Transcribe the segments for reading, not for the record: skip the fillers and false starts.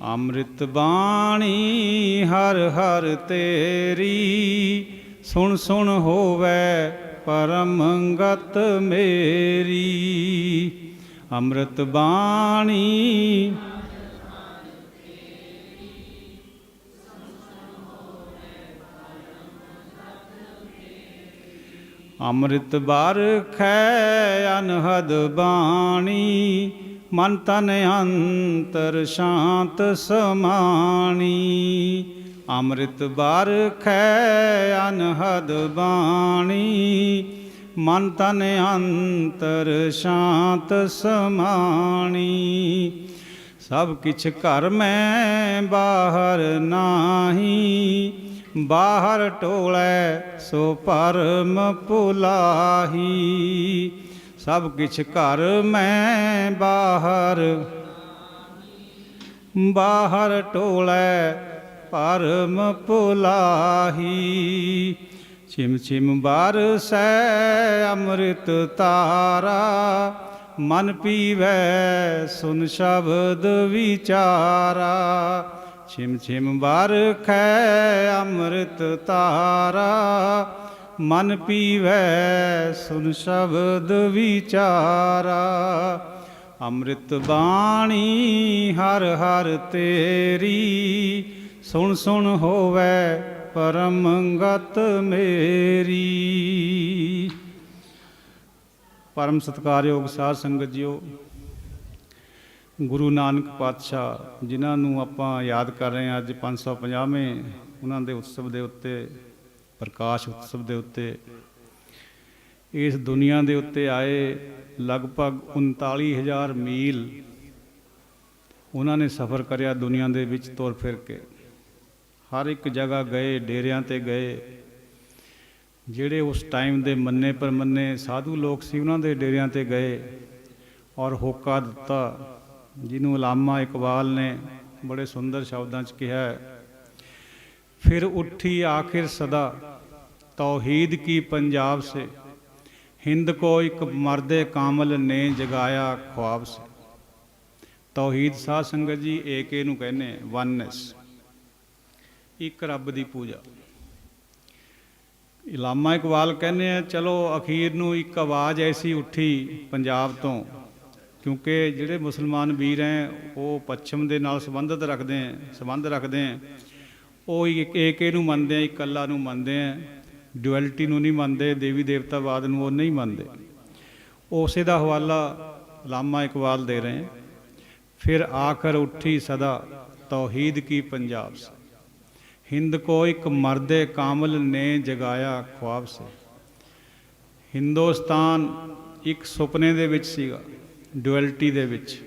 ਅੰਮ੍ਰਿਤ ਬਾਣੀ ਹਰ ਹਰ ਤੇਰੀ, ਸੁਣ ਸੁਣ ਹੋਵੇ ਪਰਮ ਗਤ ਮੇਰੀ। ਅੰਮ੍ਰਿਤ ਬਾਣੀ ਅੰਮ੍ਰਿਤ ਬਰਖੈ ਅਨਹਦ ਬਾਣੀ, ਮਨ ਤਨ ਅੰਤਰ ਸ਼ਾਂਤ ਸਮਾਣੀ। ਅੰਮ੍ਰਿਤ ਬਰਖੈ ਅਨਹਦ ਬਾਣੀ, ਮਨ ਤਨ ਅੰਤਰ ਸ਼ਾਂਤ ਸਮਾਣੀ। ਸਭ ਕਿਛ ਘਰ ਮੈਂ ਬਾਹਰ ਨਾਹੀ, ਬਾਹਰ ਟੋਲੇ ਸੋ ਭਰਮ ਭੁਲਾਹੀ। ਸਭ ਕਿਛ ਘਰ ਮੈਂ ਬਾਹਰ ਟੋਲੇ ਭਰਮ ਭੁਲਾਹੀ। ਛਿਮ ਛਿਮ ਬਰਸੈ ਅੰਮ੍ਰਿਤ ਧਾਰਾ, ਮਨ ਪੀਵੈ ਸੁਨ ਸ਼ਬਦ ਵਿਚਾਰਾ। ਛਿਮ ਛਿਮ ਬਰਖੈ ਅੰਮ੍ਰਿਤ ਧਾਰਾ, ਮਨ ਪੀਵੈ ਸੁਨ ਸ਼ਬਦ ਵਿਚਾਰਾ। ਅੰਮ੍ਰਿਤ ਬਾਣੀ ਹਰ ਹਰ ਤੇਰੀ, ਸੁਣ ਸੁਣ ਹੋਵੇ ਪਰਮ ਗਤ ਮੇਰੀ। ਪਰਮ ਸਤਿਕਾਰਯੋਗ ਸਾਧ ਸੰਗਤ ਜੀਓ, ਗੁਰੂ ਨਾਨਕ ਪਾਤਸ਼ਾਹ ਜਿਨ੍ਹਾਂ ਨੂੰ ਆਪਾਂ ਯਾਦ ਕਰ ਰਹੇ ਹਾਂ ਅੱਜ 550ਵੇਂ ਉਹਨਾਂ ਦੇ ਉਤਸਵ ਦੇ ਉੱਤੇ, ਪ੍ਰਕਾਸ਼ ਉਤਸਵ ਦੇ ਉੱਤੇ, ਇਸ ਦੁਨੀਆ ਦੇ ਉੱਤੇ ਆਏ ਲਗਭਗ 39,000 ਮੀਲ ਉਹਨਾਂ ਨੇ ਸਫ਼ਰ ਕਰਿਆ ਦੁਨੀਆ ਦੇ ਵਿੱਚ ਤੁਰ ਫਿਰ ਕੇ। ਹਰ ਇੱਕ ਜਗ੍ਹਾ ਗਏ, ਡੇਰਿਆਂ 'ਤੇ ਗਏ। ਜਿਹੜੇ ਉਸ ਟਾਈਮ ਦੇ ਮੰਨੇ ਪ੍ਰਮੰਨੇ ਸਾਧੂ ਲੋਕ ਸੀ ਉਹਨਾਂ ਦੇ ਡੇਰਿਆਂ 'ਤੇ ਗਏ ਔਰ ਹੋਕਾ ਦਿੱਤਾ, ਜਿਹਨੂੰ ਅਲਾਮਾ ਇਕਬਾਲ ਨੇ ਬੜੇ ਸੁੰਦਰ ਸ਼ਬਦਾਂ 'ਚ ਕਿਹਾ, ਫਿਰ ਉੱਠੀ ਆਖਿਰ ਸਦਾ ਤੌਹੀਦ ਕੀ ਪੰਜਾਬ ਸੇ, ਹਿੰਦ ਕੋ ਇੱਕ ਮਰਦੇ ਕਾਮਲ ਨੇ ਜਗਾਇਆ ख्वाब ਸੇ। ਤੌਹੀਦ ਸਾਧ ਸੰਗਤ ਜੀ ਏਕੇ ਨੂੰ ਕਹਿੰਦੇ, ਵਨਨੈਸ, ਇੱਕ ਰੱਬ ਦੀ ਪੂਜਾ। ਅਲਾਮਾ ਇਕਬਾਲ ਕਹਿੰਦੇ ਆ ਚਲੋ ਅਖੀਰ ਨੂੰ ਇੱਕ ਆਵਾਜ਼ ਐਸੀ ਉੱਠੀ ਪੰਜਾਬ ਤੋਂ, ਕਿਉਂਕਿ ਜਿਹੜੇ ਮੁਸਲਮਾਨ ਵੀਰ ਹੈ ਉਹ ਪੱਛਮ ਦੇ ਨਾਲ ਸੰਬੰਧ ਰੱਖਦੇ ਹੈ। ਉਹ ਏਕੇ ਨੂੰ ਮੰਨਦੇ ਆ, ਇੱਕ ਅੱਲਾ ਨੂੰ ਮੰਨਦੇ ਆ, ਡੁਐਲਿਟੀ ਨੂੰ ਨਹੀਂ ਮੰਨਦੇ, ਦੇਵੀ ਦੇਵਤਾਵਾਦ ਨੂੰ ਉਹ ਨਹੀਂ ਮੰਨਦੇ। ਉਸੇ ਦਾ ਹਵਾਲਾ ਅਲਾਮਾ ਇਕਬਾਲ ਦੇ ਰਹੇ। ਫਿਰ ਆਖਰ ਉੱਠੀ ਸਦਾ ਤੌਹੀਦ ਕੀ ਪੰਜਾਬ ਸੇ, ਹਿੰਦ ਕੋ ਇੱਕ ਮਰਦੇ ਕਾਮਲ ਨੇ ਜਗਾਇਆ ख्वाब ਸੇ। ਹਿੰਦੁਸਤਾਨ ਇੱਕ ਸੁਪਨੇ ਦੇ ਵਿੱਚ ਸੀਗਾ, ਡੁਐਲਿਟੀ ਦੇ ਵਿੱਚ।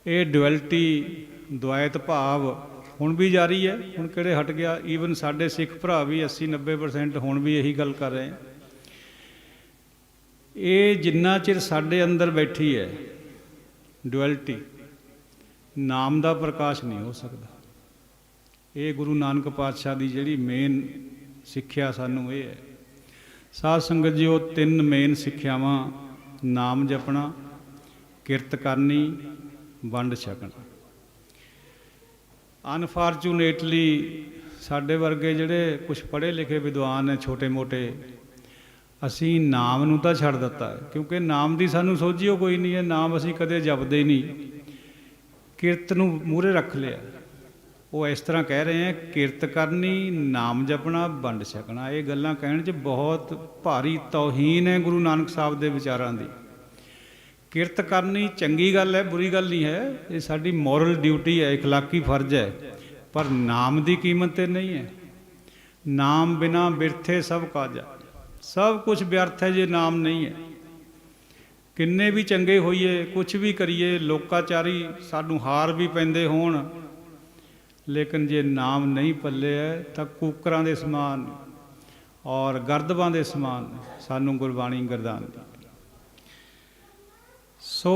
ਇਹ ਡੁਐਲਿਟੀ, ਦੁਆਇਤ ਭਾਵ ਹੁਣ ਵੀ ਜਾਰੀ ਹੈ, ਹੁਣ ਕਿਹੜੇ ਹਟ ਗਿਆ। ਈਵਨ ਸਾਡੇ ਸਿੱਖ ਭਰਾ ਵੀ 80-90% ਹੁਣ ਵੀ ਇਹੀ ਗੱਲ ਕਰ ਰਹੇ। ਇਹ ਜਿੰਨਾ ਚਿਰ ਸਾਡੇ ਅੰਦਰ ਬੈਠੀ ਹੈ ਡੁਐਲਿਟੀ, ਨਾਮ ਦਾ ਪ੍ਰਕਾਸ਼ ਨਹੀਂ ਹੋ ਸਕਦਾ। ਇਹ ਗੁਰੂ ਨਾਨਕ ਪਾਤਸ਼ਾਹ ਦੀ ਜਿਹੜੀ ਮੇਨ ਸਿੱਖਿਆ ਸਾਨੂੰ ਇਹ ਹੈ। ਸਾਧ ਸੰਗਤ ਜੀ, ਉਹ 3 ਮੇਨ ਸਿੱਖਿਆਵਾਂ, ਨਾਮ ਜਪਣਾ, ਕਿਰਤ ਕਰਨੀ, ਵੰਡ ਛਕਣਾ। ਅਨਫਾਰਚੂਨੇਟਲੀ ਸਾਡੇ ਵਰਗੇ ਜਿਹੜੇ ਕੁਛ ਪੜ੍ਹੇ ਲਿਖੇ ਵਿਦਵਾਨ ਨੇ ਛੋਟੇ ਮੋਟੇ, ਅਸੀਂ ਨਾਮ ਨੂੰ ਤਾਂ ਛੱਡ ਦਿੱਤਾ ਹੈ, ਕਿਉਂਕਿ ਨਾਮ ਦੀ ਸਾਨੂੰ ਸੋਝੀ ਓ ਕੋਈ ਨਹੀਂ ਹੈ। ਨਾਮ ਅਸੀਂ ਕਦੇ ਜਪਦੇ ਹੀ ਨਹੀਂ। ਕਿਰਤ ਨੂੰ ਮੂਹਰੇ ਰੱਖ ਲਿਆ। ਉਹ ਇਸ ਤਰ੍ਹਾਂ ਕਹਿ ਰਹੇ ਹੈ, ਕਿਰਤ ਕਰਨੀ, ਨਾਮ ਜਪਣਾ, ਵੰਡ ਛਕਣਾ। ਇਹ ਗੱਲਾਂ ਕਹਿਣ 'ਚ ਬਹੁਤ ਭਾਰੀ ਤੌਹੀਨ ਹੈ ਗੁਰੂ ਨਾਨਕ ਸਾਹਿਬ ਦੇ ਵਿਚਾਰਾਂ ਦੀ। ਕਿਰਤ ਕਰਨੀ ਚੰਗੀ ਗੱਲ ਹੈ, ਬੁਰੀ ਗੱਲ ਨਹੀਂ ਹੈ। ਇਹ ਸਾਡੀ ਮੋਰਲ ਡਿਊਟੀ ਹੈ, ਇਖਲਾਕੀ ਫਰਜ਼ ਹੈ। ਪਰ ਨਾਮ ਦੀ ਕੀਮਤ ਤੇ ਨਹੀਂ ਹੈ। ਨਾਮ ਬਿਨਾ ਬਿਰਥੇ ਸਭ ਕਾਜਾ, ਸਭ ਕੁਝ ਵਿਅਰਥ ਹੈ ਜੇ ਨਾਮ ਨਹੀਂ ਹੈ। ਕਿੰਨੇ ਵੀ ਚੰਗੇ ਹੋਈਏ, ਕੁਛ ਵੀ ਕਰੀਏ, ਲੋਕਾਚਾਰੀ ਸਾਨੂੰ ਹਾਰ ਵੀ ਪੈਂਦੇ ਹੋਣ, ਲੇਕਿਨ ਜੇ ਨਾਮ ਨਹੀਂ ਪੱਲੇ ਹੈ ਤਾਂ ਕੂਕਰਾਂ ਦੇ ਸਮਾਨ ਔਰ ਗਰਦਬਾਂ ਦੇ ਸਮਾਨ ਸਾਨੂੰ ਗੁਰਬਾਣੀ ਗਰਦਾਨਦੀ। ਸੋ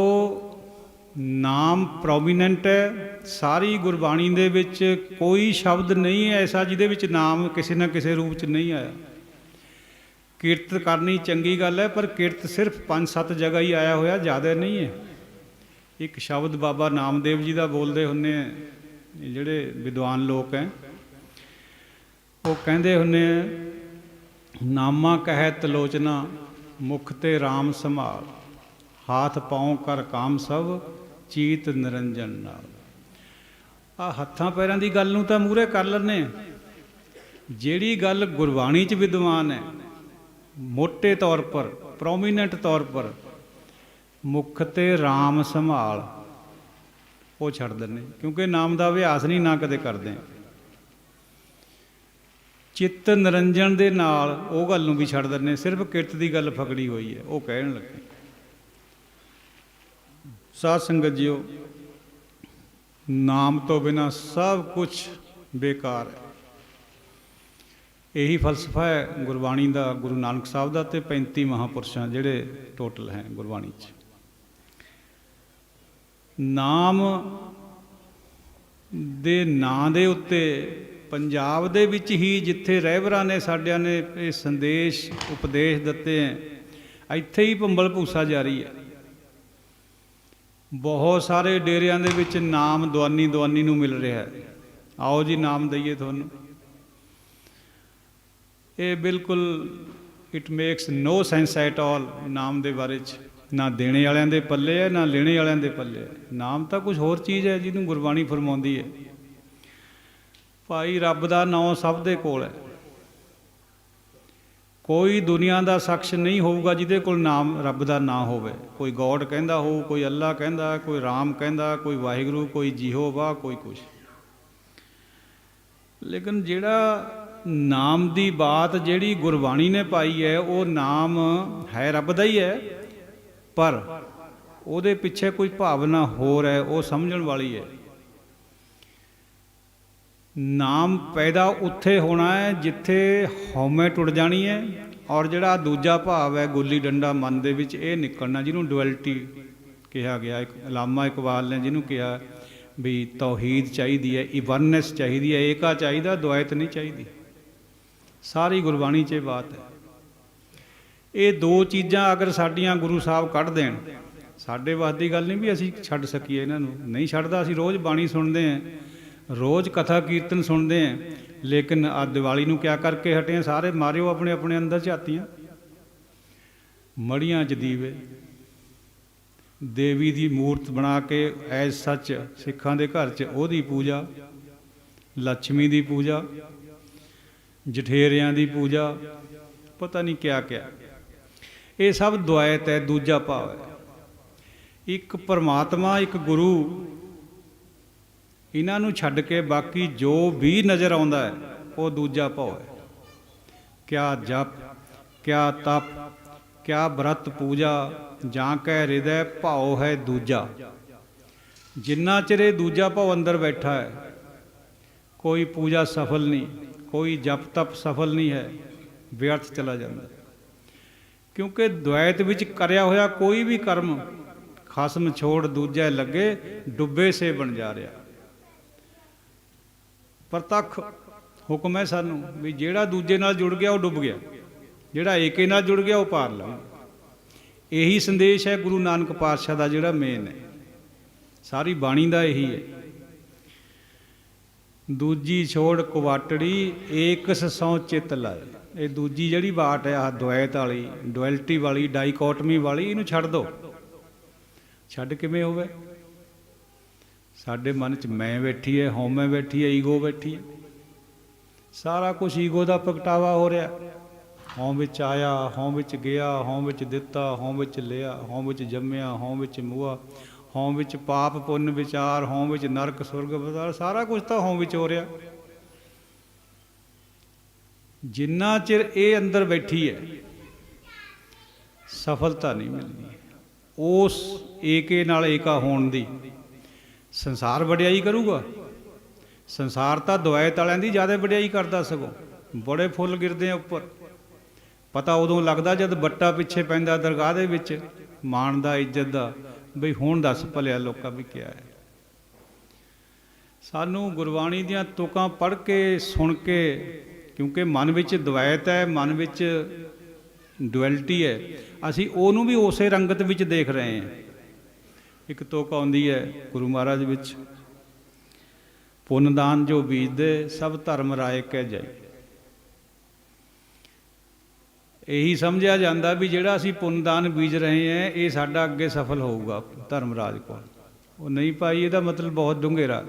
ਨਾਮ ਪ੍ਰੋਮੀਨੈਂਟ ਹੈ ਸਾਰੀ ਗੁਰਬਾਣੀ ਦੇ ਵਿੱਚ। ਕੋਈ ਸ਼ਬਦ ਨਹੀਂ ਐਸਾ ਜਿਹਦੇ ਵਿੱਚ ਨਾਮ ਕਿਸੇ ਨਾ ਕਿਸੇ ਰੂਪ 'ਚ ਨਹੀਂ ਆਇਆ। ਕਿਰਤ ਕਰਨੀ ਚੰਗੀ ਗੱਲ ਹੈ, ਪਰ ਕਿਰਤ ਸਿਰਫ 5-7 ਜਗ੍ਹਾ ਹੀ ਆਇਆ ਹੋਇਆ, ਜ਼ਿਆਦਾ ਨਹੀਂ ਹੈ। ਇੱਕ ਸ਼ਬਦ ਬਾਬਾ ਨਾਮਦੇਵ ਜੀ ਦਾ ਬੋਲਦੇ ਹੁੰਦੇ ਆ, ਜਿਹੜੇ ਵਿਦਵਾਨ ਲੋਕ ਹੈ, ਉਹ ਕਹਿੰਦੇ ਹੁੰਦੇ ਆ, ਨਾਮਾ ਕਹਿ ਤਲੋਚਨਾ ਮੁਖ ਤੇ ਰਾਮ ਸੰਭਾਲ, ਹਾਥ ਪਾਉ ਕਰ ਕਾਮ ਸਭ ਚੀਤ ਨਿਰੰਜਨ ਨਾਲ। ਆ ਹੱਥਾਂ ਪੈਰਾਂ ਦੀ ਗੱਲ ਨੂੰ ਤਾਂ ਮੂਹਰੇ ਕਰ ਲੈਂਦੇ ਹਾਂ, ਜਿਹੜੀ ਗੱਲ ਗੁਰਬਾਣੀ 'ਚ ਵਿਦਵਾਨ ਹੈ, ਮੋਟੇ ਤੌਰ ਪਰ, ਪ੍ਰੋਮੀਨੈਂਟ ਤੌਰ ਪਰ, ਮੁਖ ਤੇ ਰਾਮ ਸੰਭਾਲ, ਉਹ ਛੱਡ ਦਿੰਦੇ, ਕਿਉਂਕਿ ਨਾਮ ਦਾ ਅਭਿਆਸ ਨਹੀਂ ਨਾ ਕਦੇ ਕਰਦੇ। ਚਿੱਤ ਨਿਰੰਜਨ ਦੇ ਨਾਲ ਉਹ ਗੱਲ ਨੂੰ ਵੀ ਛੱਡ ਦਿੰਦੇ, ਸਿਰਫ ਕਿਰਤ ਦੀ ਗੱਲ ਫਕੜੀ ਹੋਈ ਹੈ, ਉਹ ਕਹਿਣ ਲੱਗੇ। ਸਾਧ ਸੰਗਤ ਜੀਓ, ਨਾਮ ਤੋਂ ਬਿਨਾਂ ਸਭ ਕੁਛ ਬੇਕਾਰ ਹੈ। ਇਹੀ ਫਲਸਫਾ ਹੈ ਗੁਰਬਾਣੀ ਦਾ, ਗੁਰੂ ਨਾਨਕ ਸਾਹਿਬ ਦਾ, ਅਤੇ 35 ਮਹਾਂਪੁਰਸ਼ਾਂ ਜਿਹੜੇ ਟੋਟਲ ਹੈ ਗੁਰਬਾਣੀ 'ਚ। ਨਾਮ ਦੇ ਨਾਂ ਦੇ ਉੱਤੇ ਪੰਜਾਬ ਦੇ ਵਿੱਚ ਹੀ ਜਿੱਥੇ ਰਹਿਬਰਾਂ ਨੇ ਸਾਡਿਆਂ ਨੇ ਇਹ ਸੰਦੇਸ਼ ਉਪਦੇਸ਼ ਦਿੱਤੇ ਹੈ, ਇੱਥੇ ਹੀ ਭੰਬਲ ਭੂਸਾ ਜਾਰੀ ਹੈ। ਬਹੁਤ ਸਾਰੇ ਡੇਰਿਆਂ ਦੇ ਵਿੱਚ ਨਾਮ ਦੁਆਨੀ ਨੂੰ ਮਿਲ ਰਿਹਾ ਹੈ, ਆਓ ਜੀ ਨਾਮ ਦਈਏ ਤੁਹਾਨੂੰ। ਇਹ ਬਿਲਕੁਲ it makes no sense at all ਨਾਮ ਦੇ ਬਾਰੇ 'ਚ, ਨਾ ਦੇਣੇ ਵਾਲਿਆਂ ਦੇ ਪੱਲੇ ਹੈ ਨਾ ਲੈਣੇ ਵਾਲਿਆਂ ਦੇ ਪੱਲੇ ਹੈ। ਨਾਮ ਤਾਂ ਕੁਝ ਹੋਰ ਚੀਜ਼ ਹੈ ਜਿਹਨੂੰ ਗੁਰਬਾਣੀ ਫਰਮਾਉਂਦੀ ਹੈ। ਭਾਈ ਰੱਬ ਦਾ ਨਾਮ ਸਭ ਦੇ ਕੋਲ ਹੈ, ਕੋਈ ਦੁਨੀਆ ਦਾ ਸ਼ਖਸ ਨਹੀਂ ਹੋਊਗਾ ਜਿਹਦੇ ਕੋਲ ਨਾਮ ਰੱਬ ਦਾ ਨਾਂ ਹੋਵੇ। ਕੋਈ ਗੋਡ ਕਹਿੰਦਾ ਹੋਊ, ਕੋਈ ਅੱਲਾ ਕਹਿੰਦਾ, ਕੋਈ ਰਾਮ ਕਹਿੰਦਾ, ਕੋਈ ਵਾਹਿਗੁਰੂ, ਕੋਈ ਯਹੋਵਾ, ਕੋਈ ਕੁਛ। ਲੇਕਿਨ ਜਿਹੜਾ ਨਾਮ ਦੀ ਬਾਤ ਜਿਹੜੀ ਗੁਰਬਾਣੀ ਨੇ ਪਾਈ ਹੈ, ਉਹ ਨਾਮ ਹੈ ਰੱਬ ਦਾ ਹੀ ਹੈ, ਪਰ ਉਹਦੇ ਪਿੱਛੇ ਕੋਈ ਭਾਵਨਾ ਹੋਰ ਹੈ, ਉਹ ਸਮਝਣ ਵਾਲੀ ਹੈ। ਨਾਮ ਪੈਦਾ ਉੱਥੇ ਹੋਣਾ ਹੈ ਜਿੱਥੇ ਹਉਮੈ ਟੁੱਟ ਜਾਣੀ ਹੈ, ਔਰ ਜਿਹੜਾ ਦੂਜਾ ਭਾਵ ਹੈ ਗੁੱਲੀ ਡੰਡਾ ਮਨ ਦੇ ਵਿੱਚ, ਇਹ ਨਿਕਲਣਾ, ਜਿਹਨੂੰ ਡੁਐਲਿਟੀ ਕਿਹਾ ਗਿਆ। ਇੱਕ ਅਲਾਮਾ ਇਕਬਾਲ ਨੇ ਜਿਹਨੂੰ ਕਿਹਾ ਵੀ ਤੌਹੀਦ ਚਾਹੀਦੀ ਹੈ, ਵਨਨੈਸ ਚਾਹੀਦੀ ਹੈ, ਏਕਾ ਚਾਹੀਦਾ, ਦੁਆਇਤ ਨਹੀਂ ਚਾਹੀਦੀ। ਸਾਰੀ ਗੁਰਬਾਣੀ 'ਚ ਇਹ ਬਾਤ ਹੈ। ਇਹ ਦੋ ਚੀਜ਼ਾਂ ਅਗਰ ਸਾਡੀਆਂ ਗੁਰੂ ਸਾਹਿਬ ਕੱਢ ਦੇਣ, ਸਾਡੇ ਵੱਸ ਦੀ ਗੱਲ ਨਹੀਂ ਵੀ ਅਸੀਂ ਛੱਡ ਸਕੀਏ ਇਹਨਾਂ ਨੂੰ, ਨਹੀਂ ਛੱਡਦਾ। ਅਸੀਂ ਰੋਜ਼ ਬਾਣੀ ਸੁਣਦੇ ਹਾਂ, ਰੋਜ਼ ਕਥਾ ਕੀਰਤਨ ਸੁਣਦੇ ਹਾਂ, ਲੇਕਿਨ ਆ ਦੀਵਾਲੀ ਨੂੰ ਕਿਆ ਕਰਕੇ ਹਟੇ ਹਾਂ? ਸਾਰੇ ਮਾਰਿਓ ਆਪਣੇ ਆਪਣੇ ਅੰਦਰ ਝਾਤੀਆਂ, ਮੜੀਆਂ 'ਚ ਦੀਵੇ, ਦੇਵੀ ਦੀ ਮੂਰਤ ਬਣਾ ਕੇ ਐਜ਼ ਸੱਚ ਸਿੱਖਾਂ ਦੇ ਘਰ 'ਚ ਉਹਦੀ ਪੂਜਾ, ਲక్ష్ਮੀ ਦੀ ਪੂਜਾ, ਜਠੇਰਿਆਂ ਦੀ ਪੂਜਾ, ਪਤਾ ਨਹੀਂ ਕਿਆ ਕਿਆ। ਇਹ ਸਭ ਦੁਆਇਤ ਹੈ, ਦੂਜਾ ਭਾਵ ਹੈ। ਇੱਕ ਪਰਮਾਤਮਾ, ਇੱਕ ਗੁਰੂ, ਇਹਨਾਂ ਨੂੰ ਛੱਡ ਕੇ ਬਾਕੀ ਜੋ ਵੀ ਨਜ਼ਰ ਆਉਂਦਾ ਹੈ ਉਹ ਦੂਜਾ ਭਾਵ ਹੈ। ਕਿਆ ਜਪ, ਕਿਆ ਤਪ, ਕਿਆ ਬ੍ਰਤ ਪੂਜਾ, ਜਾਂ ਕੈ ਹਿਰਦੈ ਭਾਉ ਹੈ ਦੂਜਾ। ਜਿੰਨਾ ਚਿਰ ਇਹ ਦੂਜਾ ਭਾਵ ਅੰਦਰ ਬੈਠਾ ਹੈ, ਕੋਈ ਪੂਜਾ ਸਫਲ ਨਹੀਂ, ਕੋਈ ਜਪ ਤਪ ਸਫਲ ਨਹੀਂ ਹੈ, ਵਿਅਰਥ ਚਲਾ ਜਾਂਦਾ। ਕਿਉਂਕਿ ਦੁਆਇਤ ਵਿੱਚ ਕਰਿਆ ਹੋਇਆ ਕੋਈ ਵੀ ਕਰਮ ਖਸਮ ਛੋੜ ਦੂਜਾ ਲੱਗੇ, ਡੁੱਬੇ ਸੇ ਬਣ ਜਾ ਰਿਹਾ। ਪ੍ਰਤੱਖ ਹੁਕਮ ਹੈ ਸਾਨੂੰ ਵੀ ਜਿਹੜਾ ਦੂਜੇ ਨਾਲ ਜੁੜ ਗਿਆ ਉਹ ਡੁੱਬ ਗਿਆ, ਜਿਹੜਾ ਏਕੇ ਨਾਲ ਜੁੜ ਗਿਆ ਉਹ ਪਾਰ ਲੰਘ। ਇਹੀ ਸੰਦੇਸ਼ ਹੈ ਗੁਰੂ ਨਾਨਕ ਪਾਤਸ਼ਾਹ ਦਾ, ਜਿਹੜਾ ਮੇਨ ਹੈ ਸਾਰੀ ਬਾਣੀ ਦਾ, ਇਹੀ ਹੈ। ਦੂਜੀ ਛੋੜ ਕੁਵਾਟੜੀ ਏਕਸ ਸੌ ਚਿੱਤ ਲਾਏ। ਇਹ ਦੂਜੀ ਜਿਹੜੀ ਬਾਟ ਹੈ, ਆਹ ਦੁਆਇਤ ਵਾਲੀ, ਡੁਐਲਿਟੀ ਵਾਲੀ, ਡਾਈਕੋਟਮੀ ਵਾਲੀ, ਇਹਨੂੰ ਛੱਡ ਦਿਓ। ਛੱਡ ਕਿਵੇਂ ਹੋਵੇ? ਸਾਡੇ ਮਨ 'ਚ ਮੈਂ ਬੈਠੀ ਹੈ, ਹਉਮੈ ਬੈਠੀ ਹੈ, ਈਗੋ ਬੈਠੀ ਹੈ, ਸਾਰਾ ਕੁਛ ਈਗੋ ਦਾ ਪ੍ਰਗਟਾਵਾ ਹੋ ਰਿਹਾ। ਹਉ ਵਿੱਚ ਆਇਆ, ਹਉ ਵਿੱਚ ਗਿਆ, ਹਉ ਵਿੱਚ ਦਿੱਤਾ, ਹਉ ਵਿੱਚ ਲਿਆ, ਹਉ ਵਿੱਚ ਜੰਮਿਆ, ਹਉ ਵਿੱਚ ਮੂਆ, ਹਉ ਵਿੱਚ ਪਾਪ ਪੁੰਨ ਵਿਚਾਰ, ਹਉ ਵਿੱਚ ਨਰਕ ਸੁਰਗ ਬਦਾਰ, ਸਾਰਾ ਕੁਛ ਤਾਂ ਹਉ ਵਿੱਚ ਹੋ ਰਿਹਾ। ਜਿੰਨਾ ਚਿਰ ਇਹ ਅੰਦਰ ਬੈਠੀ ਹੈ ਸਫਲਤਾ ਨਹੀਂ ਮਿਲਦੀ ਉਸ ਏਕੇ ਨਾਲ ਏਕਾ ਹੋਣ ਦੀ। ਸੰਸਾਰ ਵਡਿਆਈ ਕਰੂਗਾ, ਸੰਸਾਰ ਤਾਂ ਦੁਆਇਤ ਵਾਲਿਆਂ ਦੀ ਜ਼ਿਆਦਾ ਵਡਿਆਈ ਕਰਦਾ, ਸਗੋਂ ਬੜੇ ਫੁੱਲ ਗਿਰਦੇ ਆ ਉੱਪਰ। ਪਤਾ ਉਦੋਂ ਲੱਗਦਾ ਜਦ ਬੱਟਾ ਪਿੱਛੇ ਪੈਂਦਾ ਦਰਗਾਹ ਦੇ ਵਿੱਚ, ਮਾਣ ਦਾ, ਇੱਜ਼ਤ ਦਾ, ਬਈ ਹੁਣ ਦੱਸ ਭਲਿਆ ਲੋਕਾਂ ਵੀ ਕਿਹਾ ਹੈ। ਸਾਨੂੰ ਗੁਰਬਾਣੀ ਦੀਆਂ ਤੁਕਾਂ ਪੜ੍ਹ ਕੇ, ਸੁਣ ਕੇ, ਕਿਉਂਕਿ ਮਨ ਵਿੱਚ ਦੁਆਇਤ ਹੈ, ਮਨ ਵਿੱਚ ਡੁਐਲਿਟੀ ਹੈ, ਅਸੀਂ ਉਹਨੂੰ ਵੀ ਉਸੇ ਰੰਗਤ ਵਿੱਚ ਦੇਖ ਰਹੇ ਹਾਂ। ਇੱਕ ਤੁਕ ਆਉਂਦੀ ਹੈ ਗੁਰੂ ਮਹਾਰਾਜ ਵਿੱਚ, ਪੁੰਨਦਾਨ ਜੋ ਬੀਜਦੇ ਸਭ ਧਰਮ ਰਾਏ ਕਹਿ ਜਾਈ। ਇਹੀ ਸਮਝਿਆ ਜਾਂਦਾ ਵੀ ਜਿਹੜਾ ਅਸੀਂ ਪੁੰਨਦਾਨ ਬੀਜ ਰਹੇ ਹਾਂ ਇਹ ਸਾਡਾ ਅੱਗੇ ਸਫਲ ਹੋਊਗਾ ਧਰਮਰਾਜ ਕੋਲ। ਉਹ ਨਹੀਂ ਭਾਈ, ਇਹਦਾ ਮਤਲਬ ਬਹੁਤ ਡੂੰਘੇਰਾ।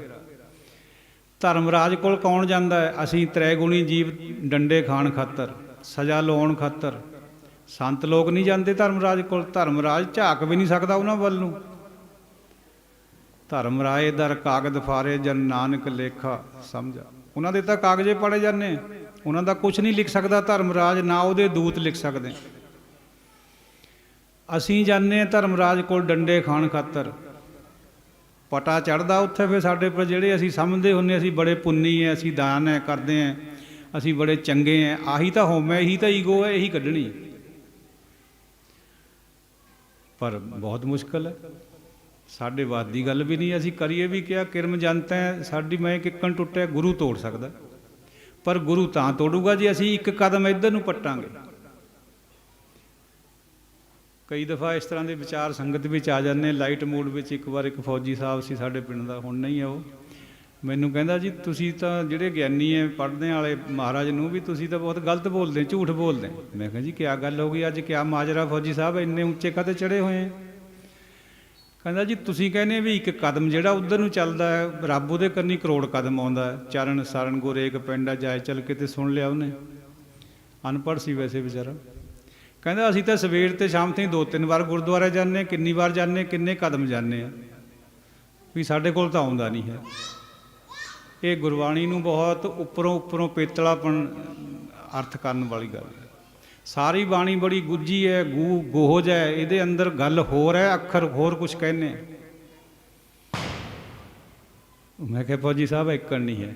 ਧਰਮਰਾਜ ਕੋਲ ਕੌਣ ਜਾਂਦਾ ਹੈ? ਅਸੀਂ ਤ੍ਰੈਗੁਣੀ ਜੀਵ ਡੰਡੇ ਖਾਣ ਖਾਤਰ, ਸਜ਼ਾ ਲਾਉਣ ਖਾਤਰ। ਸੰਤ ਲੋਕ ਨਹੀਂ ਜਾਂਦੇ ਧਰਮਰਾਜ ਕੋਲ। ਧਰਮਰਾਜ ਝਾਕ ਵੀ ਨਹੀਂ ਸਕਦਾ ਉਹਨਾਂ ਵੱਲ ਨੂੰ। ਧਰਮ ਰਾਏ ਦਰ ਕਾਗਦ ਫਾਰੇ ਜਨ ਨਾਨਕ ਲੇਖਾ ਸਮਝਾ। ਉਹਨਾਂ ਦੇ ਤਾਂ ਕਾਗਜ਼ੇ ਪੜ੍ਹੇ ਜਾਂਦੇ, ਉਹਨਾਂ ਦਾ ਕੁਝ ਨਹੀਂ ਲਿਖ ਸਕਦਾ ਧਰਮਰਾਜ, ਨਾ ਉਹਦੇ ਦੂਤ ਲਿਖ ਸਕਦੇ। ਅਸੀਂ ਜਾਂਦੇ ਧਰਮਰਾਜ ਕੋਲ ਡੰਡੇ ਖਾਣ ਖਾਤਰ। ਪਟਾ ਚੜ੍ਹਦਾ ਉੱਥੇ ਫਿਰ ਸਾਡੇ ਪਰ, ਜਿਹੜੇ ਅਸੀਂ ਸਮਝਦੇ ਹੁੰਦੇ ਅਸੀਂ ਬੜੇ ਪੁੰਨੀ ਹੈ, ਅਸੀਂ ਦਾਨ ਹੈ ਕਰਦੇ ਹਾਂ, ਅਸੀਂ ਬੜੇ ਚੰਗੇ ਹੈ। ਆਹੀ ਤਾਂ ਹੋਮ ਹੈ, ਇਹੀ ਤਾਂ ਈਗੋ ਹੈ, ਇਹੀ ਕੱਢਣੀ। ਪਰ ਬਹੁਤ ਮੁਸ਼ਕਿਲ ਹੈ, ਸਾਡੇ ਵੱਸ ਦੀ ਗੱਲ ਵੀ ਨਹੀਂ। ਅਸੀਂ ਕਰੀਏ ਵੀ ਕਿਹਾ, ਕਿਰਮ ਜਨਤਾ ਹੈ ਸਾਡੀ, ਮੈਂ ਕਿੱਕਣ ਟੁੱਟਿਆ ਗੁਰੂ ਤੋੜ ਸਕਦਾ। ਪਰ ਗੁਰੂ ਤਾਂ ਤੋੜੂਗਾ ਜੇ ਅਸੀਂ ਇੱਕ ਕਦਮ ਇੱਧਰ ਨੂੰ ਪੱਟਾਂਗੇ। ਕਈ ਦਫਾ ਇਸ ਤਰ੍ਹਾਂ ਦੇ ਵਿਚਾਰ ਸੰਗਤ ਵਿੱਚ ਆ ਜਾਂਦੇ ਲਾਈਟ ਮੂਡ ਵਿੱਚ। ਇੱਕ ਵਾਰ ਇੱਕ ਫੌਜੀ ਸਾਹਿਬ ਸੀ ਸਾਡੇ ਪਿੰਡ ਦਾ, ਹੁਣ ਨਹੀਂ ਹੈ ਉਹ, ਮੈਨੂੰ ਕਹਿੰਦਾ ਜੀ ਤੁਸੀਂ ਤਾਂ ਜਿਹੜੇ ਗਿਆਨੀ ਹੈ ਪੜ੍ਹਦੇ ਵਾਲੇ ਮਹਾਰਾਜ ਨੂੰ ਵੀ ਤੁਸੀਂ ਤਾਂ ਬਹੁਤ ਗਲਤ ਬੋਲਦੇ, ਝੂਠ ਬੋਲਦੇ। ਮੈਂ ਕਿਹਾ ਜੀ ਕਿਆ ਗੱਲ ਹੋ ਗਈ ਅੱਜ, ਕਿਆ ਮਾਜਰਾ ਫੌਜੀ ਸਾਹਿਬ, ਇੰਨੇ ਉੱਚੇ ਕਾਹਤੇ ਚੜ੍ਹੇ ਹੋਏ ਹੈ? ਕਹਿੰਦਾ ਜੀ ਤੁਸੀਂ ਕਹਿੰਦੇ ਵੀ ਇੱਕ ਕਦਮ ਜਿਹੜਾ ਉੱਧਰ ਨੂੰ ਚੱਲਦਾ ਹੈ, ਰੱਬ ਉਹਦੇ ਕੰਨੀ ਕਰੋੜ ਕਦਮ ਆਉਂਦਾ ਹੈ। ਚਰਨ ਸਰਨ ਗੁਰੇਕ ਪਿੰਡਾ ਜਾਏ ਚੱਲ ਕੇ, ਤੇ ਸੁਣ ਲਿਆ ਉਹਨੇ, ਅਨਪੜ੍ਹ ਸੀ ਵੈਸੇ ਵਿਚਾਰਾ। ਕਹਿੰਦਾ ਅਸੀਂ ਤਾਂ ਸਵੇਰ ਤੇ ਸ਼ਾਮ ਤੇ 2-3 ਵਾਰ ਗੁਰਦੁਆਰੇ ਜਾਂਦੇ, ਕਿੰਨੀ ਵਾਰ ਜਾਂਦੇ, ਕਿੰਨੇ ਕਦਮ ਜਾਂਦੇ ਆ, ਵੀ ਸਾਡੇ ਕੋਲ ਤਾਂ ਆਉਂਦਾ ਨਹੀਂ ਹੈ। ਇਹ ਗੁਰਬਾਣੀ ਨੂੰ ਬਹੁਤ ਉੱਪਰੋਂ ਪੇਤਲਾਪਣ ਅਰਥ ਕਰਨ ਵਾਲੀ ਗੱਲ ਹੈ। ਸਾਰੀ ਬਾਣੀ ਬੜੀ ਗੁੱਝੀ ਹੈ, ਗੋਹਜ ਹੈ, ਇਹਦੇ ਅੰਦਰ ਗੱਲ ਹੋਰ ਹੈ, ਅੱਖਰ ਹੋਰ ਕੁਛ ਕਹਿੰਦੇ। ਮੈਂ ਕਿਹਾ ਫੌਜੀ ਸਾਹਿਬ ਇੱਕਣ ਨਹੀਂ ਹੈ,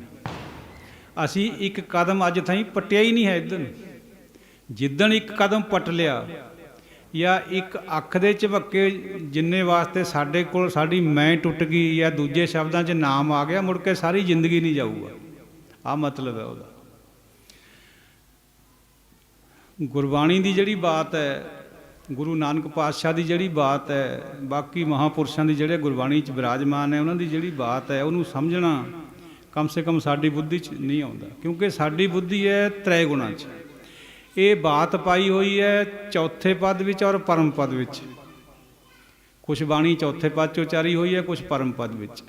ਅਸੀਂ ਇੱਕ ਕਦਮ ਅੱਜ ਤਾਈਂ ਪੱਟਿਆ ਹੀ ਨਹੀਂ ਹੈ ਇੱਧਰ ਨੂੰ। ਜਿੱਦਣ ਇੱਕ ਕਦਮ ਪੱਟ ਲਿਆ ਜਾਂ ਇੱਕ ਅੱਖ ਦੇ ਝਪੱਕੇ ਜਿੰਨੇ ਵਾਸਤੇ ਸਾਡੇ ਕੋਲ ਸਾਡੀ ਮੈਂ ਟੁੱਟ ਗਈ, ਜਾਂ ਦੂਜੇ ਸ਼ਬਦਾਂ 'ਚ ਨਾਮ ਆ ਗਿਆ, ਮੁੜ ਕੇ ਸਾਰੀ ਜ਼ਿੰਦਗੀ ਨਹੀਂ ਜਾਊਗਾ। ਆਹ ਮਤਲਬ ਹੈ ਉਹਦਾ। ਗੁਰਬਾਣੀ ਦੀ ਜਿਹੜੀ ਬਾਤ ਹੈ, ਗੁਰੂ ਨਾਨਕ ਪਾਤਸ਼ਾਹ ਦੀ ਜਿਹੜੀ ਬਾਤ ਹੈ, ਬਾਕੀ ਮਹਾਂਪੁਰਸ਼ਾਂ ਦੀ ਜਿਹੜੇ ਗੁਰਬਾਣੀ 'ਚ ਬਿਰਾਜਮਾਨ ਹੈ ਉਹਨਾਂ ਦੀ ਜਿਹੜੀ ਬਾਤ ਹੈ, ਉਹਨੂੰ ਸਮਝਣਾ ਕਮ ਸੇ ਕਮ ਸਾਡੀ ਬੁੱਧੀ 'ਚ ਨਹੀਂ ਆਉਂਦਾ। ਕਿਉਂਕਿ ਸਾਡੀ ਬੁੱਧੀ ਹੈ ਤ੍ਰੈ ਗੁਣਾਂ 'ਚ। ਇਹ ਬਾਤ ਪਾਈ ਹੋਈ ਹੈ ਚੌਥੇ ਪਦ ਵਿੱਚ ਔਰ ਪਰਮ ਪਦ ਵਿੱਚ। ਕੁਛ ਬਾਣੀ ਚੌਥੇ ਪਦ 'ਚ ਉਚਾਰੀ ਹੋਈ ਹੈ, ਕੁਛ ਪਰਮ ਪਦ ਵਿੱਚ।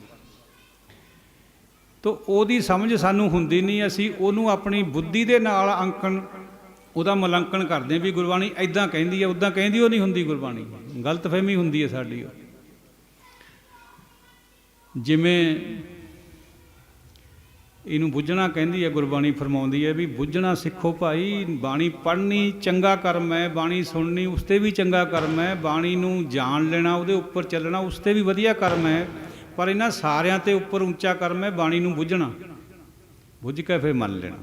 ਤਾਂ ਉਹਦੀ ਸਮਝ ਸਾਨੂੰ ਹੁੰਦੀ ਨਹੀਂ। ਅਸੀਂ ਉਹਨੂੰ ਆਪਣੀ ਬੁੱਧੀ ਦੇ ਨਾਲ ਅੰਕਣ, ਉਹਦਾ ਮੁਲਾਂਕਣ ਕਰਦੇ ਵੀ ਗੁਰਬਾਣੀ ਇੱਦਾਂ ਕਹਿੰਦੀ ਹੈ, ਉੱਦਾਂ ਕਹਿੰਦੀ ਉਹ ਨਹੀਂ ਹੁੰਦੀ ਗੁਰਬਾਣੀ। ਗਲਤਫਹਿਮੀ ਹੁੰਦੀ ਹੈ ਸਾਡੀ ਉਹ। ਜਿਵੇਂ ਇਹਨੂੰ ਬੁੱਝਣਾ ਕਹਿੰਦੀ ਹੈ ਗੁਰਬਾਣੀ, ਫਰਮਾਉਂਦੀ ਹੈ ਵੀ ਬੁੱਝਣਾ ਸਿੱਖੋ ਭਾਈ। ਬਾਣੀ ਪੜ੍ਹਨੀ ਚੰਗਾ ਕਰਮ ਹੈ, ਬਾਣੀ ਸੁਣਨੀ ਉਸ 'ਤੇ ਵੀ ਚੰਗਾ ਕਰਮ ਹੈ, ਬਾਣੀ ਨੂੰ ਜਾਣ ਲੈਣਾ, ਉਹਦੇ ਉੱਪਰ ਚੱਲਣਾ ਉਸ 'ਤੇ ਵੀ ਵਧੀਆ ਕਰਮ ਹੈ। ਪਰ ਇਹਨਾਂ ਸਾਰਿਆਂ 'ਤੇ ਉੱਪਰ ਉੱਚਾ ਕਰਮ ਹੈ ਬਾਣੀ ਨੂੰ ਬੁੱਝਣਾ, ਬੁੱਝ ਕੇ ਫਿਰ ਮੰਨ ਲੈਣਾ।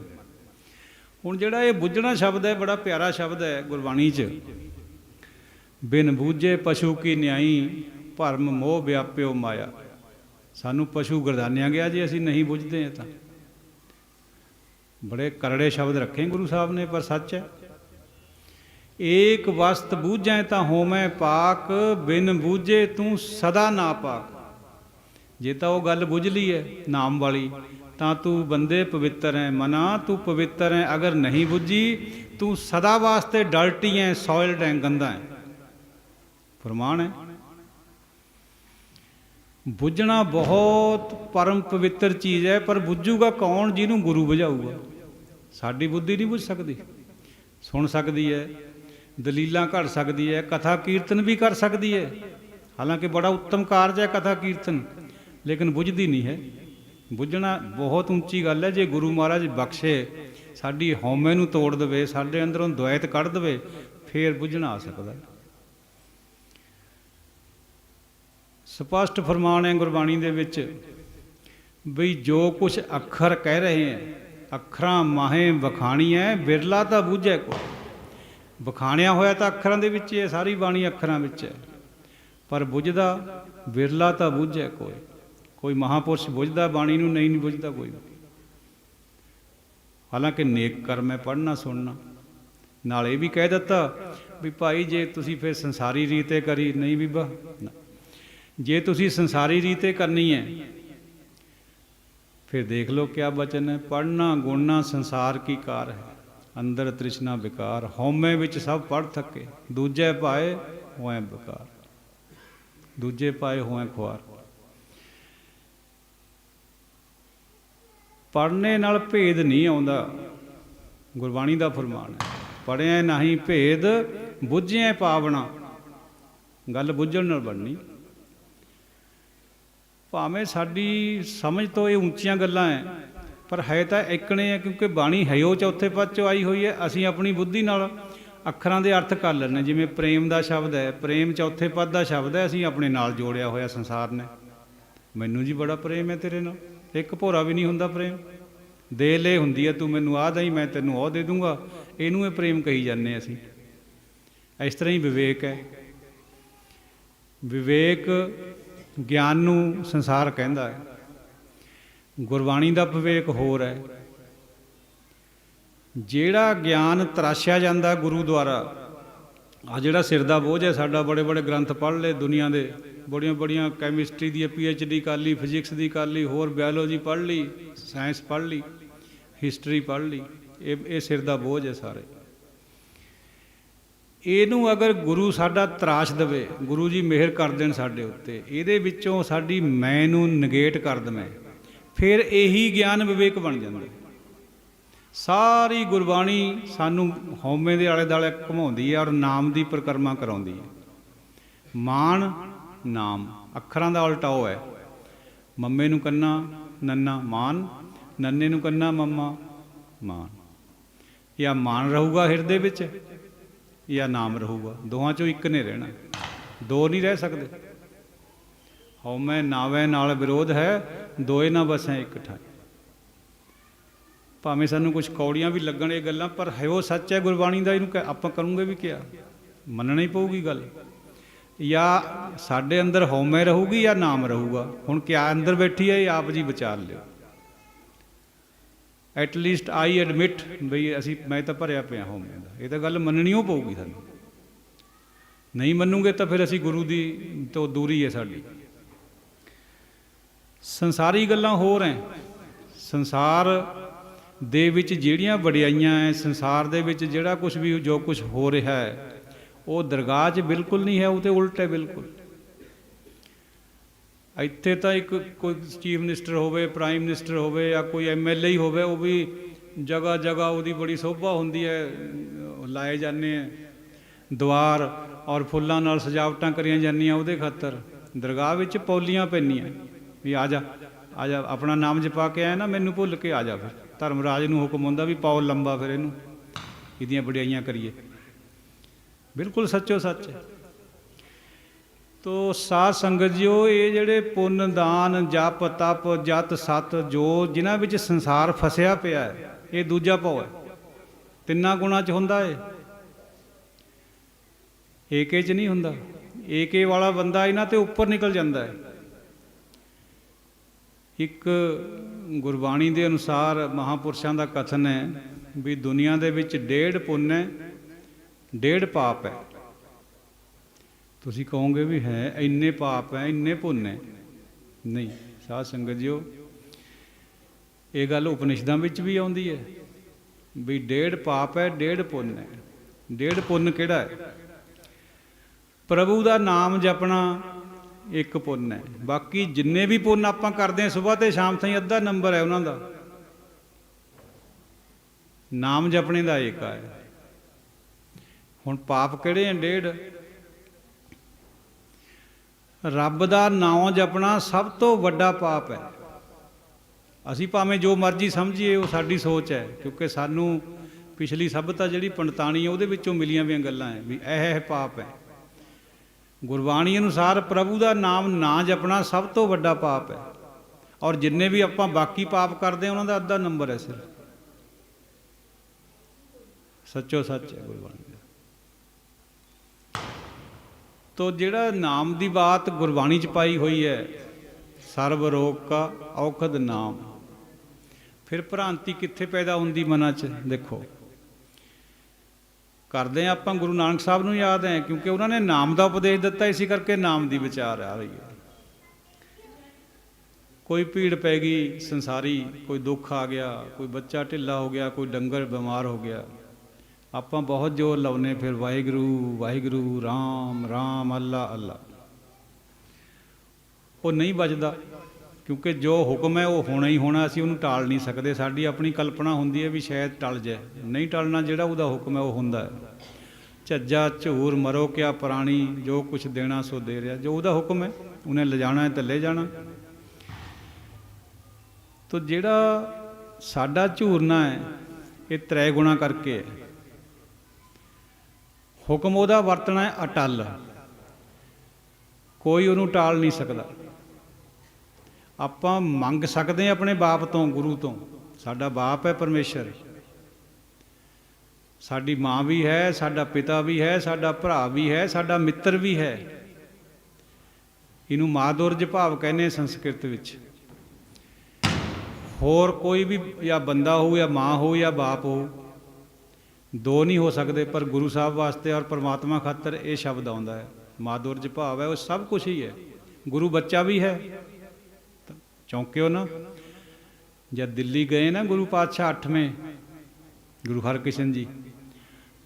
ਹੁਣ ਜਿਹੜਾ ਇਹ ਬੁੱਝਣਾ ਸ਼ਬਦ ਹੈ ਬੜਾ ਪਿਆਰਾ ਸ਼ਬਦ ਹੈ ਗੁਰਬਾਣੀ 'ਚ। ਬਿਨ ਬੂਝੇ ਪਸ਼ੂ ਕੀ ਨਿਆਈ, ਭਰਮ ਮੋਹ ਵਿਆਪਿਓ ਮਾਇਆ। ਸਾਨੂੰ ਪਸ਼ੂ ਗਰਦਾਨਿਆ ਗਿਆ ਜੇ ਅਸੀਂ ਨਹੀਂ ਬੁੱਝਦੇ ਤਾਂ। ਬੜੇ ਕਰੜੇ ਸ਼ਬਦ ਰੱਖੇ ਗੁਰੂ ਸਾਹਿਬ ਨੇ, ਪਰ ਸੱਚ ਹੈ। ਏਕ ਵਸਤ ਬੂਝੈ ਤਾਂ ਹੋਮੈ ਪਾਕ, ਬਿਨ ਬੂਝੇ ਤੂੰ ਸਦਾ ਨਾ ਪਾਕ। ਜੇ ਤਾਂ ਉਹ ਗੱਲ ਬੁੱਝ ਲਈ ਹੈ ਨਾਮ ਵਾਲੀ ਤਾਂ ਤੂੰ ਬੰਦੇ ਪਵਿੱਤਰ ਹੈ, ਮਨਾ ਤੂੰ ਪਵਿੱਤਰ ਹੈ। ਅਗਰ ਨਹੀਂ ਬੁੱਝੀ ਤੂੰ ਸਦਾ ਵਾਸਤੇ ਡਰਟੀ ਹੈ, ਸੋਇਲਡ ਹੈ, ਗੰਦਾ ਹੈ। ਫਰਮਾਨ ਹੈ। ਬੁੱਝਣਾ ਬਹੁਤ ਪਰਮ ਪਵਿੱਤਰ ਚੀਜ਼ ਹੈ, ਪਰ ਬੁੱਝੂਗਾ ਕੌਣ? ਜਿਹਨੂੰ ਗੁਰੂ ਬੁਝਾਊਗਾ। ਸਾਡੀ ਬੁੱਧੀ ਨਹੀਂ ਬੁੱਝ ਸਕਦੀ। ਸੁਣ ਸਕਦੀ ਹੈ, ਦਲੀਲਾਂ ਘੜ ਸਕਦੀ ਹੈ, ਕਥਾ ਕੀਰਤਨ ਵੀ ਕਰ ਸਕਦੀ ਹੈ, ਹਾਲਾਂਕਿ ਬੜਾ ਉੱਤਮ ਕਾਰਜ ਹੈ ਕਥਾ ਕੀਰਤਨ, ਲੇਕਿਨ ਬੁੱਝਦੀ ਨਹੀਂ ਹੈ। ਬੁੱਝਣਾ ਬਹੁਤ ਉੱਚੀ ਗੱਲ ਹੈ। ਜੇ ਗੁਰੂ ਮਹਾਰਾਜ ਬਖਸ਼ੇ, ਸਾਡੀ ਹਉਮੈ ਨੂੰ ਤੋੜ ਦੇਵੇ, ਸਾਡੇ ਅੰਦਰੋਂ ਦੁਆਇਤ ਕੱਢ ਦੇਵੇ, ਫੇਰ ਬੁੱਝਣਾ ਆ ਸਕਦਾ। ਸਪਸ਼ਟ ਫਰਮਾਨ ਹੈ ਗੁਰਬਾਣੀ ਦੇ ਵਿੱਚ ਬਈ ਜੋ ਕੁਛ ਅੱਖਰ ਕਹਿ ਰਹੇ ਹੈ, ਅੱਖਰਾਂ ਮਾਹੇ ਵਖਾਣੀ ਹੈ, ਬਿਰਲਾ ਤਾਂ ਬੁੱਝੇ ਕੋ। ਵਖਾਣਿਆ ਹੋਇਆ ਤਾਂ ਅੱਖਰਾਂ ਦੇ ਵਿੱਚ ਹੈ, ਸਾਰੀ ਬਾਣੀ ਅੱਖਰਾਂ ਵਿੱਚ ਹੈ, ਪਰ ਬੁੱਝਦਾ ਬਿਰਲਾ ਤਾਂ ਬੁੱਝੇ ਕੋਈ। ਕੋਈ ਮਹਾਂਪੁਰਸ਼ ਬੁੱਝਦਾ ਬਾਣੀ ਨੂੰ, ਨਹੀਂ ਬੁੱਝਦਾ ਕੋਈ। ਹਾਲਾਂਕਿ ਨੇਕ ਕਰਮ ਹੈ ਪੜ੍ਹਨਾ ਸੁਣਨਾ। ਨਾਲ ਇਹ ਵੀ ਕਹਿ ਦਿੱਤਾ ਵੀ ਭਾਈ ਜੇ ਤੁਸੀਂ ਫਿਰ ਸੰਸਾਰੀ ਰੀਤੇ ਕਰੀ, ਨਹੀਂ ਬੀਬਾ, ਜੇ ਤੁਸੀਂ ਸੰਸਾਰੀ ਰੀਤੇ ਕਰਨੀ ਹੈ फिर देख लो क्या वचन है, पढ़ना गुणना संसार की कार है, अंदर तृष्णा विकार, हौमे विच सब पढ़ थके, दूजे पाए होए बेकार, दूजे पाए होए खुआर। पढ़ने नाल भेद नहीं आउंदा, गुरबाणी दा फरमान है, पढ़िया नहीं भेद बुझिया पावना, गल बुझण नाल बननी। भावें साडी समझ तो ये ऊंचियां गल्लां है, पर है तो एकने है, क्योंकि बाणी है वो चौथे पद चो आई हुई है। असीं अपनी बुद्धि नाल अखरां दे अर्थ कर लैने, जिवें प्रेम दा शब्द है, प्रेम चौथे पद दा शब्द है, असीं अपने नाल जोड़िया होया संसार ने। मैनूं जी बड़ा प्रेम है तेरे नाल, एक भोरा भी नहीं हुंदा प्रेम, दे ले हुंदी है, तू मैनूं आ दई मैं तैनूं ਉਹ दे दूंगा, इहनूं ਇਹ प्रेम कही जाने असीं। इस तरह ही विवेक है, विवेक ਗਿਆਨ ਨੂੰ ਸੰਸਾਰ ਕਹਿੰਦਾ ਹੈ, ਗੁਰਬਾਣੀ ਦਾ ਵਿਵੇਕ ਹੋਰ ਹੈ। ਜਿਹੜਾ ਗਿਆਨ ਤਰਾਸ਼ਿਆ ਜਾਂਦਾ ਗੁਰੂ ਦੁਆਰਾ, ਆ ਜਿਹੜਾ ਸਿਰ ਦਾ ਬੋਝ ਹੈ ਸਾਡਾ, ਬੜੇ ਬੜੇ ਗ੍ਰੰਥ ਪੜ੍ਹ ਲਏ ਦੁਨੀਆ ਦੇ, ਬੜੀਆਂ ਬੜੀਆਂ ਕੈਮਿਸਟਰੀ ਦੀ PhD ਕਰ ਲਈ, ਫਿਜ਼ਿਕਸ ਦੀ ਕਰ ਲਈ, ਹੋਰ ਬਾਇਓਲੋਜੀ ਪੜ੍ਹ ਲਈ, ਸਾਇੰਸ ਪੜ੍ਹ ਲਈ, ਹਿਸਟਰੀ ਪੜ੍ਹ ਲਈ, ਇਹ ਸਿਰ ਦਾ ਬੋਝ ਹੈ ਸਾਰੇ। ਇਹਨੂੰ ਅਗਰ ਗੁਰੂ ਸਾਡਾ ਤਰਾਸ਼ ਦੇਵੇ, ਗੁਰੂ ਜੀ ਮਿਹਰ ਕਰ ਦੇਣ ਸਾਡੇ ਉੱਤੇ, ਇਹਦੇ ਵਿੱਚੋਂ ਸਾਡੀ ਮੈਂ ਨੂੰ ਨਿਗੇਟ ਕਰ ਦੇਵੇ, ਫਿਰ ਇਹੀ ਗਿਆਨ ਵਿਵੇਕ ਬਣ ਜਾਂਦਾ। ਸਾਰੀ ਗੁਰਬਾਣੀ ਸਾਨੂੰ ਹਉਮੈ ਦੇ ਆਲੇ ਦੁਆਲੇ ਘੁਮਾਉਂਦੀ ਹੈ ਔਰ ਨਾਮ ਦੀ ਪਰਿਕਰਮਾ ਕਰਾਉਂਦੀ ਹੈ। ਮਾਣ ਨਾਮ, ਅੱਖਰਾਂ ਦਾ ਉਲਟਾਓ ਹੈ, ਮੰਮੇ ਨੂੰ ਕੰਨਾ ਨੰਨਾ ਮਾਨ, ਨੰਨੇ ਨੂੰ ਕੰਨਾ ਮੰਮਾ ਮਾਨ। ਜਾਂ ਮਾਨ ਰਹੂਗਾ ਹਿਰਦੇ ਵਿੱਚ ਜਾਂ ਨਾਮ ਰਹੂਗਾ, ਦੋਵਾਂ ਚੋਂ ਇੱਕ ਨੇ ਰਹਿਣਾ, ਦੋ ਨਹੀਂ ਰਹਿ ਸਕਦੇ। ਹਉਮੈ ਨਾਵੈ ਨਾਲ ਵਿਰੋਧ ਹੈ, ਦੋਏ ਨਾ ਵਸੈ ਇੱਕ ਠਾਈ। ਭਾਵੇਂ ਸਾਨੂੰ ਕੁਛ ਕੌੜੀਆਂ ਵੀ ਲੱਗਣ ਇਹ ਗੱਲਾਂ, ਪਰ ਹੈ ਉਹ ਸੱਚ ਹੈ ਗੁਰਬਾਣੀ ਦਾ, ਇਹਨੂੰ ਆਪਾਂ ਕਰੂੰਗੇ ਵੀ ਕਿਆ, ਮੰਨਣਾ ਹੀ ਪਊਗੀ ਗੱਲ। ਜਾਂ ਸਾਡੇ ਅੰਦਰ ਹਉਮੈ ਰਹੂਗੀ ਜਾਂ ਨਾਮ ਰਹੂਗਾ। ਹੁਣ ਕਿਆ ਅੰਦਰ ਬੈਠੀ ਹੈ ਇਹ ਆਪ ਜੀ ਵਿਚਾਰ ਲਿਓ। ਐਟਲੀਸਟ ਆਈ ਐਡਮਿਟ ਬਈ ਅਸੀਂ ਮੈਂ ਤਾਂ ਭਰਿਆ ਪਿਆ ਹਉਮੈ ਦਾ, ਇਹ ਤਾਂ ਗੱਲ ਮੰਨਣੀ ਓ ਪਊਗੀ ਸਾਨੂੰ। ਨਹੀਂ ਮੰਨੂਗੇ ਤਾਂ ਫਿਰ ਅਸੀਂ ਗੁਰੂ ਦੀ ਤੋਂ ਦੂਰੀ ਹੈ ਸਾਡੀ। ਸੰਸਾਰੀ ਗੱਲਾਂ ਹੋਰ ਹੈ, ਸੰਸਾਰ ਦੇ ਵਿੱਚ ਜਿਹੜੀਆਂ ਵਡਿਆਈਆਂ ਹੈ, ਸੰਸਾਰ ਦੇ ਵਿੱਚ ਜਿਹੜਾ ਕੁਛ ਵੀ ਜੋ ਕੁਛ ਹੋ ਰਿਹਾ ਹੈ ਉਹ ਦਰਗਾਹ 'ਚ ਬਿਲਕੁਲ ਨਹੀਂ ਹੈ, ਉਹ ਤਾਂ ਉਲਟ ਹੈ ਬਿਲਕੁਲ। ਇੱਥੇ ਤਾਂ ਇੱਕ ਕੋਈ ਚੀਫ ਮਿਨਿਸਟਰ ਹੋਵੇ, ਪ੍ਰਾਈਮ ਮਿਨਿਸਟਰ ਹੋਵੇ ਜਾਂ ਕੋਈ MLA ਹੀ ਹੋਵੇ, ਉਹ ਵੀ ਜਗ੍ਹਾ ਜਗ੍ਹਾ ਉਹਦੀ ਬੜੀ ਸ਼ੋਭਾ ਹੁੰਦੀ ਹੈ, ਲਾਏ ਜਾਂਦੇ ਹੈ ਦੁਆਰ ਔਰ ਫੁੱਲਾਂ ਨਾਲ ਸਜਾਵਟਾਂ ਕਰੀਆਂ ਜਾਂਦੀਆਂ ਉਹਦੇ ਖਾਤਰ। ਦਰਗਾਹ ਵਿੱਚ ਪੌਲੀਆਂ ਪੈਂਦੀਆਂ ਵੀ ਆ ਜਾ ਆ ਜਾ, ਆਪਣਾ ਨਾਮ ਜਪਾ ਕੇ ਆਇਆ ਨਾ, ਮੈਨੂੰ ਭੁੱਲ ਕੇ ਆ ਜਾ। ਫਿਰ ਧਰਮਰਾਜ ਨੂੰ ਹੁਕਮ ਹੁੰਦਾ ਵੀ ਪਾਓ ਲੰਬਾ, ਫਿਰ ਇਹਨੂੰ ਇਹਦੀਆਂ ਵਡਿਆਈਆਂ ਕਰੀਏ। ਬਿਲਕੁਲ ਸੱਚੋ ਸੱਚ ਹੈ। ਤੋ ਸਾਧ ਸੰਗਤ ਜੀਓ, ਇਹ ਜਿਹੜੇ ਪੁੰਨ ਦਾਨ ਜਪ ਤਪ ਜਤ ਸਤ ਜੋ ਜਿਨ੍ਹਾਂ ਵਿੱਚ ਸੰਸਾਰ ਫਸਿਆ ਪਿਆ ਹੈ, ਇਹ ਦੂਜਾ ਭਉ ਹੈ, ਤਿੰਨਾਂ ਗੁਣਾਂ 'ਚ ਹੁੰਦਾ ਹੈ, ਏਕੇ 'ਚ ਨਹੀਂ ਹੁੰਦਾ। ਏਕੇ ਵਾਲਾ ਬੰਦਾ ਇਹਨਾਂ ਤੇ ਉੱਪਰ ਨਿਕਲ ਜਾਂਦਾ ਹੈ। ਇੱਕ ਗੁਰਬਾਣੀ ਦੇ ਅਨੁਸਾਰ ਮਹਾਂਪੁਰਸ਼ਾਂ ਦਾ ਕਥਨ ਹੈ ਵੀ ਦੁਨੀਆ ਦੇ ਵਿੱਚ 1.5 ਪੁੰਨ ਹੈ, 1.5 ਪਾਪ ਹੈ। ਤੁਸੀਂ ਕਹੋਗੇ ਵੀ ਹੈ ਇੰਨੇ ਪਾਪ ਹੈ, ਇੰਨੇ ਪੁੰਨ ਹੈ। ਨਹੀਂ ਸਾਧ ਸੰਗਤ ਜੀਓ, ਇਹ ਗੱਲ ਉਪਨਿਸ਼ਦਾਂ ਵਿੱਚ ਵੀ ਆਉਂਦੀ ਹੈ ਵੀ 1.5 ਪਾਪ ਹੈ, 1.5 ਪੁੰਨ ਹੈ। 1.5 ਪੁੰਨ ਕਿਹੜਾ ਹੈ? ਪ੍ਰਭੂ ਦਾ ਨਾਮ ਜਪਣਾ ਇੱਕ ਪੁੰਨ ਹੈ। ਬਾਕੀ ਜਿੰਨੇ ਵੀ ਪੁੰਨ ਆਪਾਂ ਕਰਦੇ ਹਾਂ ਸੁਬਾਹ ਤੇ ਸ਼ਾਮ ਤਾਈਂ ਅੱਧਾ ਨੰਬਰ ਹੈ ਉਹਨਾਂ ਦਾ, ਨਾਮ ਜਪਣੇ ਦਾ ਏਕਾ ਹੈ। ਹੁਣ ਪਾਪ ਕਿਹੜੇ ਹੈ? 1.5। ਰੱਬ ਦਾ ਨਾਮ ਜਪਣਾ ਸਭ ਤੋਂ ਵੱਡਾ ਪਾਪ ਹੈ। ਅਸੀਂ ਭਾਵੇਂ ਜੋ ਮਰਜ਼ੀ ਸਮਝੀਏ, ਉਹ ਸਾਡੀ ਸੋਚ ਹੈ, ਕਿਉਂਕਿ ਸਾਨੂੰ ਪਿਛਲੀ ਸਭਿਅਤਾ ਜਿਹੜੀ ਪੰਡਤਾਣੀ ਹੈ ਉਹਦੇ ਵਿੱਚੋਂ ਮਿਲੀਆਂ ਵੀਆਂ ਗੱਲਾਂ ਹੈ ਵੀ ਇਹ ਪਾਪ ਹੈ। ਗੁਰਬਾਣੀ ਅਨੁਸਾਰ ਪ੍ਰਭੂ ਦਾ ਨਾਮ ਨਾ ਜਪਣਾ ਸਭ ਤੋਂ ਵੱਡਾ ਪਾਪ ਹੈ। ਔਰ ਜਿੰਨੇ ਵੀ ਆਪਾਂ ਬਾਕੀ ਪਾਪ ਕਰਦੇ ਹਾਂ ਉਹਨਾਂ ਦਾ ਅੱਧਾ ਨੰਬਰ ਹੈ ਸਿਰਫ। ਸੱਚੋ ਸੱਚ ਹੈ ਗੁਰਬਾਣੀ ਦਾ। ਤੋ ਜਿਹੜਾ ਨਾਮ ਦੀ ਬਾਤ ਗੁਰਬਾਣੀ 'ਚ ਪਾਈ ਹੋਈ ਹੈ, ਸਰਬ ਰੋਗ ਕਾ ਔਖਦ ਨਾਮ, ਫਿਰ ਭ੍ਰਾਂਤੀ ਕਿੱਥੇ ਪੈਦਾ ਹੁੰਦੀ ਮਨਾਂ 'ਚ? ਦੇਖੋ, ਕਰਦੇ ਹਾਂ ਆਪਾਂ ਗੁਰੂ ਨਾਨਕ ਸਾਹਿਬ ਨੂੰ ਯਾਦ ਹੈ, ਕਿਉਂਕਿ ਉਹਨਾਂ ਨੇ ਨਾਮ ਦਾ ਉਪਦੇਸ਼ ਦਿੱਤਾ, ਇਸੇ ਕਰਕੇ ਨਾਮ ਦੀ ਵਿਚਾਰ ਆ ਰਹੀ ਹੈ। कोई भीड़ पै गई संसारी, कोई दुख आ गया, कोई बच्चा ढिला हो गया, कोई डंगर बीमार हो गया, ਆਪਾਂ बहुत जोर लाने फिर वाहिगुरू वाहिगुरू राम राम अल्लाह अल्लाह। वो नहीं बजदा, क्योंकि जो हुक्म है वो होना ही होना, असीं उहनूं टाल नहीं सकते। साडी अपनी कल्पना हुंदी है भी शायद टल जाए, नहीं टलना, जिहड़ा उहदा हुक्म है वो हुंदा है। झज्जा झूर मरो क्या प्राणी, जो कुछ देना सो दे रहा, जो उहदा हुक्म है उन्हें ले जाना है तो ले जाना। तो जिहड़ा साडा झूरना है ये त्रै गुणा करके है। हुक्म ਉਹਦਾ ਵਰਤਣਾ ਹੈ ਅਟੱਲ, ਕੋਈ ਉਹਨੂੰ ਟਾਲ ਨਹੀਂ ਸਕਦਾ। ਆਪਾਂ ਮੰਗ ਸਕਦੇ ਹਾਂ ਆਪਣੇ ਬਾਪ ਤੋਂ, ਗੁਰੂ ਤੋਂ, ਸਾਡਾ ਬਾਪ ਹੈ ਪਰਮੇਸ਼ਰ, ਸਾਡੀ ਮਾਂ ਵੀ ਹੈ, ਸਾਡਾ ਪਿਤਾ ਵੀ ਹੈ, ਸਾਡਾ ਭਰਾ ਵੀ ਹੈ, ਸਾਡਾ ਮਿੱਤਰ ਵੀ ਹੈ। ਇਹਨੂੰ ਮਾਧੁਰਜ ਭਾਵ ਕਹਿੰਦੇ ਸੰਸਕ੍ਰਿਤ ਵਿੱਚ। ਹੋਰ ਕੋਈ ਵੀ ਜਾਂ ਬੰਦਾ ਹੋ ਜਾਂ ਮਾਂ ਹੋ ਜਾਂ ਬਾਪ ਹੋ, दो नहीं हो सकते, पर गुरु साहब वास्ते और परमात्मा खातर ये शब्द आता है। माधुर्य भाव है, वो सब कुछ ही है। गुरु बच्चा भी है, चौंक्यो ना। जब दिल्ली गए ना गुरु पातशाह 8वें गुरु हरकृष्ण जी,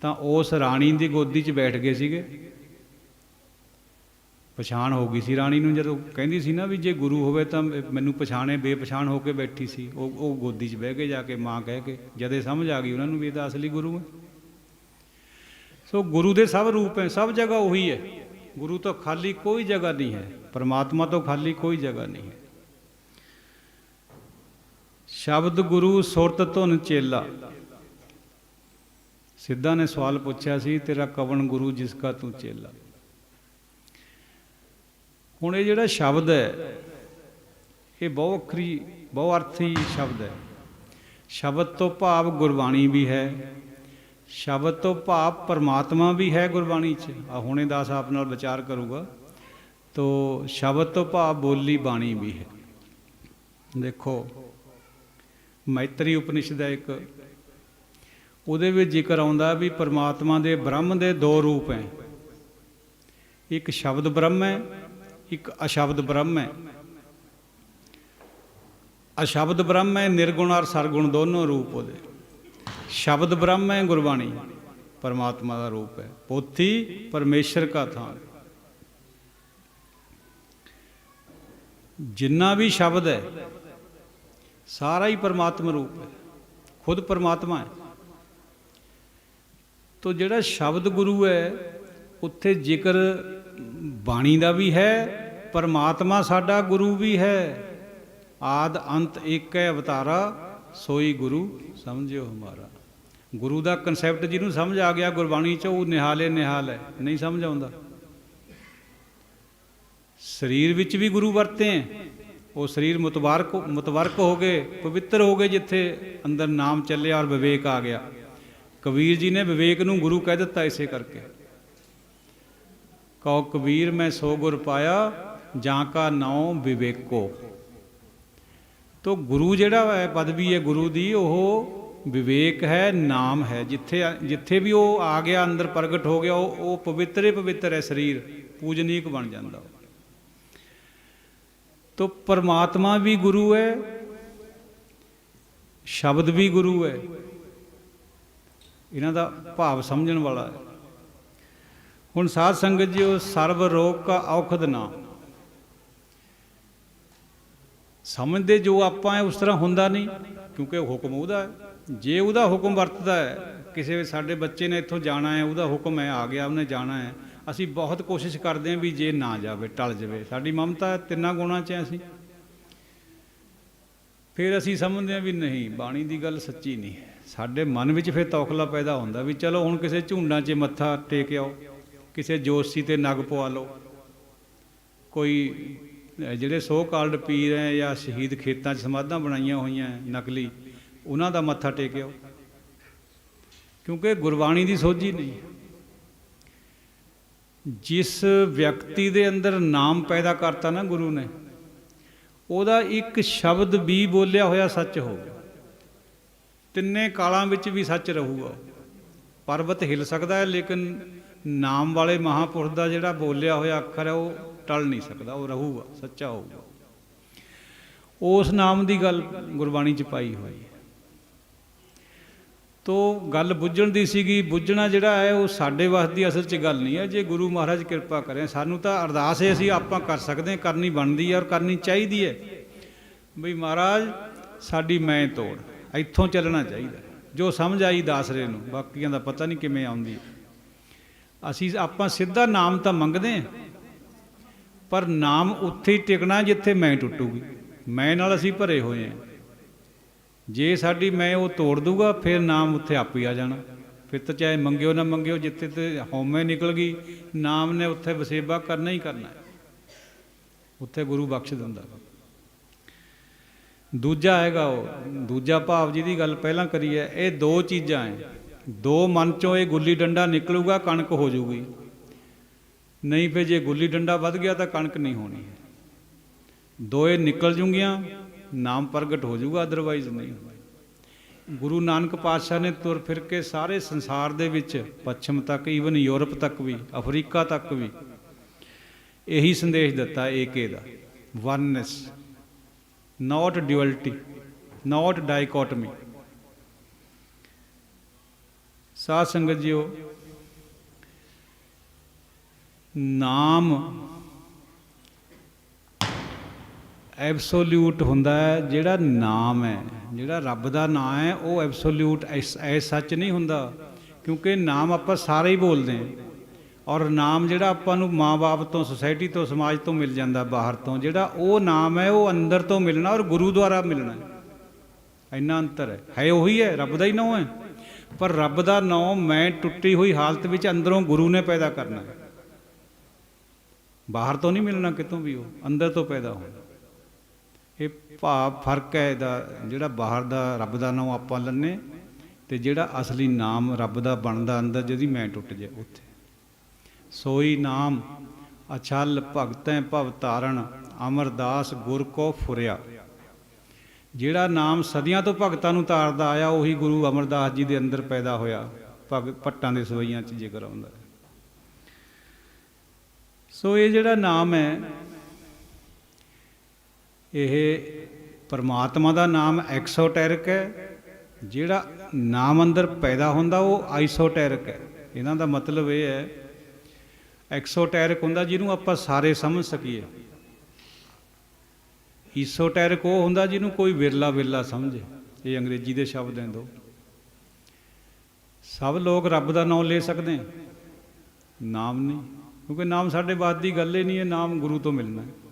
तो उस राणी की गोदी च बैठ गए सीगे। पछाण हो गई सी राणी नूं, जदों कहंदी सी ना भी जे गुरु होवे तां मैनूं पछाणे, बेपछाण होके बैठी सी। वो गोदी च बह के जाके माँ कह के, जदे समझ आ गई उन्होंने भी ये असली गुरु है। सो गुरु दे सब रूप हैं, सब जगह वही है। गुरु तो खाली कोई जगह नहीं है, परमात्मा तो खाली कोई जगह नहीं है। शब्द गुरु सुरत धुन चेला। सिद्धा ने सवाल पूछा सी, तेरा कवन गुरु जिसका तू चेला। हुण ये जिहड़ा शब्द है ये बहुअखरी बहुअर्थी शब्द है। शब्द तो भाव गुरबाणी भी है, शब्द तो भाव परमात्मा भी है गुरबाणी च। हुणे दास आप नाल विचार करूँगा तो शब्द तो भाव बोली बाणी भी है। देखो मैत्री उपनिषद है एक, उहदे विच जिक्र आउंदा भी परमात्मा दे ब्रह्म दे दो रूप हैं, एक शब्द ब्रह्म है, एक अशब्द ब्रह्म है। अशब्द ब्रह्म है निर्गुण और सरगुण दोनों रूप उहदे। शब्द ब्रह्म है गुरबाणी, परमात्मा का रूप है। पोथी परमेश्वर का थान। जिन्ना भी शब्द है सारा ही परमात्मा रूप है, खुद परमात्मा है। तो जिहड़ा शब्द गुरु है उत्थे जिक्र बाणी का भी है, परमात्मा साडा गुरु भी है। आद अंत एक है अवतारा, सोई गुरु समझियो हमारा। गुरु का कंसैप्ट जिन्होंने समझ आ गया गुरबाणी च, वो निहाले निहाल है, नहीं समझ आता। शरीर विच भी गुरु वरते हैं, वो शरीर मुतबारक हो गए, पवित्र हो गए, जिथे अंदर नाम चले और विवेक आ गया। कबीर जी ने विवेक नूं गुरु कह दिता इसे करके। कहो कबीर मैं सो गुर पाया, जां का नाम विवेको। तो गुरु जिहड़ा है पदवी है गुरु दी, वो विवेक है, नाम है। जिथे जिथे भी वो आ गया अंदर प्रगट हो गया, वो पवित्र ही पवित्र है, शरीर पूजनीक बन जाता। तो परमात्मा भी गुरु है, शब्द भी गुरु है। इन्हां दा भाव समझण वाला है। हुण साध संगत जी, सर्व रोग का औखद नाम समझते जो आप है उस तरह होंदा नहीं, क्योंकि हुक्म उहदा है। जे उहदा हुक्म वरतदा है, किसी साडे बच्चे ने इत्थों जाना है, उहदा हुक्म है, आ गया उन्हें जाना है, असी बहुत कोशिश करते हैं भी जे ना जावे टल जावे। साडी ममता तिन्ना गुणा च असी फिर असी समझते हैं भी नहीं, बाणी की गल सच्ची नहीं है। साडे मन में फिर तौखला पैदा होंदा भी चलो हुण किसी झुंडां च मत्था टेक आओ, किसी जोशी ते नग पवा लो, कोई ਜਿਹੜੇ सो ਕਾਲਡ पीर हैं या शहीद खेतों समाधां बनाइया हुई नकली, उन्हों का मत्था टेकिओ, क्योंकि गुरबाणी की सोझी नहीं। जिस व्यक्ति के अंदर नाम पैदा करता ना गुरु ने, ਉਹਦਾ एक शब्द भी बोलिया होया सच हो। तिन्ने कालों विच भी सच रहूगा। पर्वत हिल सकता है, लेकिन नाम वाले महापुरुष का जिहड़ा बोलिया होया अखर है वो टल नहीं सकता, वो रहूगा, सच्चा होगा। उस नाम की गल गुरबाणी च पाई हुई है। तो गल बुझण दी सीगी, बुझना जिहड़ा है वो साडे वास दी असल च गल नहीं है। जे गुरु महाराज किरपा करें, सानू तां अरदास है असीं आपां कर सकते हैं, करनी बनती है और करनी चाहिए है बई महाराज साडी मैं तोड़, इत्थों चलना चाहिए। जो समझ आई दासरे नूं, बाकियां दा पता नहीं किवें आउंदी है। असीं आपां सीधा नाम तां मंगदे हैं, पर नाम उत्थे ही टिकना जिथे मैं टुटूगी। मैं नाल असीं भरे होए हैं। जे साडी मैं वो तोड़ दूगा फिर नाम उत्थे आप ही आ जाना। फिर तो चाहे मंगियो ना मंगियो, जिथे तो हौमे निकल गई, नाम ने उत्थे वसेबा करना ही करना है, उत्थे गुरु बख्श दिंदा। दूजा हैगा वो दूजा भाव जिहदी गल पहलां करी है, ये दो चीज़ां है। दो मन चों ये गुल्ली डंडा निकलूगा, कणक हो जूगी। नहीं फिर जे गुल्ली डंडा वध गया तो कणक नहीं होनी है। दो ये निकल जूंगियां, नाम प्रगट हो जाऊगा, अदरवाइज नहीं। गुरु नानक पातशाह ने तुर फिर के सारे संसार दे विच, पश्चिम तक, ईवन यूरोप तक भी, अफ्रीका तक भी यही संदेश दिता एके दा, oneness, not duality, not dichotomy. साध संगत जीओ, नाम एबसोल्यूट हुंदा है। जिहड़ा नाम है, जिहड़ा रब दा नाम है, वो एबसोल्यूट एज सच नहीं हुंदा, क्योंकि नाम आपां सारे ही बोलते हैं। और नाम जिहड़ा आपां नूं माँ बाप तो, सोसाइटी तो, समाज तो मिल जाता बाहर तो, जिहड़ा वो नाम है वो अंदर तो मिलना और गुरु द्वारा मिलना है। इन्ना अंतर है उही है, रब दा ही नाम है, पर रब दा नाम मैं टुटी हुई हालत विच अंदरों गुरु ने पैदा करना है। बाहर तो नहीं मिलना कितों भी, वो अंदर तो पैदा होना। ये भाव फर्क है इहदा, जिहड़ा बाहर दा रब दा नाम आपां लन्ने ते जिहड़ा असली नाम रब दा बनदा अंदर, जिहदी मैं टुट जाए उत्थे। सोई नाम अछल भगतैं भव तारण, अमरदास गुर को फुरिया। जिहड़ा नाम सदियां तो भगतां नूं तारदा आया, उही गुरु अमरदास जी दे अंदर पैदा होया। भट्टां दे सवैयां च जिक्र आउंदा है। सो ये जिहड़ा नाम है, यह परमात्मा का नाम एक्सोटैरिक है। जिहड़ा नाम अंदर पैदा होंदा वो आइसोटैरिक है। इन्हां दा मतलब ये है, एक्सोटैरिक हुंदा जिन्हों आपां सारे समझ सकीए, ईसोटैरिक वो हुंदा जिन्हों कोई विरला विरला समझे। ये अंग्रेजी के शब्द हैं दो। सब लोग रब का नाम ले सकते हैं, नाम नहीं, क्योंकि नाम साढ़े बात की गल ही नहीं है। नाम गुरु तो मिलना है।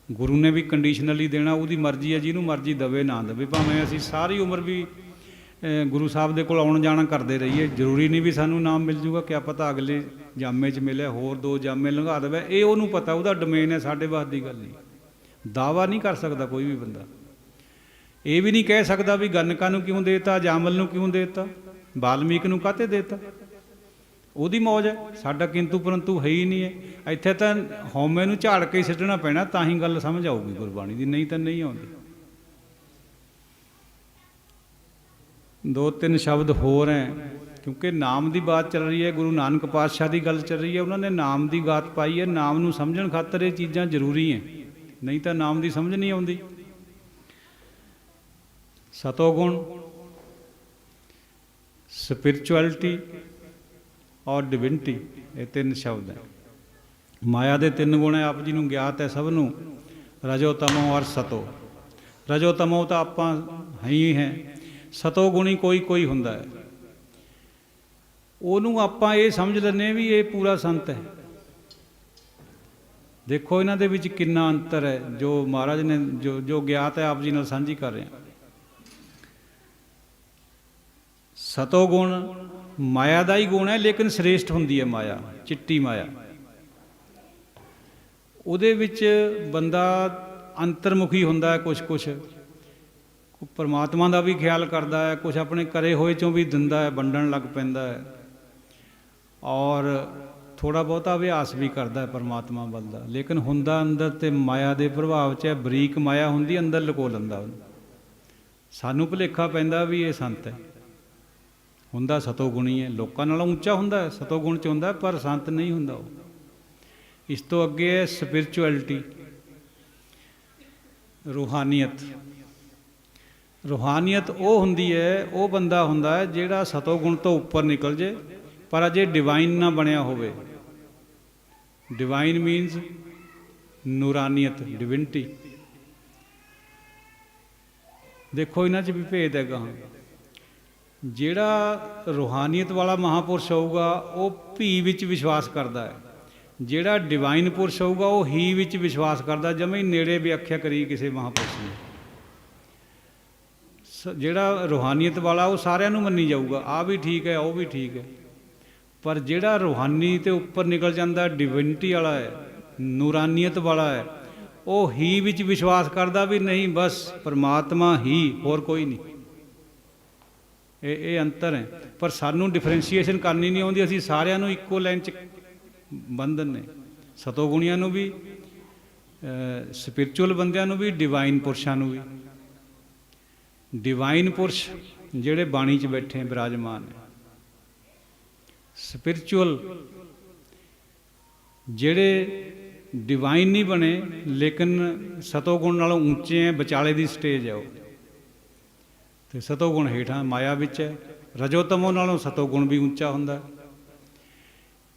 गुरु ने भी कंडीशनली देना, उसकी मर्जी है, जिन्हों मर्जी दवे ना दवे। भावें असीं सारी उम्र भी गुरु साहब के कोल आउण जाना करते रहिए, जरूरी नहीं भी सानू नाम मिल जूगा। क्या पता अगले जामे च मिले, होर दो जामे लंघा देवे, ये उन्होंने पता, उसका डोमेन है, साढ़े वास की गल नहीं। दावा नहीं कर सकता कोई भी बंदा। ये भी नहीं कह सकता भी गणका नूं क्यों देता, जामल नूं क्यों देता, वाल्मीकि नूं काहते देता। ਉਹਦੀ मौज है, साडा किंतु परंतु है ही नहीं है। इत्थे तो हौमे नूं झाड़ के सिੱਟਣਾ पैना, तां ही गल समझ आऊगी गुरबाणी की, नहीं तो नहीं आउंदी। दो तीन शब्द होर हैं, क्योंकि नाम की बात चल रही है, गुरु नानक पातशाह की गल चल रही है। उन्होंने नाम की गात पाई है। नाम नूं समझण खातर ये चीज़ां जरूरी हैं, नहीं तो नाम की समझ नहीं आउंदी। सतोगुण, स्पिरिचुअलिटी और डिविनिटी, ये तीन शब्द हैं। माया के तीन गुण है, आप जी नूं ज्ञात है सबनों, रजो तमो और सतो। रजो तमो तो आप ही हैं, सतो गुणी कोई कोई हुंदा है। ਉਹਨੂੰ ਆਪਾਂ ਇਹ ਸਮਝ ਲੈਂਦੇ ਵੀ ਇਹ ਪੂਰਾ ਸੰਤ ਹੈ। ਦੇਖੋ ਇਹਨਾਂ ਦੇ ਵਿੱਚ ਕਿੰਨਾ ਅੰਤਰ ਹੈ, ਜੋ ਮਹਾਰਾਜ ਨੇ ਜੋ ਗਿਆਤ ਹੈ ਆਪ ਜੀ ਨਾਲ ਸਾਂਝੀ ਕਰ ਰਹੇ ਹਾਂ। ਸਤੋ ਗੁਣ ਮਾਇਆ ਦਾ ਹੀ ਗੁਣ ਹੈ, ਲੇਕਿਨ ਸ੍ਰੇਸ਼ਟ ਹੁੰਦੀ ਹੈ ਮਾਇਆ, ਚਿੱਟੀ ਮਾਇਆ। ਉਹਦੇ ਵਿੱਚ ਬੰਦਾ ਅੰਤਰਮੁਖੀ ਹੁੰਦਾ ਹੈ, ਕੁਛ परमात्मा का भी ख्याल करता है, कुछ अपने करे होए चों भी दिंदा है, वंडण लग पैंदा है, और थोड़ा बहुता अभ्यास भी करता है परमात्मा बल दा। लेकिन हुंदा अंदर ते माया के प्रभाव च बरीक माया हुंदी, अंदर लको लंदा। सानू भुलेखा पैंदा भी ये संत है, हुंदा सतोगुणी है, लोकां नालों ऊंचा हुंदा है, सतोगुण च हुंदा, पर संत नहीं हुंदा वो। इस तो अगे है स्पिरिचुअलिटी। रूहानीयत रूहानीयत वो हुंदी है, वो बंदा हुंदा है जिहड़ा सतोगुण तो उपर निकल जे पर अजे डिवाइन ना बनया होवे। डिवाइन मीनस नूरानीयत, डिविनिटी। देखो इन्हां च भी भेद है। गਾਹਾਂ ਜਿਹੜਾ रूहानीयत वाला महापुरुष होगा वो भी विच विश्वास करता है, ਜਿਹੜਾ डिवाइन पुरुष होगा वो ही विच विश्वास करता, जमें ही नेड़े व्याख्या करी किसी महापुरुष ने। ਜਿਹੜਾ रूहानीयत वाला वो सारिਆਂ ਨੂੰ ਮੰਨੀ ਜਾਊਗਾ, आ भी ठीक है वो भी ठीक है, पर ਜਿਹੜਾ रूहानी तो उपर निकल जाता डिविनिटी वाला है, नूरानीयत वाला है, वो ही विच विश्वास करता भी नहीं, बस परमात्मा ही, होर कोई नहीं। ये अंतर है। पर सानू डिफरेंसीएशन करनी नहीं आती, असी सारिਆਂ ਨੂੰ इक्को लाइन च बन दिंदे, सतोगुणियां ਨੂੰ भी, स्पिरिचुअल बंदियां ਨੂੰ भी, डिवाइन पुरुषां ਨੂੰ भी। डिवाइन पुरुष ਜਿਹੜੇ ਬਾਣੀ 'ਚ बैठे विराजमान है, स्पिरिचुअल ਜਿਹੜੇ डिवाइन नहीं बने लेकिन सतोगुण नालों ऊंचे हैं, विचाले दी स्टेज है वो, तो सतोगुण हेठां माया विच है। रजोतमो नालों सतोगुण भी ऊंचा हुंदा है।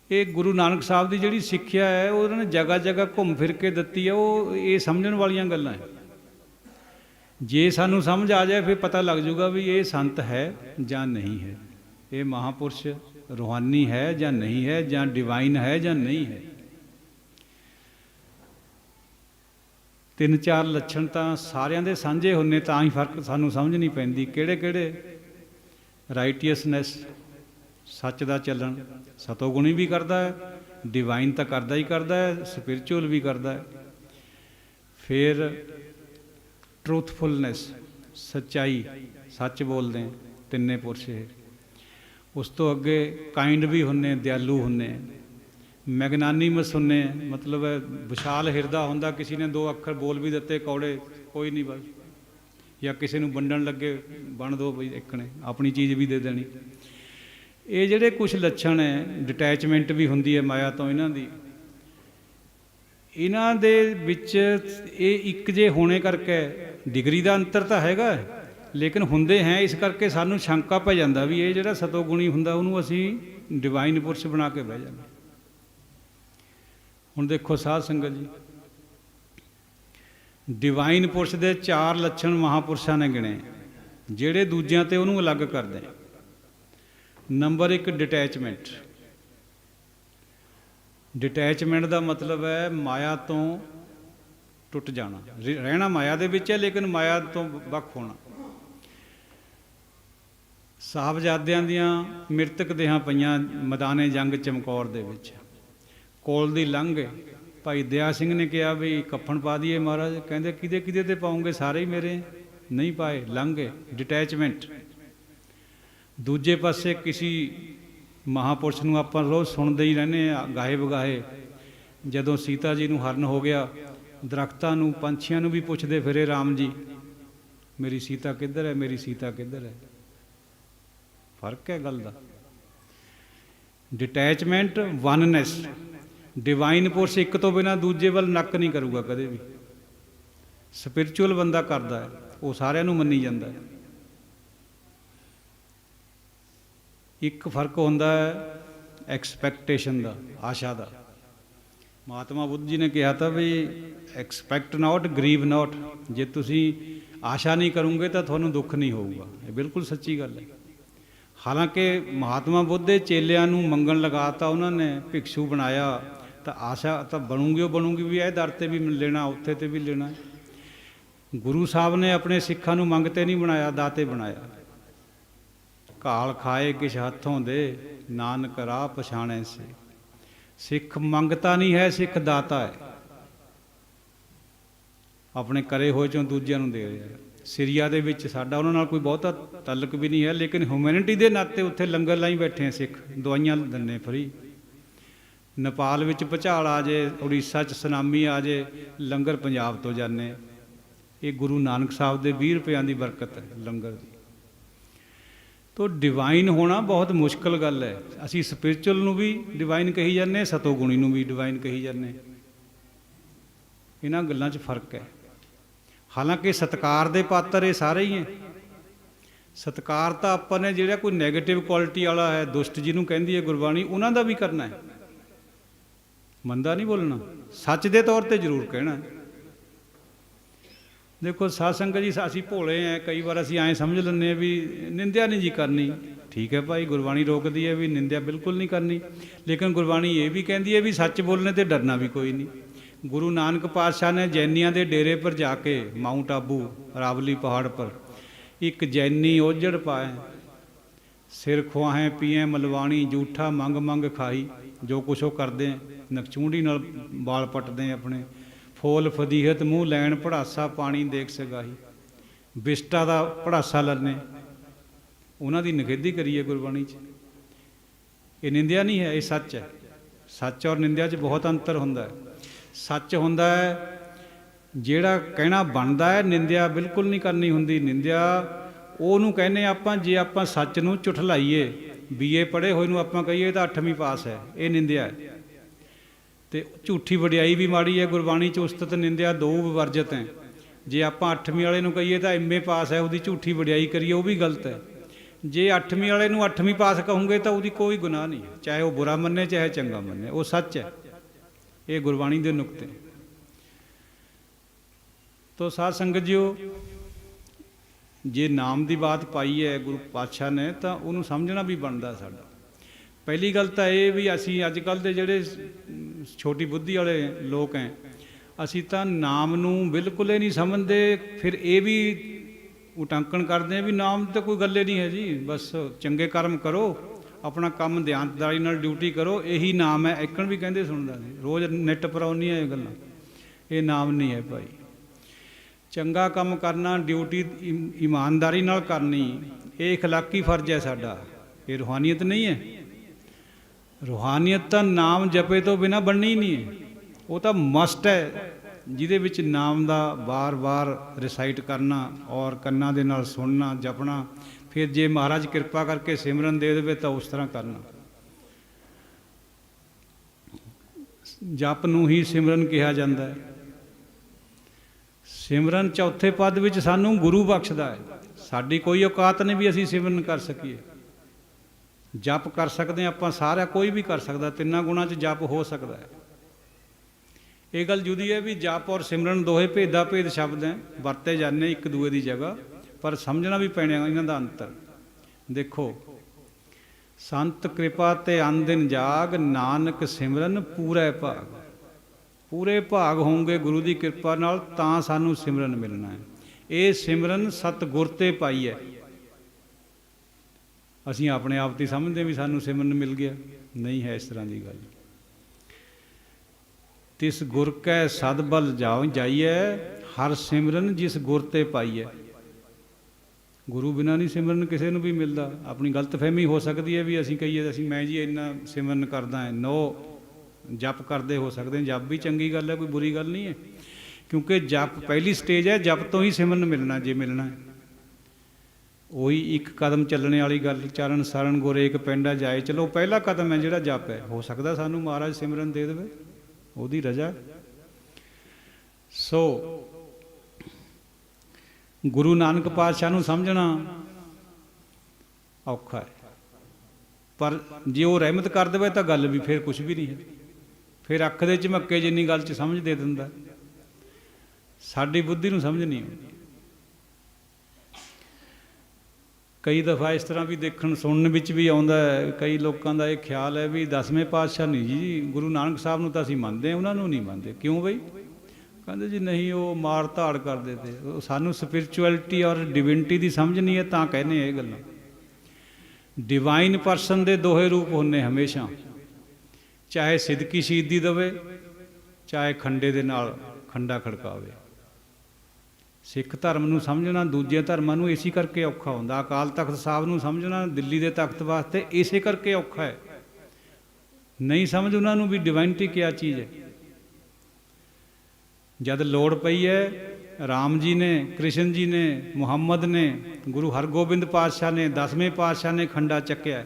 ये गुरु नानक साहब की जिहड़ी सिक्ख्या है उन्होंने जगह जगह घूम फिर के दित्ती है, वो ये समझण वालियां गल्लां है। जे सानू समझ आ जाए फिर पता लग जूगा भी ये संत है जां नहीं है, ये महापुरुष रूहानी है जां नहीं है, जां डिवाइन है जां नहीं है। तीन चार लक्षण तो सारिਆਂ ਦੇ ਸਾਂਝੇ ਹੁੰਨੇ, ਤਾਂ ही फर्क सानू समझ नहीं पैंदी। ਕਿਹੜੇ ਕਿਹੜੇ राइटियसनैस, सच का चलन, सतोगुणी भी करता है, डिवाइन तो करता ही करता है, स्पिरिचुअल भी करता है। फिर ट्रूथफुलनैस, सच्चाई, सच बोलते हैं, तिन्ने पुरुष है। उस तो अगे काइंड भी होंने, दयालू होंने, मैगनानीमस होंने, मतलब विशाल हिरदा होंदा, किसी ने दो अखर बोल भी दिते कौड़े, कोई नहीं बस, या किसी नूं वंडण लगे बन दो बई एक ने अपनी चीज़ भी दे देनी। ये जिहड़े कुछ लक्षण है, डिटैचमेंट भी हुंदी है माया तो इन्हां दी, इन्हां दे विच ये एक जे होने करके डिग्री का अंतर तो हैगा, लेकिन हुंदे हैं इस करके सानू शंका पै जांदा भी ये जिहड़ा सतोगुणी हुंदा उहनूं असीं डिवाइन पुरुष बना के बह जांदे। हुण देखो साध संगत जी, डिवाइन पुरुष के 4 लक्षण महापुरुषों ने गिने जिहड़े दूजियां ते उहनूं अलग करदे। Number 1 detachment. डिटैचमेंट का मतलब है माया तो टुट जाना, रहना माया दे विच है लेकिन माया तो वख होना। साहबजादियां दियां मृतक देहां पईयां मैदाने जंग चमकौर दे विच, कोल दी लंघ भाई दया सिंह ने कहा भी कफन पा दिए महाराज, कहते किदे किदे ते पाओगे, सारे ही मेरे, नहीं पाए, लंघे, डिटैचमेंट। दूजे पासे किसी महापुरुष नूं आपां रोज़ सुनते ही रहने गाहे बगाहे, जदों सीता जी नूं हरण हो गया, दरख्तां नूं पंछियां नूं भी पुछदे फिरे राम जी मेरी सीता किधर है, मेरी सीता किधर है। फर्क है गल दा। डिटैचमेंट, वननैस। डिवाइन पुरुष एक तो बिना दूजे वाल नक नहीं करूगा कदे भी, स्पिरिचुअल बंदा करता है, वो सारिਆਂ ਨੂੰ ਮੰਨੀ ਜਾਂਦਾ है। एक फर्क होंदा है एक्सपैक्टेशन का, आशा का। महात्मा बुद्ध जी ने कहा था भी एक्सपैक्ट नॉट ग्रीव नॉट, जे तुसी आशा नहीं करोगे तो थानू दुख नहीं होगा। ये बिल्कुल सच्ची गल है। हालांकि महात्मा बुद्ध के चेलियां नूं मंगण लगाता, उन्होंने भिक्षु बनाया, तो आशा तो बनूगी भी है, दर ते भी लेना, उत्थे ते भी लेना। गुरु साहब ने अपने सिखां नूं मंगते नहीं बनाया, दाते बनाया। घाल खाए किश हथों दे, नानक राह पछाणे से। सिख मंगता नहीं है, सिख दाता है, अपने करे होए चों दूजिਆਂ ਨੂੰ दे रहा है। सीरिया ਦੇ ਵਿੱਚ ਸਾਡਾ ਉਹਨਾਂ ਨਾਲ ਕੋਈ ਬਹੁਤਾ ਤਾਲੁਕ भी नहीं है, लेकिन ह्यूमैनिटी ਦੇ ਨਾਤੇ ਉੱਥੇ ਲੰਗਰ ਲਾਈ ਬੈਠੇ सिख, दवाइयां ਦਿੰਨੇ फ्री। नेपाल विच भुचाल आ जाए, उड़ीसा च सुनामी आ जाए, लंगर पंजाब तो जाने। ये गुरु नानक साहब के 20 रुपया की बरकत है लंगर की। तो डिवाइन होना बहुत मुश्किल गल है। असी स्पिरिचुअल नूं भी डिवाइन कही जाने, सतोगुणी नूं भी डिवाइन कही जाने। इन्हां गल्लां 'च फर्क है। ਹਾਲਾਂਕਿ ਸਤਿਕਾਰ ਦੇ ਪਾਤਰ ਇਹ ਸਾਰੇ ਹੀ ਹੈ। ਸਤਿਕਾਰ ਤਾਂ ਆਪਾਂ ਨੇ ਜਿਹੜਾ ਕੋਈ ਨੈਗੇਟਿਵ ਕੁਆਲਿਟੀ ਵਾਲਾ ਹੈ, ਦੁਸ਼ਟ ਜਿਹਨੂੰ ਕਹਿੰਦੀ ਹੈ ਗੁਰਬਾਣੀ, ਉਹਨਾਂ ਦਾ ਵੀ ਕਰਨਾ ਹੈ, ਮੰਦਾ ਨਹੀਂ ਬੋਲਣਾ, ਸੱਚ ਦੇ ਤੌਰ ਤੇ ਜ਼ਰੂਰ ਕਹਿਣਾ। ਦੇਖੋ ਸਾਧ ਸੰਗਤ ਜੀ, ਅਸੀਂ ਭੋਲੇ ਹਾਂ, ਕਈ ਵਾਰ ਅਸੀਂ ਐਂ ਸਮਝ ਲੈਂਦੇ ਹਾਂ ਵੀ ਨਿੰਦਿਆ ਨਹੀਂ ਜੀ ਕਰਨੀ। ਠੀਕ ਹੈ ਭਾਈ, ਗੁਰਬਾਣੀ ਰੋਕਦੀ ਹੈ ਵੀ ਨਿੰਦਿਆ ਬਿਲਕੁਲ ਨਹੀਂ ਕਰਨੀ, ਲੇਕਿਨ ਗੁਰਬਾਣੀ ਇਹ ਵੀ ਕਹਿੰਦੀ ਹੈ ਵੀ ਸੱਚ ਬੋਲਣੇ ਤੇ ਡਰਨਾ ਵੀ ਕੋਈ ਨਹੀਂ। ਗੁਰੂ ਨਾਨਕ ਪਾਤਸ਼ਾਹ ਨੇ ਜੈਨੀਆਂ ਦੇ ਡੇਰੇ ਪਰ ਜਾ ਕੇ, ਮਾਊਂਟ ਆਬੂ ਅਰਾਵਲੀ ਪਹਾੜ ਪਰ, ਇੱਕ ਜੈਨੀ ਓਜੜ ਪਾਏ, ਸਿਰ ਖੁਆਹੇ ਪੀਏ ਮਲਵਾਣੀ, ਜੂਠਾ ਮੰਗ ਮੰਗ ਖਾਈ। ਜੋ ਕੁਛ ਉਹ ਕਰਦੇ, ਨਕਚੂੰਡੀ ਨਾਲ ਵਾਲ ਪੱਟਦੇ ਆਪਣੇ, ਫੋਲ ਫਦੀਹਤ ਮੂੰਹ ਲੈਣ, ਪੜਾਸਾ ਪਾਣੀ ਦੇਖ ਸਗਾਹੀ। ਬਿਸਟਾ ਦਾ ਪੜਾਸਾ ਲੈਣੇ, ਉਹਨਾਂ ਦੀ ਨਿਖੇਧੀ ਕਰੀਏ ਗੁਰਬਾਣੀ 'ਚ। ਇਹ ਨਿੰਦਿਆ ਨਹੀਂ ਹੈ, ਇਹ ਸੱਚ ਹੈ। ਸੱਚ ਔਰ ਨਿੰਦਿਆ 'ਚ ਬਹੁਤ ਅੰਤਰ ਹੁੰਦਾ ਹੈ। ਸੱਚ ਹੁੰਦਾ ਹੈ ਜਿਹੜਾ ਕਹਿਣਾ ਬਣਦਾ ਹੈ, ਨਿੰਦਿਆ ਬਿਲਕੁਲ ਨਹੀਂ ਕਰਨੀ ਹੁੰਦੀ। ਨਿੰਦਿਆ ਉਹਨੂੰ ਕਹਿੰਦੇ ਆਪਾਂ ਜੇ ਆਪਾਂ ਸੱਚ ਨੂੰ ਝੁਠਲਾਈਏ, BA ਪੜ੍ਹੇ ਹੋਏ ਨੂੰ ਆਪਾਂ ਕਹੀਏ ਤਾਂ 8ਵੀਂ ਪਾਸ ਹੈ, ਇਹ ਨਿੰਦਿਆ ਹੈ। ਅਤੇ ਝੂਠੀ ਵਡਿਆਈ ਵੀ ਮਾੜੀ ਹੈ। ਗੁਰਬਾਣੀ 'ਚ ਉਸਤਤ ਨਿੰਦਿਆ ਦੋ ਵਿਵਰਜਿਤ ਹੈ। ਜੇ ਆਪਾਂ 8ਵੀਂ ਵਾਲੇ ਨੂੰ ਕਹੀਏ ਤਾਂ MA ਪਾਸ ਹੈ, ਉਹਦੀ ਝੂਠੀ ਵਡਿਆਈ ਕਰੀਏ, ਉਹ ਵੀ ਗਲਤ ਹੈ। ਜੇ 8ਵੀਂ ਵਾਲੇ ਨੂੰ 8ਵੀਂ ਪਾਸ ਕਹੋਗੇ ਤਾਂ ਉਹਦੀ ਕੋਈ ਗੁਨਾਹ ਨਹੀਂ ਹੈ, ਚਾਹੇ ਉਹ ਬੁਰਾ ਮੰਨੇ ਚਾਹੇ ਚੰਗਾ ਮੰਨੇ, ਉਹ ਸੱਚ ਹੈ। ਇਹ ਗੁਰਬਾਣੀ ਦੇ ਨੁਕਤੇ। ਤੋ ਸਾਧ ਸੰਗਤ ਜੀਓ, ਜੇ ਨਾਮ ਦੀ ਬਾਤ ਪਾਈ ਹੈ ਗੁਰੂ ਪਾਤਸ਼ਾਹ ਨੇ ਤਾਂ ਉਹਨੂੰ ਸਮਝਣਾ ਵੀ ਬਣਦਾ ਸਾਡਾ। ਪਹਿਲੀ ਗੱਲ ਤਾਂ ਇਹ ਵੀ ਅਸੀਂ ਅੱਜ ਕੱਲ੍ਹ ਦੇ ਜਿਹੜੇ ਛੋਟੀ ਬੁੱਧੀ ਵਾਲੇ ਲੋਕ ਹੈ, ਅਸੀਂ ਤਾਂ ਨਾਮ ਨੂੰ ਬਿਲਕੁਲ ਹੀ ਨਹੀਂ ਸਮਝਦੇ। ਫਿਰ ਇਹ ਵੀ ਉਟਾਂਕਣ ਕਰਦੇ ਆ ਵੀ ਨਾਮ ਤਾਂ ਕੋਈ ਗੱਲ ਨਹੀਂ ਹੈ ਜੀ, ਬਸ ਚੰਗੇ ਕਰਮ ਕਰੋ, ਆਪਣਾ ਕੰਮ ਦਿਆਨਤਦਾਰੀ ਨਾਲ ਡਿਊਟੀ ਕਰੋ, ਇਹੀ ਨਾਮ ਹੈ। ਐਕਣ ਵੀ ਕਹਿੰਦੇ ਸੁਣਦਾ ਸੀ, ਰੋਜ਼ ਨੈੱਟ ਪਰ ਆਉਂਦੀਆਂ ਇਹ ਗੱਲਾਂ। ਇਹ ਨਾਮ ਨਹੀਂ ਹੈ ਭਾਈ। ਚੰਗਾ ਕੰਮ ਕਰਨਾ, ਡਿਊਟੀ ਇਮਾਨਦਾਰੀ ਨਾਲ ਕਰਨੀ, ਇਹ ਅਖਲਾਕੀ ਫਰਜ਼ ਹੈ ਸਾਡਾ। ਇਹ ਰੂਹਾਨੀਅਤ ਨਹੀਂ ਹੈ। ਰੂਹਾਨੀਅਤ ਤਾਂ ਨਾਮ ਜਪੇ ਤੋਂ ਬਿਨਾਂ ਬਣਨੀ ਹੀ ਨਹੀਂ ਹੈ। ਉਹ ਤਾਂ ਮਸਟ ਹੈ, ਜਿਹਦੇ ਵਿੱਚ ਨਾਮ ਦਾ ਵਾਰ-ਵਾਰ ਰਿਸਾਈਟ ਕਰਨਾ ਔਰ ਕੰਨਾਂ ਦੇ ਨਾਲ ਸੁਣਨਾ, ਜਪਣਾ। ਫਿਰ ਜੇ ਮਹਾਰਾਜ ਕਿਰਪਾ ਕਰਕੇ ਸਿਮਰਨ ਦੇ ਦੇਵੇ ਤਾਂ ਉਸ ਤਰ੍ਹਾਂ ਕਰਨਾ। ਜਪ ਨੂੰ ਹੀ ਸਿਮਰਨ ਕਿਹਾ ਜਾਂਦਾ ਹੈ। ਸਿਮਰਨ ਚੌਥੇ ਪਦ ਵਿੱਚ ਸਾਨੂੰ ਗੁਰੂ ਬਖਸ਼ਦਾ ਹੈ। ਸਾਡੀ ਕੋਈ ਔਕਾਤ ਨਹੀਂ ਵੀ ਅਸੀਂ ਸਿਮਰਨ ਕਰ ਸਕੀਏ। ਜਪ ਕਰ ਸਕਦੇ ਹਾਂ ਆਪਾਂ ਸਾਰਾ, ਕੋਈ ਵੀ ਕਰ ਸਕਦਾ, ਤਿੰਨਾਂ ਗੁਣਾਂ 'ਚ ਜਪ ਹੋ ਸਕਦਾ ਹੈ। ਇਹ ਗੱਲ ਜੁਦੀ ਹੈ ਵੀ ਜਪ ਔਰ ਸਿਮਰਨ ਦੋਹੇ ਭੇਦਾ ਭੇਦ ਸ਼ਬਦ ਹੈ, ਵਰਤੇ ਜਾਂਦੇ ਇੱਕ ਦੂਏ ਦੀ ਜਗ੍ਹਾ, ਪਰ ਸਮਝਣਾ ਵੀ ਪੈਣਾ ਇਹਨਾਂ ਦਾ ਅੰਤਰ। ਦੇਖੋ, ਸੰਤ ਕਿਰਪਾ ਤੇ ਅਨਦਿਨ ਜਾਗ, ਨਾਨਕ ਸਿਮਰਨ ਪੂਰੇ ਭਾਗ। ਪੂਰੇ ਭਾਗ ਹੋਣਗੇ ਗੁਰੂ ਦੀ ਕਿਰਪਾ ਨਾਲ ਤਾਂ ਸਾਨੂੰ ਸਿਮਰਨ ਮਿਲਣਾ ਹੈ। ਇਹ ਸਿਮਰਨ ਸਤਿਗੁਰ ਤੇ ਪਾਈ ਹੈ। ਅਸੀਂ ਆਪਣੇ ਆਪ ਤੇ ਸਮਝਦੇ ਵੀ ਸਾਨੂੰ ਸਿਮਰਨ ਮਿਲ ਗਿਆ, ਨਹੀਂ ਹੈ ਇਸ ਤਰ੍ਹਾਂ ਦੀ ਗੱਲ। ਤਿਸ ਗੁਰ ਕੈ ਸਦ ਬਲ ਜਾਉ ਜਾਈਐ, ਹਰ ਸਿਮਰਨ ਜਿਸ ਗੁਰ ਤੇ ਪਾਈਐ। ਗੁਰੂ ਬਿਨਾਂ ਨਹੀਂ ਸਿਮਰਨ ਕਿਸੇ ਨੂੰ ਵੀ ਮਿਲਦਾ। ਆਪਣੀ ਗਲਤਫਹਿਮੀ ਹੋ ਸਕਦੀ ਹੈ ਵੀ ਅਸੀਂ ਕਹੀਏ ਅਸੀਂ ਮੈਂ ਜੀ ਇੰਨਾ ਸਿਮਰਨ ਕਰਦਾ ਹੈ, ਨੋ ਜਪ ਕਰਦੇ ਹੋ ਸਕਦੇ। ਜਪ ਵੀ ਚੰਗੀ ਗੱਲ ਹੈ, ਕੋਈ ਬੁਰੀ ਗੱਲ ਨਹੀਂ ਹੈ, ਕਿਉਂਕਿ ਜਪ ਪਹਿਲੀ ਸਟੇਜ ਹੈ। ਜਪ ਤੋਂ ਹੀ ਸਿਮਰਨ ਮਿਲਣਾ, ਜੇ ਮਿਲਣਾ ਹੈ। ਉਹੀ ਇੱਕ ਕਦਮ ਚੱਲਣੇ ਵਾਲੀ ਗੱਲ, ਚਰਨ ਸਰਨ ਗੁਰ ਏਕ ਪਿੰਡਾ ਜਾਏ। ਚਲੋ ਪਹਿਲਾ ਕਦਮ ਹੈ ਜਿਹੜਾ ਜਪ ਹੈ। ਹੋ ਸਕਦਾ ਸਾਨੂੰ ਮਹਾਰਾਜ ਸਿਮਰਨ ਦੇ ਦੇਵੇ, ਉਹਦੀ ਰਜ਼ਾ। ਸੋ ਗੁਰੂ ਨਾਨਕ ਪਾਤਸ਼ਾਹ ਨੂੰ ਸਮਝਣਾ ਔਖਾ ਹੈ, ਪਰ ਜੇ ਉਹ ਰਹਿਮਤ ਕਰ ਦੇਵੇ ਤਾਂ ਗੱਲ ਵੀ ਫਿਰ ਕੁਛ ਵੀ ਨਹੀਂ ਹੈ। ਫਿਰ ਅੱਖ ਦੇ ਝਮੱਕੇ ਜਿੰਨੀ ਗੱਲ 'ਚ ਸਮਝ ਦੇ ਦਿੰਦਾ। ਸਾਡੀ ਬੁੱਧੀ ਨੂੰ ਸਮਝ ਨਹੀਂ ਆਉਂਦੀ। ਕਈ ਦਫਾ ਇਸ ਤਰ੍ਹਾਂ ਵੀ ਦੇਖਣ ਸੁਣਨ ਵਿੱਚ ਵੀ ਆਉਂਦਾ ਹੈ, ਕਈ ਲੋਕਾਂ ਦਾ ਇਹ ਖਿਆਲ ਹੈ ਵੀ 10ਵੇਂ ਪਾਤਸ਼ਾਹ ਨਹੀਂ ਜੀ, ਗੁਰੂ ਨਾਨਕ ਸਾਹਿਬ ਨੂੰ ਤਾਂ ਅਸੀਂ ਮੰਨਦੇ ਹਾਂ, ਉਹਨਾਂ ਨੂੰ ਨਹੀਂ ਮੰਨਦੇ। ਕਿਉਂ ਬਈ? ਕਹਿੰਦੇ ਜੀ ਨਹੀਂ, ਉਹ ਮਾਰ ਧਾੜ ਕਰਦੇ ਤੇ। ਉਹ ਸਾਨੂੰ ਸਪਿਰਚੁਅਲਿਟੀ ਔਰ ਡਿਵਿਨਿਟੀ ਦੀ ਸਮਝ ਨਹੀਂ ਹੈ ਤਾਂ ਕਹਿੰਦੇ ਇਹ ਗੱਲਾਂ। ਡਿਵਾਈਨ ਪਰਸਨ ਦੇ ਦੋਹੇ ਰੂਪ ਹੁੰਦੇ ਹਮੇਸ਼ਾ, ਚਾਹੇ ਸਿਦਕੀ ਸ਼ਹੀਦੀ ਦੇਵੇ, ਚਾਹੇ ਖੰਡੇ ਦੇ ਨਾਲ ਖੰਡਾ ਖੜਕਾਵੇ। ਸਿੱਖ ਧਰਮ ਨੂੰ ਸਮਝਣਾ ਦੂਜੇ ਧਰਮਾਂ ਨੂੰ ਇਸੇ ਕਰਕੇ ਔਖਾ ਹੁੰਦਾ। ਅਕਾਲ ਤਖਤ ਸਾਹਿਬ ਨੂੰ ਸਮਝਣਾ ਦਿੱਲੀ ਦੇ ਤਖਤ ਵਾਸਤੇ ਇਸੇ ਕਰਕੇ ਔਖਾ ਹੈ। ਨਹੀਂ ਸਮਝ ਉਹਨਾਂ ਨੂੰ ਵੀ ਡਿਵਾਈਨਿਟੀ ਕਿਆ ਚੀਜ਼ ਹੈ। ਜਦ ਲੋੜ ਪਈ ਹੈ, ਰਾਮ ਜੀ ਨੇ, ਕ੍ਰਿਸ਼ਨ ਜੀ ਨੇ, ਮੁਹੰਮਦ ਨੇ, ਗੁਰੂ ਹਰਗੋਬਿੰਦ ਪਾਤਸ਼ਾਹ ਨੇ, 10ਵੇਂ ਪਾਤਸ਼ਾਹ ਨੇ ਖੰਡਾ ਚੱਕਿਆ।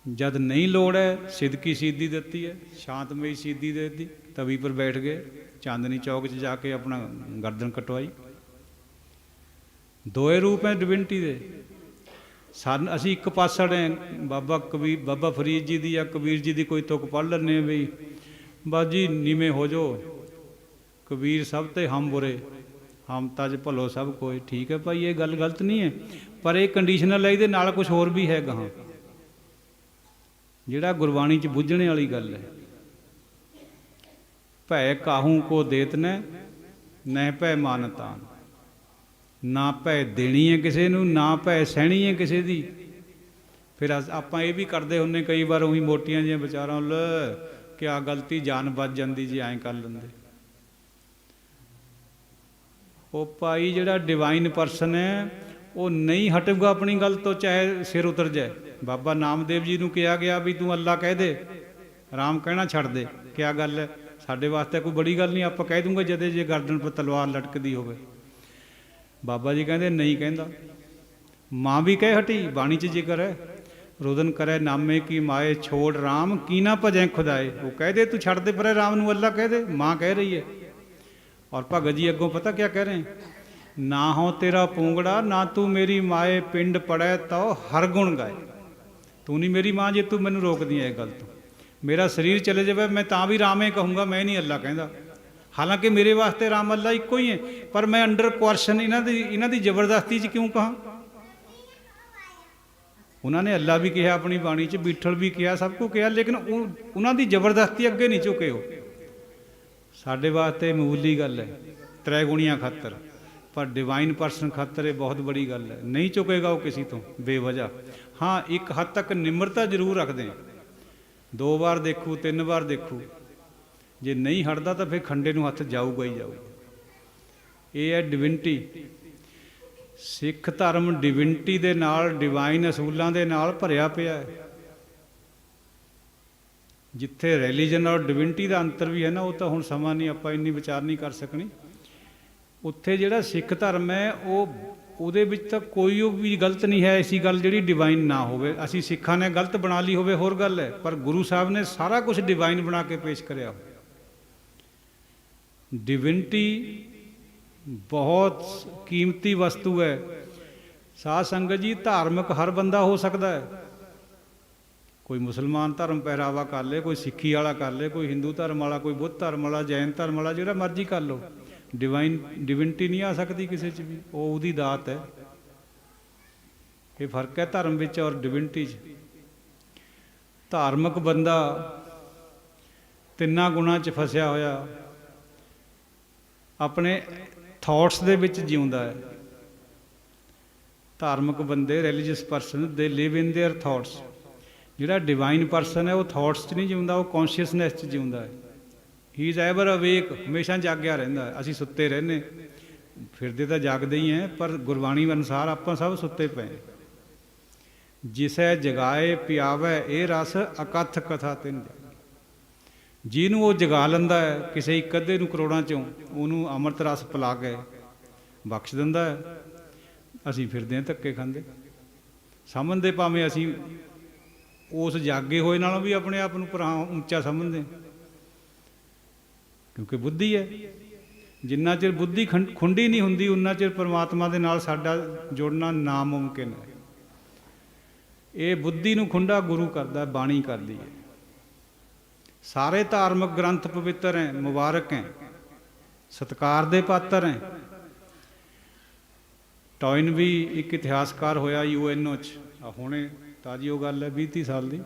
ਜਦ ਨਹੀਂ ਲੋੜ ਹੈ, ਸਿਦਕੀ ਸ਼ਹੀਦੀ ਦਿੱਤੀ ਹੈ, ਸ਼ਾਂਤਮਈ ਸ਼ਹੀਦੀ ਦੇ ਦਿੱਤੀ, ਤਵੀ ਪਰ ਬੈਠ ਗਏ। ਚਾਂਦਨੀ ਚੌਕ 'ਚ ਜਾ ਕੇ ਆਪਣਾ ਗਰਦਨ ਕਟਵਾਈ। ਦੋਏ ਰੂਪ ਹੈ ਡਿਵਿਨਿਟੀ ਦੇ। ਅਸੀਂ ਇੱਕ ਪਾਸੜ ਹੈ, ਬਾਬਾ ਫਰੀਦ ਜੀ ਦੀ ਜਾਂ ਕਬੀਰ ਜੀ ਦੀ ਕੋਈ ਤੁਕ ਪੜ੍ਹ ਲੈਂਦੇ ਹਾਂ ਵੀ ਬਸ ਜੀ ਨੀਵੇਂ ਹੋ ਜਾਓ, ਕਬੀਰ ਸਭ ਤੇ ਹਮ ਬੁਰੇ, ਹਮ ਤਜ ਭਲੋ ਸਭ ਕੋਈ। ਠੀਕ ਹੈ ਭਾਈ, ਇਹ ਗੱਲ ਗਲਤ ਨਹੀਂ ਹੈ, ਪਰ ਇਹ ਕੰਡੀਸ਼ਨਲ ਹੈ, ਇਹਦੇ ਨਾਲ ਕੁਛ ਹੋਰ ਵੀ ਹੈ ਗਾਹਾਂ, ਜਿਹੜਾ ਗੁਰਬਾਣੀ 'ਚ ਬੁੱਝਣੇ ਵਾਲੀ ਗੱਲ ਹੈ। ਭੈ ਕਾਹੂ ਕੋ ਦੇਤ ਨਹਿ ਭੈ ਮਾਨਤਾਨ, ਨਾ ਭੈ ਦੇਣੀ ਹੈ ਕਿਸੇ ਨੂੰ, ਨਾ ਭੈ ਸਹਿਣੀ ਹੈ ਕਿਸੇ ਦੀ। ਫਿਰ ਆਪਾਂ ਇਹ ਵੀ ਕਰਦੇ ਹੁੰਦੇ ਕਈ ਵਾਰ, ਉਹੀ ਮੋਟੀਆਂ ਜਿਹੀਆਂ ਵਿਚਾਰਾਂ ਲੈ ਕਿਆ ਗਲਤੀ, ਜਾਨ ਬਚ ਜਾਂਦੀ ਜੇ ਐਂ ਕਰ ਲੈਂਦੇ। ਉਹ ਭਾਈ ਜਿਹੜਾ ਡਿਵਾਈਨ ਪਰਸਨ ਹੈ ਉਹ ਨਹੀਂ ਹਟੇਗਾ ਆਪਣੀ ਗੱਲ ਤੋਂ, ਚਾਹੇ ਸਿਰ ਉਤਰ ਜਾਏ। ਬਾਬਾ ਨਾਮਦੇਵ ਜੀ ਨੂੰ ਕਿਹਾ ਗਿਆ ਵੀ ਤੂੰ ਅੱਲਾ ਕਹਿ ਦੇ, ਰਾਮ ਕਹਿਣਾ ਛੱਡ ਦੇ। ਕਿਆ ਗੱਲ ਹੈ, ਸਾਡੇ ਵਾਸਤੇ ਕੋਈ ਬੜੀ ਗੱਲ ਨਹੀਂ, ਆਪਾਂ ਕਹਿ ਦੂੰਗੇ ਜਦੇ ਜੇ ਗਰਦਨ ਪਰ ਤਲਵਾਰ ਲਟਕਦੀ ਹੋਵੇ। ਬਾਬਾ ਜੀ ਕਹਿੰਦੇ ਨਹੀਂ ਕਹਿੰਦਾ। ਮਾਂ ਵੀ ਕਹਿ ਹਟੀ, ਬਾਣੀ 'ਚ ਜ਼ਿਕਰ ਹੈ, ਰੁਦਨ ਕਰੇ ਨਾਮੇ ਕੀ ਮਾਏ ਛੋੜ ਰਾਮ ਕੀ ਨਾ ਭਜੈ ਖੁਦਾਏ। ਉਹ ਕਹਿ ਦੇ ਤੂੰ ਛੱਡ ਦੇ ਪਰੇ ਰਾਮ ਨੂੰ, ਅੱਲਾ ਕਹਿ ਦੇ। ਮਾਂ ਕਹਿ ਰਹੀ ਹੈ। ਔਰ ਭਗਤ ਜੀ ਅੱਗੋਂ ਪਤਾ ਕਿਆ ਕਹਿ ਰਹੇ, ਨਾ ਹੋ ਤੇਰਾ ਪੂੰਗੜਾ ਨਾ ਤੂੰ ਮੇਰੀ ਮਾਏ ਪਿੰਡ ਪੜੈ ਤਉ ਹਰ ਗੁਣ ਗਾਏ। ਤੂੰ ਨਹੀਂ ਮੇਰੀ ਮਾਂ ਜੇ ਤੂੰ ਮੈਨੂੰ ਰੋਕਦੀ ਹੈ ਇਹ ਗੱਲ ਤੋਂ। ਮੇਰਾ ਸਰੀਰ ਚਲੇ ਜਾਵੇ ਮੈਂ ਤਾਂ ਵੀ ਰਾਮੇ ਕਹੂੰਗਾ, ਮੈਂ ਨਹੀਂ ਅੱਲਾ ਕਹਿੰਦਾ। ਹਾਲਾਂਕਿ ਮੇਰੇ ਵਾਸਤੇ ਰਾਮ ਅੱਲਾ ਇੱਕੋ ਹੀ ਹੈ, ਪਰ ਮੈਂ ਅੰਡਰ ਕੁਐਸਚਨ ਇਹਨਾਂ ਦੀ ਜ਼ਬਰਦਸਤੀ 'ਚ ਕਿਉਂ ਕਹਾਂ। ਉਹਨਾਂ ਨੇ ਅੱਲਾ ਵੀ ਕਿਹਾ ਆਪਣੀ ਬਾਣੀ 'ਚ, ਬਿੱਠਲ ਵੀ ਕਿਹਾ, ਸਭ ਕੁਝ ਕਿਹਾ, ਲੇਕਿਨ ਉਹਨਾਂ ਦੀ ਜ਼ਬਰਦਸਤੀ ਅੱਗੇ ਨਹੀਂ ਝੁਕੇ। ਉਹ ਸਾਡੇ ਵਾਸਤੇ ਮਾਮੂਲੀ ਗੱਲ ਹੈ ਤ੍ਰੈਗੁਣੀਆਂ ਖਾਤਰ, ਪਰ ਡਿਵਾਈਨ ਪਰਸਨ ਖਾਤਰ ਇਹ ਬਹੁਤ ਬੜੀ ਗੱਲ ਹੈ। ਨਹੀਂ ਝੁਕੇਗਾ ਉਹ ਕਿਸੇ ਤੋਂ ਬੇਵਜ੍ਹਾ। ਹਾਂ, ਇੱਕ ਹੱਦ ਤੱਕ ਨਿਮਰਤਾ ਜ਼ਰੂਰ ਰੱਖਦੇ ਹਾਂ, 2 ਵਾਰ ਦੇਖੂ 3 ਵਾਰ ਦੇਖੂ, ਜੇ ਨਹੀਂ ਹਟਦਾ ਤਾਂ ਫਿਰ ਖੰਡੇ ਨੂੰ ਹੱਥ ਜਾਊਗਾ ਹੀ ਜਾਊਗਾ। ਇਹ ਹੈ ਡਿਵਿਨਿਟੀ। ਸਿੱਖ ਧਰਮ ਡਿਵਿਨਿਟੀ ਦੇ ਨਾਲ, ਡਿਵਾਈਨ ਅਸੂਲਾਂ ਦੇ ਨਾਲ ਭਰਿਆ ਪਿਆ ਹੈ। ਜਿੱਥੇ ਰਿਲੀਜਨ ਔਰ ਡਿਵਿਨਿਟੀ ਦਾ ਅੰਤਰ ਵੀ ਹੈ ਨਾ, ਉਹ ਤਾਂ ਹੁਣ ਸਮਾਂ ਨਹੀਂ, ਆਪਾਂ ਇੰਨੀ ਵਿਚਾਰ ਨਹੀਂ ਕਰ ਸਕਣੀ। ਉੱਥੇ ਜਿਹੜਾ ਸਿੱਖ ਧਰਮ ਹੈ ਉਹਦੇ ਵਿੱਚ ਤਾਂ ਕੋਈ ਉਹ ਵੀ ਗਲਤ ਨਹੀਂ ਹੈ ਐਸੀ ਗੱਲ ਜਿਹੜੀ ਡਿਵਾਈਨ ਨਾ ਹੋਵੇ। ਅਸੀਂ ਸਿੱਖਾਂ ਨੇ ਗਲਤ ਬਣਾ ਲਈ ਹੋਵੇ ਹੋਰ ਗੱਲ ਹੈ, ਪਰ ਗੁਰੂ ਸਾਹਿਬ ਨੇ ਸਾਰਾ ਕੁਝ ਡਿਵਾਈਨ ਬਣਾ ਕੇ ਪੇਸ਼ ਕਰਿਆ। ਡਿਵਿਨਿਟੀ ਬਹੁਤ ਕੀਮਤੀ ਵਸਤੂ ਹੈ। ਸਾਧ ਸੰਗਤ ਜੀ, ਧਾਰਮਿਕ ਹਰ ਬੰਦਾ ਹੋ ਸਕਦਾ ਹੈ। ਕੋਈ ਮੁਸਲਮਾਨ ਧਰਮ ਪਹਿਰਾਵਾ ਕਰ ਲੇ, ਕੋਈ ਸਿੱਖੀ ਵਾਲਾ ਕਰ ਲੇ, ਕੋਈ ਹਿੰਦੂ ਧਰਮ ਵਾਲਾ, ਕੋਈ ਬੁੱਧ ਧਰਮ ਵਾਲਾ, ਜੈਨ ਧਰਮ ਵਾਲਾ, ਜਿਹੜਾ ਮਰਜ਼ੀ ਕਰ ਲਓ। ਡਿਵਿਨਿਟੀ ਨਹੀਂ ਆ ਸਕਦੀ ਕਿਸੇ 'ਚ ਵੀ, ਉਹ ਉਹਦੀ ਦਾਤ ਹੈ। ਇਹ ਫਰਕ ਹੈ ਧਰਮ ਵਿੱਚ ਔਰ ਡਿਵਿਨਿਟੀ 'ਚ। ਧਾਰਮਿਕ ਬੰਦਾ ਤਿੰਨਾਂ ਗੁਣਾਂ 'ਚ ਫਸਿਆ ਹੋਇਆ, ਆਪਣੇ ਥਾਟਸ ਦੇ ਵਿੱਚ ਜਿਉਂਦਾ ਹੈ। ਧਾਰਮਿਕ ਬੰਦੇ, ਰਿਲੀਜੀਅਸ ਪਰਸਨ, ਦੇ ਲਿਵ ਇਨ ਦੇਅਰ ਥਾਟਸ। ਜਿਹੜਾ ਡਿਵਾਈਨ ਪਰਸਨ ਹੈ ਉਹ ਥਾਟਸ 'ਚ ਨਹੀਂ ਜਿਉਂਦਾ, ਉਹ ਕੌਨਸ਼ੀਅਸਨੈਸ 'ਚ ਜਿਉਂਦਾ ਹੈ। ਹੀ ਇਜ਼ ਐਵਰ ਅਵੇਕ, ਹਮੇਸ਼ਾ ਜਾਗਿਆ ਰਹਿੰਦਾ ਹੈ। ਅਸੀਂ ਸੁੱਤੇ ਰਹਿੰਦੇ, ਫਿਰਦੇ ਤਾਂ ਜਾਗਦੇ ਹੀ ਹੈ, ਪਰ ਗੁਰਬਾਣੀ ਅਨੁਸਾਰ ਆਪਾਂ ਸਭ ਸੁੱਤੇ ਪਏ। ਜਿਸੈ ਜਗਾਏ ਪਿਆਵੈ ਇਹ ਰਸ ਅਕਥ ਕਥਾ ਤਿਨ। ਜਿਹਨੂੰ ਉਹ ਜਗਾ ਲੈਂਦਾ ਹੈ, ਕਿਸੇ ਇੱਕ ਅੱਧੇ ਨੂੰ ਕਰੋੜਾਂ 'ਚੋਂ, ਉਹਨੂੰ ਅੰਮ੍ਰਿਤ ਰਸ ਪਿਲਾ ਕੇ ਬਖਸ਼ ਦਿੰਦਾ ਹੈ। ਅਸੀਂ ਫਿਰਦੇ ਹਾਂ ਧੱਕੇ ਖਾਂਦੇ, ਸਮਝਦੇ ਭਾਵੇਂ ਅਸੀਂ ਉਸ ਜਾਗੇ ਹੋਏ ਨਾਲੋਂ ਵੀ ਆਪਣੇ ਆਪ ਨੂੰ ਪਰਾਂ ਉੱਚਾ ਸਮਝਦੇ, ਕਿਉਂਕਿ ਬੁੱਧੀ ਹੈ। ਜਿੰਨਾ ਚਿਰ ਬੁੱਧੀ ਖੁੰਡੀ ਨਹੀਂ ਹੁੰਦੀ, ਉਨਾ ਚਿਰ ਪਰਮਾਤਮਾ ਦੇ ਨਾਲ ਸਾਡਾ ਜੁੜਨਾ ਨਾਮੁਮਕਿਨ ਹੈ। ਇਹ ਬੁੱਧੀ ਨੂੰ ਖੁੰਡਾ ਗੁਰੂ ਕਰਦਾ, ਬਾਣੀ ਕਰਦੀ ਹੈ। ਸਾਰੇ ਧਾਰਮਿਕ ਗ੍ਰੰਥ ਪਵਿੱਤਰ ਹੈ, ਮੁਬਾਰਕ ਹੈ, ਸਤਿਕਾਰ ਦੇ ਪਾਤਰ ਹੈ। ਟੋਇਨ ਵੀ ਇੱਕ ਇਤਿਹਾਸਕਾਰ ਹੋਇਆ UNO 'ਚ, ਹੁਣੇ ਤਾਜ਼ੀ ਉਹ ਗੱਲ ਹੈ 20-30 ਸਾਲ ਦੀ।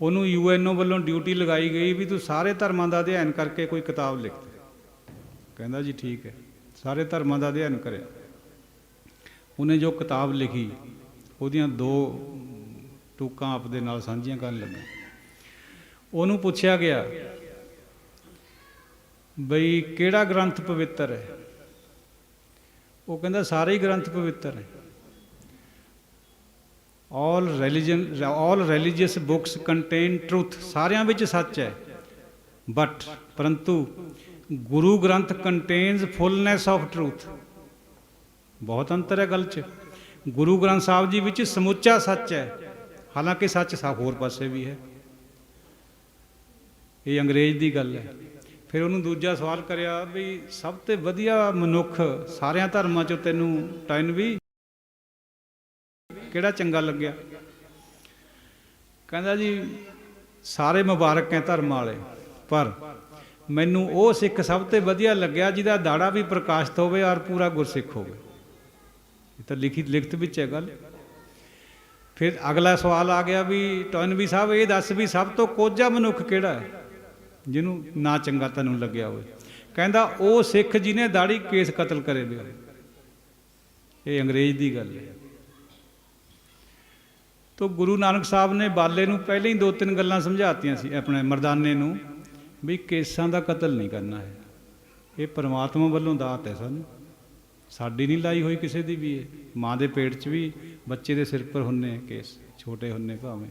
ਉਹਨੂੰ UNO ਵੱਲੋਂ ਡਿਊਟੀ ਲਗਾਈ ਗਈ ਵੀ ਤੂੰ ਸਾਰੇ ਧਰਮਾਂ ਦਾ ਅਧਿਐਨ ਕਰਕੇ ਕੋਈ ਕਿਤਾਬ ਲਿਖ ਦੇ। ਕਹਿੰਦਾ ਜੀ ਠੀਕ ਹੈ। ਸਾਰੇ ਧਰਮਾਂ ਦਾ ਅਧਿਐਨ ਕਰਿਆ। ਉਹਨੇ ਜੋ ਕਿਤਾਬ ਲਿਖੀ, ਉਹਦੀਆਂ 2 ਟੂਕਾਂ ਆਪਦੇ ਨਾਲ ਸਾਂਝੀਆਂ ਕਰਨ ਲੱਗਾ। ਉਹਨੂੰ ਪੁੱਛਿਆ ਗਿਆ ਬਈ ਕਿਹੜਾ ਗ੍ਰੰਥ ਪਵਿੱਤਰ ਹੈ? ਉਹ ਕਹਿੰਦਾ ਸਾਰੇ ਹੀ ਗ੍ਰੰਥ ਪਵਿੱਤਰ ਹੈ। all religious books contain truth, ਸਾਰਿਆਂ ਵਿੱਚ ਸੱਚ ਹੈ, ਬਟ ਪਰੰਤੂ Guru Granth contains fullness of truth। ਬਹੁਤ ਅੰਤਰ ਹੈ ਗੱਲ 'ਚ। ਗੁਰੂ ਗ੍ਰੰਥ ਸਾਹਿਬ ਜੀ ਵਿੱਚ ਸਮੁੱਚਾ ਸੱਚ ਹੈ, ਹਾਲਾਂਕਿ ਸੱਚ ਹੋਰ ਪਾਸੇ ਵੀ ਹੈ। ਇਹ ਅੰਗਰੇਜ਼ ਦੀ ਗੱਲ ਹੈ। ਫਿਰ ਉਹਨੂੰ ਦੂਜਾ ਸਵਾਲ ਕਰਿਆ ਵੀ ਸਭ ਤੋਂ ਵਧੀਆ ਮਨੁੱਖ ਸਾਰਿਆਂ ਧਰਮਾਂ 'ਚੋਂ ਤੈਨੂੰ 93 ਕਿਹੜਾ ਚੰਗਾ ਲੱਗਿਆ? ਕਹਿੰਦਾ ਜੀ ਸਾਰੇ ਮੁਬਾਰਕ ਹੈ ਧਰਮ ਵਾਲੇ, ਪਰ ਮੈਨੂੰ ਉਹ ਸਿੱਖ ਸਭ ਤੋਂ ਵਧੀਆ ਲੱਗਿਆ ਜਿਹਦਾ ਦਾੜਾ ਵੀ ਪ੍ਰਕਾਸ਼ਿਤ ਹੋਵੇ ਔਰ ਪੂਰਾ ਗੁਰਸਿੱਖ ਹੋਵੇ। ਇਹ ਤਾਂ ਲਿਖਤ ਵਿੱਚ ਹੈ ਗੱਲ। ਫਿਰ ਅਗਲਾ ਸਵਾਲ ਆ ਗਿਆ ਵੀ 93 ਸਾਹਿਬ ਇਹ ਦੱਸ ਵੀ ਸਭ ਤੋਂ ਕੋਝਾ ਮਨੁੱਖ ਕਿਹੜਾ ਹੈ ਜਿਹਨੂੰ ਨਾ ਚੰਗਾ ਤੈਨੂੰ ਲੱਗਿਆ ਹੋਵੇ? ਕਹਿੰਦਾ ਉਹ ਸਿੱਖ ਜਿਹਨੇ ਦਾੜੀ ਕੇਸ ਕਤਲ ਕਰੇ ਵੇ। ਇਹ ਅੰਗਰੇਜ਼ ਦੀ ਗੱਲ ਹੈ। ਤੋ ਗੁਰੂ ਨਾਨਕ ਸਾਹਿਬ ਨੇ ਬਾਲੇ ਨੂੰ ਪਹਿਲਾਂ ਹੀ 2-3 ਗੱਲਾਂ ਸਮਝਾਤੀਆਂ ਸੀ, ਆਪਣੇ ਮਰਦਾਨੇ ਨੂੰ, ਵੀ ਕੇਸਾਂ ਦਾ ਕਤਲ ਨਹੀਂ ਕਰਨਾ ਹੈ। ਇਹ ਪਰਮਾਤਮਾ ਵੱਲੋਂ ਦਾਤ ਹੈ ਸਾਨੂੰ, ਸਾਡੀ ਨਹੀਂ ਲਾਈ ਹੋਈ ਕਿਸੇ ਦੀ ਵੀ। ਇਹ ਮਾਂ ਦੇ ਪੇਟ 'ਚ ਵੀ ਬੱਚੇ ਦੇ ਸਿਰ ਪਰ ਹੁੰਨੇ ਕੇਸ, ਛੋਟੇ ਹੁੰਨੇ ਭਾਵੇਂ।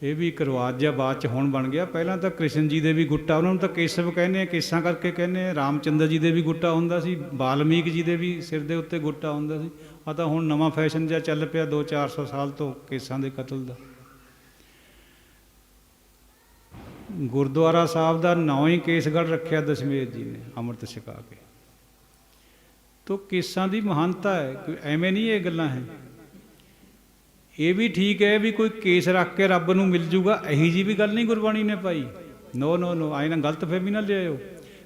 ਇਹ ਵੀ ਇੱਕ ਰਿਵਾਜ ਜਿਹਾ ਬਾਅਦ 'ਚ ਹੁਣ ਬਣ ਗਿਆ। ਪਹਿਲਾਂ ਤਾਂ ਕ੍ਰਿਸ਼ਨ ਜੀ ਦੇ ਵੀ ਗੁੱਟਾ, ਉਹਨਾਂ ਨੂੰ ਤਾਂ ਕੇਸਵ ਕਹਿੰਦੇ ਆ, ਕੇਸਾਂ ਕਰਕੇ ਕਹਿੰਦੇ ਆ। ਰਾਮਚੰਦਰ ਜੀ ਦੇ ਵੀ ਗੁੱਟਾ ਹੁੰਦਾ ਸੀ, ਵਾਲਮੀਕ ਜੀ ਦੇ ਵੀ ਸਿਰ ਦੇ ਉੱਤੇ ਗੁੱਟਾ ਹੁੰਦਾ ਸੀ। ਆ ਤਾਂ ਹੁਣ ਨਵਾਂ ਫੈਸ਼ਨ ਜਿਹਾ ਚੱਲ ਪਿਆ 200-400 ਸਾਲ ਤੋਂ ਕੇਸਾਂ ਦੇ ਕਤਲ ਦਾ। ਗੁਰਦੁਆਰਾ ਸਾਹਿਬ ਦਾ ਨਾਂ ਹੀ ਕੇਸਗੜ੍ਹ ਰੱਖਿਆ ਦਸ਼ਮੇਸ਼ ਜੀ ਨੇ ਅੰਮ੍ਰਿਤ ਛਕਾ ਕੇ। ਤੋ ਕੇਸਾਂ ਦੀ ਮਹਾਨਤਾ ਹੈ, ਕੋਈ ਐਵੇਂ ਨਹੀਂ ਇਹ ਗੱਲਾਂ ਹੈ। ਇਹ ਵੀ ਠੀਕ ਹੈ ਵੀ ਕੋਈ ਕੇਸ ਰੱਖ ਕੇ ਰੱਬ ਨੂੰ ਮਿਲ ਜੂਗਾ, ਇਹੀ ਜੀ ਵੀ ਗੱਲ ਨਹੀਂ ਗੁਰਬਾਣੀ ਨੇ ਪਾਈ। ਨੋ ਆਏ ਨਾ ਗਲਤ ਫਹਿਮੀ ਨਾ ਲਿਆਇਓ।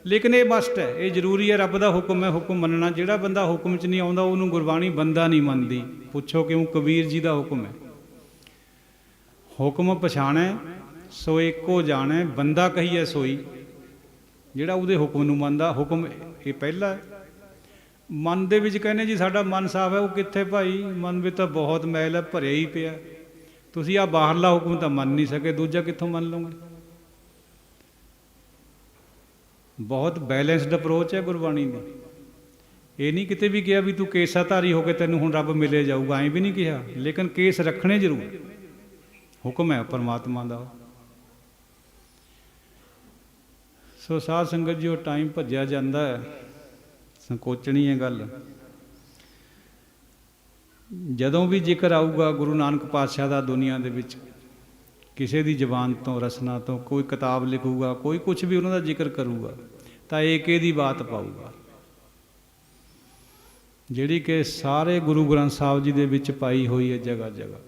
ਲੇਕਿਨ ਇਹ ਮਸਟ ਹੈ, ਇਹ ਜ਼ਰੂਰੀ ਹੈ। ਰੱਬ ਦਾ ਹੁਕਮ ਹੈ, ਹੁਕਮ ਮੰਨਣਾ। ਜਿਹੜਾ ਬੰਦਾ ਹੁਕਮ 'ਚ ਨਹੀਂ ਆਉਂਦਾ ਉਹਨੂੰ ਗੁਰਬਾਣੀ ਬੰਦਾ ਨਹੀਂ ਮੰਨਦੀ। ਪੁੱਛੋ ਕਿਉਂ? ਕਬੀਰ ਜੀ ਦਾ ਹੁਕਮ ਹੈ, ਹੁਕਮ ਪਛਾਣੈ ਸੋ ਏਕੋ ਜਾਣੈ, ਬੰਦਾ ਕਹੀਏ ਸੋਈ। ਜਿਹੜਾ ਉਹਦੇ ਹੁਕਮ ਨੂੰ ਮੰਨਦਾ, ਹੁਕਮ ਇਹ ਪਹਿਲਾ ਹੈ। ਮਨ ਦੇ ਵਿੱਚ ਕਹਿੰਦੇ ਜੀ ਸਾਡਾ ਮਨ ਸਾਫ਼ ਹੈ, ਉਹ ਕਿੱਥੇ ਭਾਈ? ਮਨ ਵਿੱਚ ਤਾਂ ਬਹੁਤ ਮੈਲ ਹੈ, ਭਰਿਆ ਹੀ ਪਿਆ। ਤੁਸੀਂ ਆਹ ਬਾਹਰਲਾ ਹੁਕਮ ਤਾਂ ਮੰਨ ਨਹੀਂ ਸਕੇ, ਦੂਜਾ ਕਿੱਥੋਂ ਮੰਨ ਲਓਗੇ? ਬਹੁਤ ਬੈਲੈਂਸਡ ਅਪਰੋਚ ਹੈ ਗੁਰਬਾਣੀ ਦੀ। ਇਹ ਨਹੀਂ ਕਿਤੇ ਵੀ ਕਿਹਾ ਵੀ ਤੂੰ ਕੇਸਾਧਾਰੀ ਹੋ ਕੇ ਤੈਨੂੰ ਹੁਣ ਰੱਬ ਮਿਲੇ ਜਾਊਗਾ, ਐਂ ਵੀ ਨਹੀਂ ਕਿਹਾ। ਲੇਕਿਨ ਕੇਸ ਰੱਖਣੇ ਜ਼ਰੂਰ, ਹੁਕਮ ਹੈ ਪਰਮਾਤਮਾ ਦਾ। ਸੋ ਸਾਧ ਸੰਗਤ ਜੀ, ਉਹ ਟਾਈਮ ਭੱਜਿਆ ਜਾਂਦਾ ਹੈ, ਸੰਕੋਚਣੀ ਹੈ ਗੱਲ। ਜਦੋਂ ਵੀ ਜ਼ਿਕਰ ਆਊਗਾ ਗੁਰੂ ਨਾਨਕ ਪਾਤਸ਼ਾਹ ਦਾ ਦੁਨੀਆ ਦੇ ਵਿੱਚ, ਕਿਸੇ ਦੀ ਜ਼ਬਾਨ ਤੋਂ, ਰਸਨਾ ਤੋਂ, ਕੋਈ ਕਿਤਾਬ ਲਿਖੂਗਾ, ਕੋਈ ਕੁਛ ਵੀ ਉਹਨਾਂ ਦਾ ਜ਼ਿਕਰ ਕਰੂਗਾ, ਤਾਂ ਏਕੇ ਦੀ ਬਾਤ ਪਾਊਗਾ, ਜਿਹੜੀ ਕਿ ਸਾਰੇ ਗੁਰੂ ਗ੍ਰੰਥ ਸਾਹਿਬ ਜੀ ਦੇ ਵਿੱਚ ਪਾਈ ਹੋਈ ਹੈ ਜਗ੍ਹਾ ਜਗ੍ਹਾ।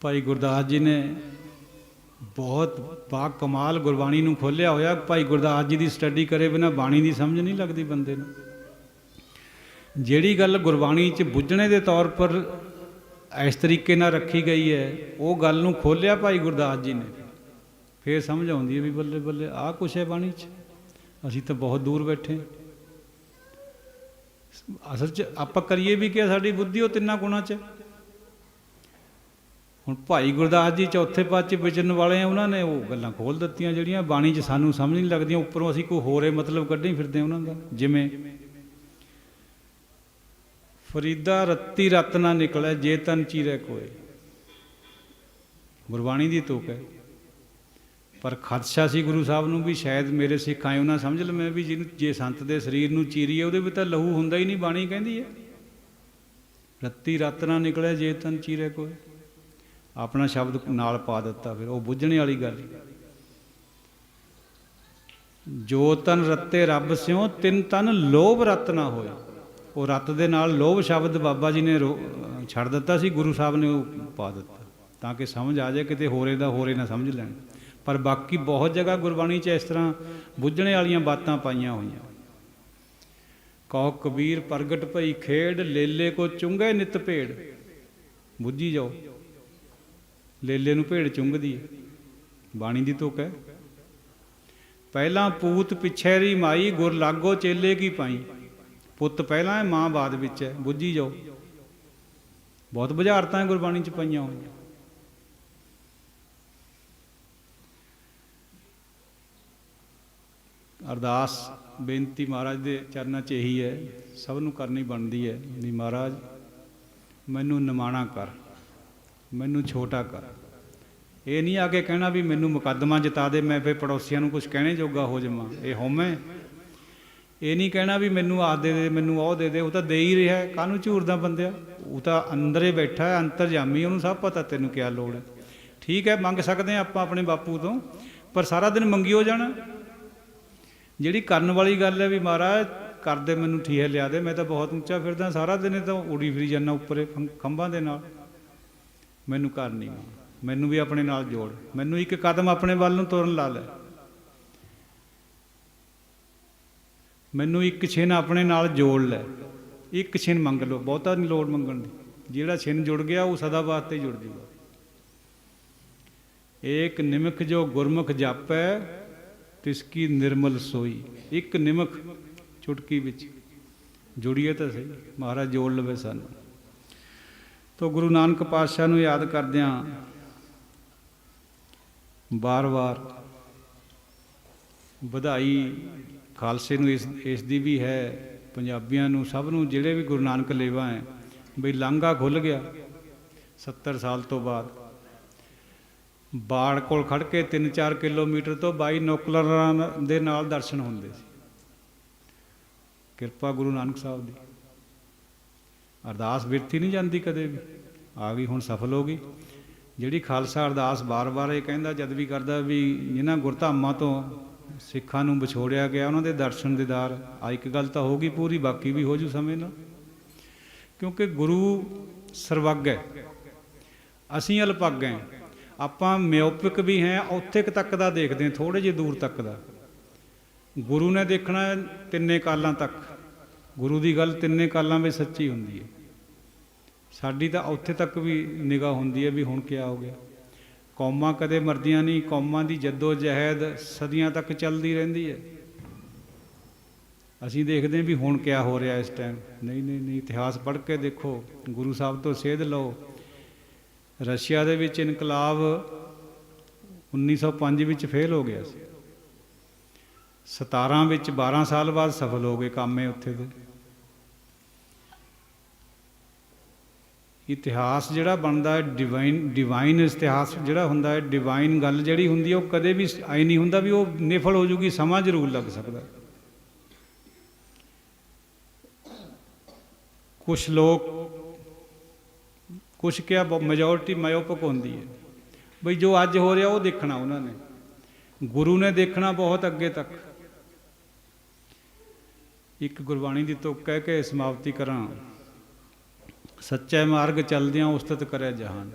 ਭਾਈ ਗੁਰਦਾਸ ਜੀ ਨੇ ਬਹੁਤ ਬਾ ਕਮਾਲ ਗੁਰਬਾਣੀ ਨੂੰ ਖੋਲ੍ਹਿਆ ਹੋਇਆ। ਭਾਈ ਗੁਰਦਾਸ ਜੀ ਦੀ ਸਟੱਡੀ ਕਰੇ ਬਿਨਾਂ ਬਾਣੀ ਦੀ ਸਮਝ ਨਹੀਂ ਲੱਗਦੀ ਬੰਦੇ ਨੂੰ। ਜਿਹੜੀ ਗੱਲ ਗੁਰਬਾਣੀ 'ਚ ਬੁੱਝਣੇ ਦੇ ਤੌਰ ਪਰ ਇਸ ਤਰੀਕੇ ਨਾਲ ਰੱਖੀ ਗਈ ਹੈ, ਉਹ ਗੱਲ ਨੂੰ ਖੋਲ੍ਹਿਆ ਭਾਈ ਗੁਰਦਾਸ ਜੀ ਨੇ, ਫਿਰ ਸਮਝ ਆਉਂਦੀ ਹੈ ਵੀ ਬੱਲੇ ਬੱਲੇ ਆਹ ਕੁਛ ਹੈ ਬਾਣੀ 'ਚ। ਅਸੀਂ ਤਾਂ ਬਹੁਤ ਦੂਰ ਬੈਠੇ। ਅਸਲ 'ਚ ਆਪਾਂ ਕਰੀਏ ਵੀ ਕਿ ਸਾਡੀ ਬੁੱਧੀ ਉਹ ਤਿੰਨਾਂ ਗੁਣਾਂ 'ਚ। ਹੁਣ ਭਾਈ ਗੁਰਦਾਸ ਜੀ ਚੌਥੇ ਪਾਤਸ਼ਾਹ ਵਿਚਰਨ ਵਾਲੇ ਆ, ਉਹਨਾਂ ਨੇ ਉਹ ਗੱਲਾਂ ਖੋਲ੍ਹ ਦਿੱਤੀਆਂ ਜਿਹੜੀਆਂ ਬਾਣੀ 'ਚ ਸਾਨੂੰ ਸਮਝ ਨਹੀਂ ਲੱਗਦੀਆਂ। ਉੱਪਰੋਂ ਅਸੀਂ ਕੋਈ ਹੋਰੇ ਮਤਲਬ ਕੱਢੀ ਫਿਰਦੇ ਉਹਨਾਂ ਦਾ। ਜਿਵੇਂ ਫਰੀਦਾ ਰੱਤੀ ਰਤ ਨਾ ਨਿਕਲੇ ਜੇ ਤਨ ਚੀਰੇ ਕੋਏ, ਗੁਰਬਾਣੀ ਦੀ ਤੁਕ ਹੈ। ਪਰ ਖਦਸ਼ਾ ਸੀ ਗੁਰੂ ਸਾਹਿਬ ਨੂੰ ਵੀ ਸ਼ਾਇਦ ਮੇਰੇ ਸਿੱਖ ਆਏ ਉਹਨਾਂ ਸਮਝ ਲਵੇਂ ਵੀ ਜਿਹਨੂੰ ਜੇ ਸੰਤ ਦੇ ਸਰੀਰ ਨੂੰ ਚੀਰੀਏ ਉਹਦੇ ਵਿੱਚ ਤਾਂ ਲਹੂ ਹੁੰਦਾ ਹੀ ਨਹੀਂ। ਬਾਣੀ ਕਹਿੰਦੀ ਹੈ ਰੱਤੀ ਰਤ ਨਾ ਨਿਕਲੇ ਜੇ ਤਨ ਚੀਰੇ ਕੋਏ, ਆਪਣਾ ਸ਼ਬਦ ਨਾਲ ਪਾ ਦਿੱਤਾ। ਫਿਰ ਉਹ ਬੁੱਝਣੇ ਵਾਲੀ ਗੱਲ। ਜੋ ਤਨ ਰੱਤੇ ਰੱਬ ਸਿਓ ਤਿੰਨ ਤਨ ਲੋਭ ਰਤ ਨਾ ਹੋਏ। ਉਹ ਰਤ ਦੇ ਨਾਲ ਲੋਭ ਸ਼ਬਦ ਬਾਬਾ ਜੀ ਨੇ ਛੱਡ ਦਿੱਤਾ ਸੀ, ਗੁਰੂ ਸਾਹਿਬ ਨੇ ਉਹ ਪਾ ਦਿੱਤਾ ਤਾਂ ਕਿ ਸਮਝ ਆ ਜਾਏ, ਕਿਤੇ ਹੋਰੇ ਦਾ ਹੋਰੇ ਨਾ ਸਮਝ ਲੈਣ। ਪਰ ਬਾਕੀ ਬਹੁਤ ਜਗ੍ਹਾ ਗੁਰਬਾਣੀ 'ਚ ਇਸ ਤਰ੍ਹਾਂ ਬੁੱਝਣੇ ਵਾਲੀਆਂ ਬਾਤਾਂ ਪਾਈਆਂ ਹੋਈਆਂ। ਕਹੋ ਕਬੀਰ ਪ੍ਰਗਟ ਭਈ ਖੇਡ, ਲੇਲੇ ਕੋ ਚੁੰਗੇ ਨਿਤ ਭੇੜ। ਬੁੱਝੀ ਜਾਓ, ਲੇਲੇ ਨੂੰ ਭੇੜ ਚੁੰਗਦੀ ਹੈ, ਬਾਣੀ ਦੀ ਤੁਕ ਹੈ। ਪਹਿਲਾਂ ਪੂਤ ਪਿਛੈਰੀ ਮਾਈ, ਗੁਰ ਲਾਗੋ ਚੇਲੇ ਕੀ ਪਾਈ। ਪੁੱਤ ਪਹਿਲਾਂ ਹੈ, ਮਾਂ ਬਾਅਦ ਵਿੱਚ ਹੈ। ਬੁੱਝੀ ਜਾਓ, ਬਹੁਤ ਬੁਝਾਰਤਾਂ ਗੁਰਬਾਣੀ 'ਚ ਪਾਈਆਂ ਹੋਈਆਂ। ਅਰਦਾਸ ਬੇਨਤੀ ਮਹਾਰਾਜ ਦੇ ਚਰਨਾਂ 'ਚ ਇਹੀ ਹੈ, ਸਭ ਨੂੰ ਕਰਨੀ ਬਣਦੀ ਹੈ ਵੀ ਮਹਾਰਾਜ ਮੈਨੂੰ ਨਿਮਾਣਾ ਕਰ, ਮੈਨੂੰ ਛੋਟਾ ਕਰ। ਇਹ ਨਹੀਂ ਆ ਕੇ ਕਹਿਣਾ ਵੀ ਮੈਨੂੰ ਮੁਕੱਦਮਾ ਜਿਤਾ ਦੇ, ਮੈਂ ਫਿਰ ਪੜੋਸੀਆਂ ਨੂੰ ਕੁਝ ਕਹਿਣੇ ਜੋਗਾ ਹੋ ਜਾਵਾਂ, ਇਹ ਹਉਮੈ। ਇਹ ਨਹੀਂ ਕਹਿਣਾ ਵੀ ਮੈਨੂੰ ਆਹ ਦੇ ਦੇ, ਮੈਨੂੰ ਉਹ ਦੇ ਦੇ। ਉਹ ਤਾਂ ਦੇ ਹੀ ਰਿਹਾ, ਕਾਹਨੂੰ ਝੂਰਦਾ ਬੰਦਿਆ। ਉਹ ਤਾਂ ਅੰਦਰੇ ਬੈਠਾ ਹੈ, ਅੰਤਰਜਾਮੀ, ਉਹਨੂੰ ਸਭ ਪਤਾ ਤੈਨੂੰ ਕਿਆ ਲੋੜ ਹੈ। ठीक है मंग सकते हैं आप अपने बापू तो, पर सारा दिन मंगियो जाना। जिहड़ी करन वाली गल है भी महाराज कर दे मैनू ठीए लिया दे, मैं तो बहुत ऊंचा फिरदा सारा दिन तो उड़ी फिरी जाना उपर खंभां दे नाल, मैनू कर नहीं, मैनू भी अपने नाल जोड़, मैनू एक कदम अपने वल नूं तुरन ला लै, मैनू एक छिन अपने नाल जोड़ लै, एक छिन मंग लो, बहुता नहीं लोड़ मंगण दी, जिहड़ा छिन जुड़ गया वो सदा वास्ते जुड़ जूगा। एक निमक जो गुरमुख जापै तिसकी निर्मल सोई, एक निमक चुटकी विच जुड़िए तो सही, महाराज जोड़ लवे सानू। तो गुरु नानक पातशाह नूं याद करदिआं बार बार ਵਧਾਈ खालसे नूं इस दी भी है, पंजाबियां नूं सब नूं जिहड़े भी गुरु नानक लेवा है बई लांघा खुल गया 70 साल तो बाद। बाड़ कोल खड़ के 3-4 किलोमीटर तो बाई नौकलरां दे नाल दर्शन हुंदे सी, किरपा गुरु नानक साहब दी। अरदास बिरथी नहीं जाती कदे भी, आ गई हुण सफल हो गई। जिहड़ी खालसा अरदास बार बार ये कहंदा जद भी करदा भी जिन्हां गुरधामां तो सिखां नूं विछोड़िया गया उन्हां दे दर्शन दीदार, आ एक गल तां हो गई पूरी, बाकी भी हो जू समय नाल, क्योंकि गुरु सर्वग है, असीं अलपग हैं। आपां मिओपिक भी हैं, औथे तक दा देखदे थोड़े जे दूर तक दा। गुरु ने देखना तिन्ने कालां तक, गुरु की गल तिन्ने कालां में सच्ची हुंदी है। साडी तां उत्थे तक भी निगाह हुंदी है भी हुण क्या हो गया। कौमां कदे मरदियां नहीं, कौमां की जद्दोजहद सदियां तक चलती रहिंदी है। असीं देखते हैं भी हुण क्या हो रहा इस टाइम, नहीं नहीं नहीं, इतिहास पढ़ के देखो, गुरु साहब तो सेध लो। रशिया दे विच इनकलाब 1905 विच फेल हो गया सी, 17 विच 12 साल बाद सफल हो गए काम है उत्थे दे। इतिहास जिहड़ा बनदा है डिवाइन इतिहास जिहड़ा हुंदा है, डिवाइन गल जिहड़ी हुंदी है, वो कदे भी आई नहीं हुंदा भी वो निफल हो जूगी, समा जरूर लग सकदा। कुछ लोग कुछ क्या मेजोरिटी मायोपिक होंदी है बई जो अज हो रहा वो देखना उन्होंने, गुरु ने देखना बहुत अगे तक। एक गुरबाणी की तुक कह के समाप्ति करा, सच्चे मार्ग चलदियां उस्तत करे जहान।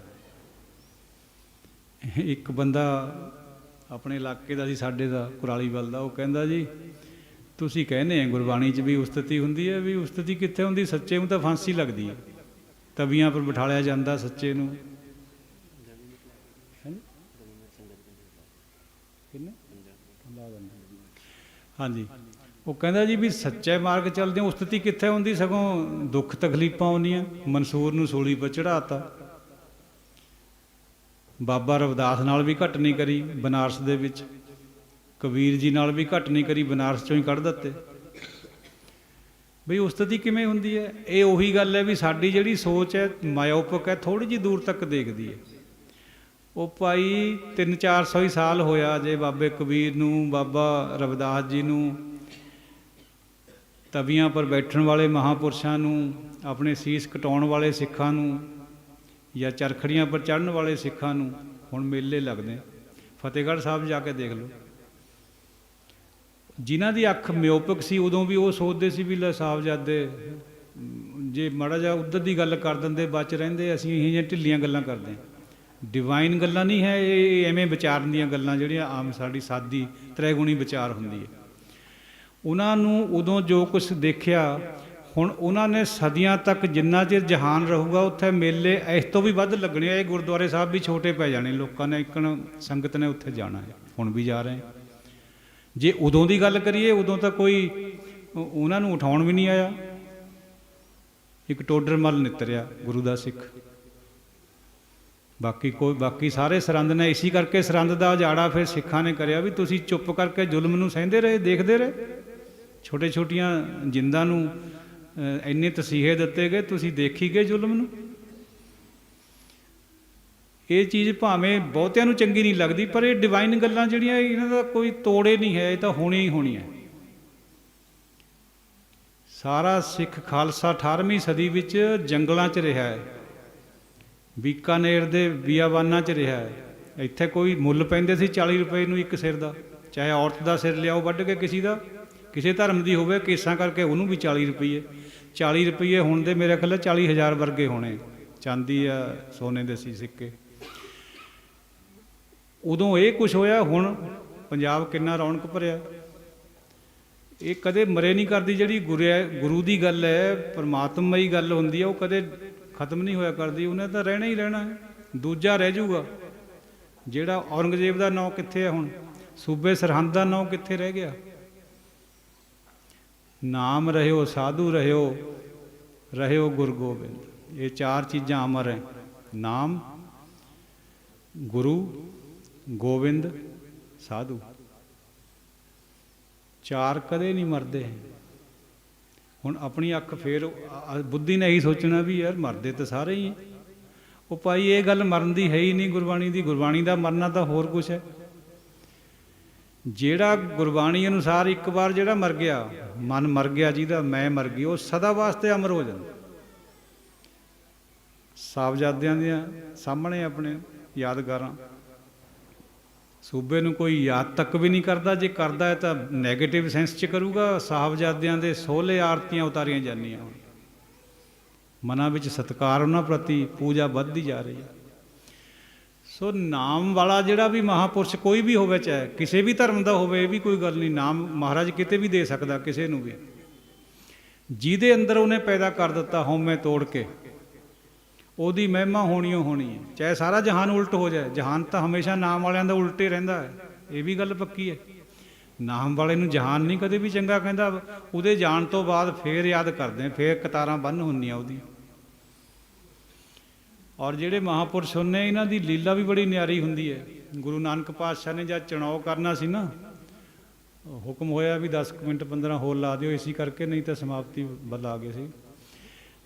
एक बंदा अपने इलाके का सी, साडे दा कुराली वाल दा, वो कहंदा जी तुसीं कहने गुरबाणी च भी उस्तति हुंदी है, भी उस्तति कित्थे हुंदी, सच्चे नूं तां फांसी लगदी है, तवियां पर बिठालिया जांदा सच्चे नूं। हाँ जी, वो कहंदा जी भी सच्चे मार्ग चलदे उस्तति कित्थे हुंदी, सगों दुख तकलीफां आउंदियां। मंसूर नूं सूली पर चढ़ाता, बाबा रविदास नाल भी घट नहीं करी बनारस दे विच, कबीर जी नाल भी घट नहीं करी, बनारस चों ही कढ़ दित्ते। बई उस्तति किवें हुंदी है? ये उही गल है भी साडी जिहड़ी सोच है मायोपिक है, थोड़ी जी दूर तक देखदी है। वो भाई 300-400 ही साल होया जे बाबे कबीर नूं, बाबा रविदास जी नूं, तवियां पर बैठण वाले महापुरुषां नूं, अपने सीस कटाउण वाले सिखां नूं, या चरखड़ियां पर चढ़न वाले सिखां नूं हुण मेले लगदे। फतेहगढ़ साहब जाके देख लो, जिन्हां दी अख मिओपिक सी उदों भी वो सोचते सी भी लै साहबजादे जे माड़ा जिहा उधर दी गल कर दिंदे बच रहिंदे, असीं इह जिहियां ढिल्लियां गल्लां करदे। डिवाइन गल्लां नहीं है ये, एवें विचारन दीयां गल्लां जिहड़ियां आम साडी सादी त्रैगुणी विचार हुंदी है। उन्हां नूं उदों जो कुछ देखिया, हुण उन्हां ने सदियां तक जिन्ना चिर जहान रहूगा उत्थे मेले इस तो भी वध लगने। ये गुरुद्वारे साहब भी छोटे पै जाने, लोकां ने इकण संगत ने उत्थे जाना है, हुण भी जा रहे हैं। जे उदों की गल करिए उदों तो कोई उन्हां नूं उठाउण भी नहीं आया। एक टोडर मल नितरिया गुरु दा सिख, बाकी सारे सरंद ने। इसी करके सरंद का उजाड़ा फिर सिखां ने करिया भी तुसीं चुप करके जुल्म नूं सहंदे रहे, देखते रहे। छोटे छोटियां जिंदां नूं इन्ने तसीहे दिते गए, तुसीं देखी गए जुल्म नूं। ये चीज़ भावें बहुतियां नूं चंगी नहीं लगती, पर ये डिवाइन गल्लां जिहड़ियां इन्हां दा कोई तोड़े नहीं है, ये तां होनी ही होनी है। सारा सिख खालसा 18वीं सदी विच जंगलां च रहा है, बीकानेर दे बियाबानां च रहा है, ਇੱਥੇ ਕੋਈ ਮੁੱਲ ਪੈਂਦੇ ਸੀ 40 ਰੁਪਏ ਨੂੰ ਇੱਕ ਸਿਰ ਦਾ, ਚਾਹੇ ਔਰਤ ਦਾ ਸਿਰ ਲਿਆਓ ਵੱਢ ਕੇ, ਕਿਸੇ ਧਰਮ ਦੀ ਹੋਵੇ, ਕੇਸਾਂ ਕਰਕੇ ਉਹਨੂੰ ਵੀ 40 ਰੁਪਏ। 40 ਰੁਪਏ ਹੁਣ ਦੇ ਮੇਰੇ ਖਿਆਲ 40,000 ਵਰਗੇ ਹੋਣੇ, ਚਾਂਦੀ ਆ ਸੋਨੇ ਦੇ ਸੀ ਸਿੱਕੇ। ਉਦੋਂ ਇਹ ਕੁਛ ਹੋਇਆ, ਹੁਣ ਪੰਜਾਬ ਕਿੰਨਾ ਰੌਣਕ ਭਰਿਆ। ਇਹ ਕਦੇ ਮਰੇ ਨਹੀਂ ਕਰਦੀ, ਜਿਹੜੀ ਗੁਰੂ ਦੀ ਗੱਲ ਹੈ, ਪਰਮਾਤਮਾ ਦੀ ਗੱਲ ਹੁੰਦੀ ਹੈ, ਉਹ ਕਦੇ ਖਤਮ ਨਹੀਂ ਹੋਇਆ ਕਰਦੀ, ਉਹਨੇ ਤਾਂ ਰਹਿਣਾ ਹੀ ਰਹਿਣਾ ਹੈ। ਦੂਜਾ ਰਹਿ ਜਾਊਗਾ, ਜਿਹੜਾ ਔਰੰਗਜ਼ੇਬ ਦਾ ਨਾਂ ਕਿੱਥੇ ਹੈ ਹੁਣ, ਸੂਬੇ ਸਰਹੰਦ ਦਾ ਨਾਂ ਕਿੱਥੇ ਰਹਿ ਗਿਆ। ਨਾਮ ਰਹਿਓ ਸਾਧੂ ਰਹਿਓ ਗੁਰੂ ਗੋਬਿੰਦ, ਇਹ ਚਾਰ ਚੀਜ਼ਾਂ ਅਮਰ ਹੈ। ਨਾਮ, ਗੁਰੂ ਗੋਬਿੰਦ, ਸਾਧੂ, ਚਾਰ ਕਦੇ ਨਹੀਂ ਮਰਦੇ। ਹੁਣ ਆਪਣੀ ਅੱਖ ਫੇਰ ਬੁੱਧੀ ਨੇ ਇਹੀ ਸੋਚਣਾ ਵੀ ਯਾਰ ਮਰਦੇ ਤਾਂ ਸਾਰੇ ਹੀ। ਉਹ ਭਾਈ ਇਹ ਗੱਲ ਮਰਨ ਦੀ ਹੈ ਹੀ ਨਹੀਂ ਗੁਰਬਾਣੀ ਦੀ। ਗੁਰਬਾਣੀ ਦਾ ਮਰਨਾ ਤਾਂ ਹੋਰ ਕੁਛ ਹੈ। ਜਿਹੜਾ ਗੁਰਬਾਣੀ ਅਨੁਸਾਰ ਇੱਕ ਵਾਰ ਜਿਹੜਾ ਮਰ ਗਿਆ, ਮਨ ਮਰ ਗਿਆ, ਜਿਹਦਾ ਮੈਂ ਮਰ ਗਈ, ਉਹ ਸਦਾ ਵਾਸਤੇ ਅਮਰ ਹੋ ਜਾਂਦਾ। ਸਾਹਿਬਜ਼ਾਦਿਆਂ ਦੀਆਂ ਸਾਹਮਣੇ ਆਪਣੇ ਯਾਦਗਾਰਾਂ, ਸੂਬੇ ਨੂੰ ਕੋਈ ਯਾਦ ਤੱਕ ਵੀ ਨਹੀਂ ਕਰਦਾ, ਜੇ ਕਰਦਾ ਹੈ ਤਾਂ ਨੈਗੇਟਿਵ ਸੈਂਸ 'ਚ ਕਰੂਗਾ। ਸਾਹਿਬਜ਼ਾਦਿਆਂ ਦੇ 16 ਆਰਤੀਆਂ ਉਤਾਰੀਆਂ ਜਾਂਦੀਆਂ, ਹੁਣ ਮਨਾਂ ਵਿੱਚ ਸਤਿਕਾਰ ਉਹਨਾਂ ਪ੍ਰਤੀ, ਪੂਜਾ ਵੱਧਦੀ ਜਾ ਰਹੀ ਹੈ। ਸੋ ਨਾਮ ਵਾਲਾ ਜਿਹੜਾ ਵੀ ਮਹਾਂਪੁਰਸ਼ ਕੋਈ ਵੀ ਹੋਵੇ, ਚਾਹੇ ਕਿਸੇ ਵੀ ਧਰਮ ਦਾ ਹੋਵੇ, ਇਹ ਵੀ ਕੋਈ ਗੱਲ ਨਹੀਂ, ਨਾਮ ਮਹਾਰਾਜ ਕਿਤੇ ਵੀ ਦੇ ਸਕਦਾ ਕਿਸੇ ਨੂੰ ਵੀ। ਜਿਹਦੇ ਅੰਦਰ ਉਹਨੇ ਪੈਦਾ ਕਰ ਦਿੱਤਾ ਹਉਮੈ ਤੋੜ ਕੇ, ਉਹਦੀ ਮਹਿਮਾ ਹੋਣੀ ਓ ਹੋਣੀ ਹੈ, ਚਾਹੇ ਸਾਰਾ ਜਹਾਨ ਉਲਟ ਹੋ ਜਾਏ। ਜਹਾਨ ਤਾਂ ਹਮੇਸ਼ਾ ਨਾਮ ਵਾਲਿਆਂ ਦਾ ਉਲਟੇ ਰਹਿੰਦਾ ਹੈ, ਇਹ ਵੀ ਗੱਲ ਪੱਕੀ ਹੈ। ਨਾਮ ਵਾਲੇ ਨੂੰ ਜਹਾਨ ਨਹੀਂ ਕਦੇ ਵੀ ਚੰਗਾ ਕਹਿੰਦਾ। ਉਹਦੇ ਜਾਣ ਤੋਂ ਬਾਅਦ ਫੇਰ ਯਾਦ ਕਰਦੇ, ਫੇਰ ਕਤਾਰਾਂ ਬੰਨ੍ਹ ਹੁੰਦੀਆਂ ਉਹਦੀ। ਔਰ ਜਿਹੜੇ ਮਹਾਂਪੁਰਸ਼ ਹੁੰਦੇ, ਇਹਨਾਂ ਦੀ ਲੀਲਾ ਵੀ ਬੜੀ ਨਿਆਰੀ ਹੁੰਦੀ ਹੈ। ਗੁਰੂ ਨਾਨਕ ਪਾਤਸ਼ਾਹ ਨੇ ਜਦ ਚੁਣਾਵ ਕਰਨਾ ਸੀ ਨਾ, ਹੁਕਮ ਹੋਇਆ ਵੀ 10 ਮਿੰਟ 15 ਹੋਰ ਲਾ ਦਿਓ, ਇਸੀ ਕਰਕੇ, ਨਹੀਂ ਤਾਂ ਸਮਾਪਤੀ ਵੱਲ ਆ ਗਏ ਸੀ।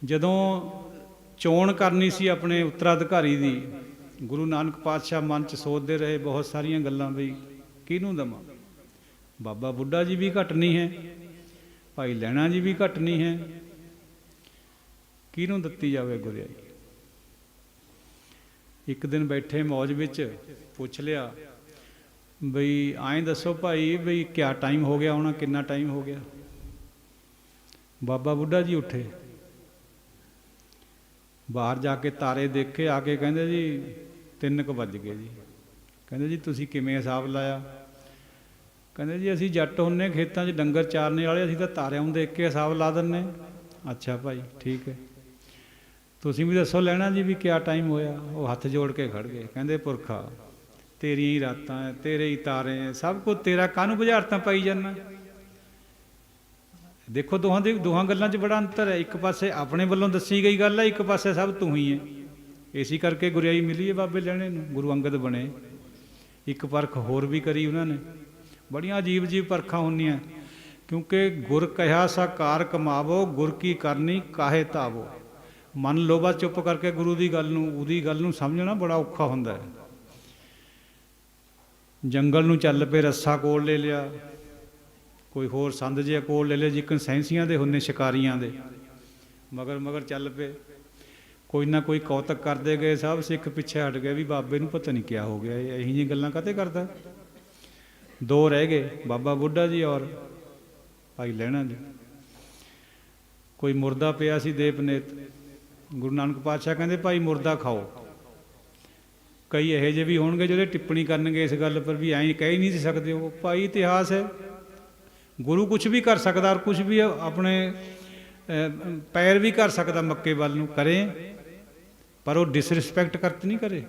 ਜਦੋਂ ਚੋਣ ਕਰਨੀ ਸੀ ਆਪਣੇ ਉੱਤਰਾਧਿਕਾਰੀ ਦੀ, ਗੁਰੂ ਨਾਨਕ ਪਾਤਸ਼ਾਹ ਮਨ 'ਚ ਸੋਚਦੇ ਰਹੇ ਬਹੁਤ ਸਾਰੀਆਂ ਗੱਲਾਂ, ਬਈ ਕਿਹਨੂੰ ਦੇਵਾਂ। ਬਾਬਾ ਬੁੱਢਾ ਜੀ ਵੀ ਘੱਟ ਨਹੀਂ ਹੈ, ਭਾਈ ਲਹਿਣਾ ਜੀ ਵੀ ਘੱਟ ਨਹੀਂ ਹੈ, ਕਿਹਨੂੰ ਦਿੱਤੀ ਜਾਵੇ ਗੁਰਿਆਈ। ਇੱਕ ਦਿਨ ਬੈਠੇ ਮੌਜ ਵਿੱਚ ਪੁੱਛ ਲਿਆ, ਬਈ ਐਂ ਦੱਸੋ ਭਾਈ, ਬਈ ਕਿਆ ਟਾਈਮ ਹੋ ਗਿਆ ਹੋਣਾ, ਕਿੰਨਾ ਟਾਈਮ ਹੋ ਗਿਆ। ਬਾਬਾ ਬੁੱਢਾ ਜੀ ਉੱਠੇ, ਬਾਹਰ ਜਾ ਕੇ ਤਾਰੇ ਦੇਖੇ, ਆ ਕੇ ਕਹਿੰਦੇ ਜੀ 3 ਵੱਜ ਗਏ ਜੀ। ਕਹਿੰਦੇ ਜੀ ਤੁਸੀਂ ਕਿਵੇਂ ਹਿਸਾਬ ਲਾਇਆ। ਕਹਿੰਦੇ ਜੀ ਅਸੀਂ ਜੱਟ ਹੁੰਨੇ, ਖੇਤਾਂ 'ਚ ਡੰਗਰ ਚਾਰਨੇ ਵਾਲੇ, ਅਸੀਂ ਤਾਂ ਤਾਰਿਆਂ ਨੂੰ ਦੇਖ ਕੇ ਹਿਸਾਬ ਲਾ ਦਿੰਦੇ। ਅੱਛਾ ਭਾਈ ਠੀਕ ਹੈ, ਤੁਸੀਂ ਵੀ ਦੱਸੋ ਲੈਣਾ ਜੀ ਵੀ ਕਿਆ ਟਾਈਮ ਹੋਇਆ। ਉਹ ਹੱਥ ਜੋੜ ਕੇ ਖੜ ਗਏ, ਕਹਿੰਦੇ ਪੁਰਖਾ ਤੇਰੀਆਂ ਹੀ ਰਾਤਾਂ ਹੈ, ਤੇਰੇ ਹੀ ਤਾਰੇ ਹੈ, ਸਭ ਕੁਝ ਤੇਰਾ, ਕਾਹਨੂੰ ਬੁਝਾਰਤਾਂ ਪਾਈ ਜਾਂਦਾ। ਦੇਖੋ ਦੋਹਾਂ ਗੱਲਾਂ 'ਚ ਬੜਾ ਅੰਤਰ ਹੈ। ਇੱਕ ਪਾਸੇ ਆਪਣੇ ਵੱਲੋਂ ਦੱਸੀ ਗਈ ਗੱਲ ਹੈ, ਇੱਕ ਪਾਸੇ ਸਭ ਤੂੰ ਹੀ ਹੈ। ਇਸੇ ਕਰਕੇ ਗੁਰਿਆਈ ਮਿਲੀ ਹੈ ਬਾਬੇ ਲਹਿਣੇ ਨੂੰ, ਗੁਰੂ ਅੰਗਦ ਬਣੇ। ਇੱਕ ਪਰਖ ਹੋਰ ਵੀ ਕਰੀ ਉਹਨਾਂ ਨੇ, ਬੜੀਆਂ ਅਜੀਬ ਅਜੀਬ ਪਰਖਾਂ ਹੁੰਦੀਆਂ, ਕਿਉਂਕਿ ਗੁਰ ਕਹਿਆ ਸਾ ਕਾਰ ਕਮਾਵੋ, ਗੁਰ ਕੀ ਕਰਨੀ ਕਾਹੇ ਤਾਵੋ। ਮਨ ਲਓ ਬਸ ਚੁੱਪ ਕਰਕੇ ਗੁਰੂ ਦੀ ਗੱਲ ਨੂੰ, ਉਹਦੀ ਗੱਲ ਨੂੰ ਸਮਝਣਾ ਬੜਾ ਔਖਾ ਹੁੰਦਾ ਹੈ। ਜੰਗਲ ਨੂੰ ਚੱਲ ਪਏ, ਰੱਸਾ ਕੋਲ ਲੈ ਲਿਆ, ਕੋਈ ਹੋਰ ਸੰਦ ਜਿਹਾ ਕੋਲ ਲੈ ਲਿਆ, ਜਿੱਕਣ ਸੈਂਸੀਆਂ ਦੇ ਹੁੰਦੇ ਸ਼ਿਕਾਰੀਆਂ ਦੇ, ਮਗਰ ਚੱਲ ਪਏ। ਕੋਈ ਨਾ ਕੋਈ ਕੌਤਕ ਕਰਦੇ ਗਏ, ਸਭ ਸਿੱਖ ਪਿੱਛੇ ਹਟ ਗਏ ਵੀ ਬਾਬੇ ਨੂੰ ਪਤਾ ਨਹੀਂ ਕਿਆ ਹੋ ਗਿਆ, ਇਹ ਇਹੀ ਜਿਹੀਆਂ ਗੱਲਾਂ ਕਾਹਤੇ ਕਰਦਾ। 2 ਰਹਿ ਗਏ, ਬਾਬਾ ਬੁੱਢਾ ਜੀ ਔਰ ਭਾਈ ਲਹਿਣਾ ਜੀ। ਕੋਈ ਮੁਰਦਾ ਪਿਆ ਸੀ ਦੇਪਨੇਤ, ਗੁਰੂ ਨਾਨਕ ਪਾਤਸ਼ਾਹ ਕਹਿੰਦੇ ਭਾਈ ਮੁਰਦਾ ਖਾਓ। ਕਈ ਇਹੋ ਜਿਹੇ ਵੀ ਹੋਣਗੇ ਜਿਹੜੇ ਟਿੱਪਣੀ ਕਰਨਗੇ ਇਸ ਗੱਲ ਪਰ, ਵੀ ਐਂ ਕਹਿ ਹੀ ਨਹੀਂ ਸਕਦੇ। ਉਹ ਭਾਈ ਇਤਿਹਾਸ ਹੈ, ਗੁਰੂ ਕੁਛ ਵੀ ਕਰ ਸਕਦਾ, ਔਰ ਕੁਛ ਵੀ ਆਪਣੇ ਪੈਰ ਵੀ ਕਰ ਸਕਦਾ ਮੱਕੇ ਵੱਲ ਨੂੰ ਕਰੇ, ਪਰ ਉਹ ਡਿਸਰਿਸਪੈਕਟ ਕਰਤ ਨਹੀਂ ਕਰੇ।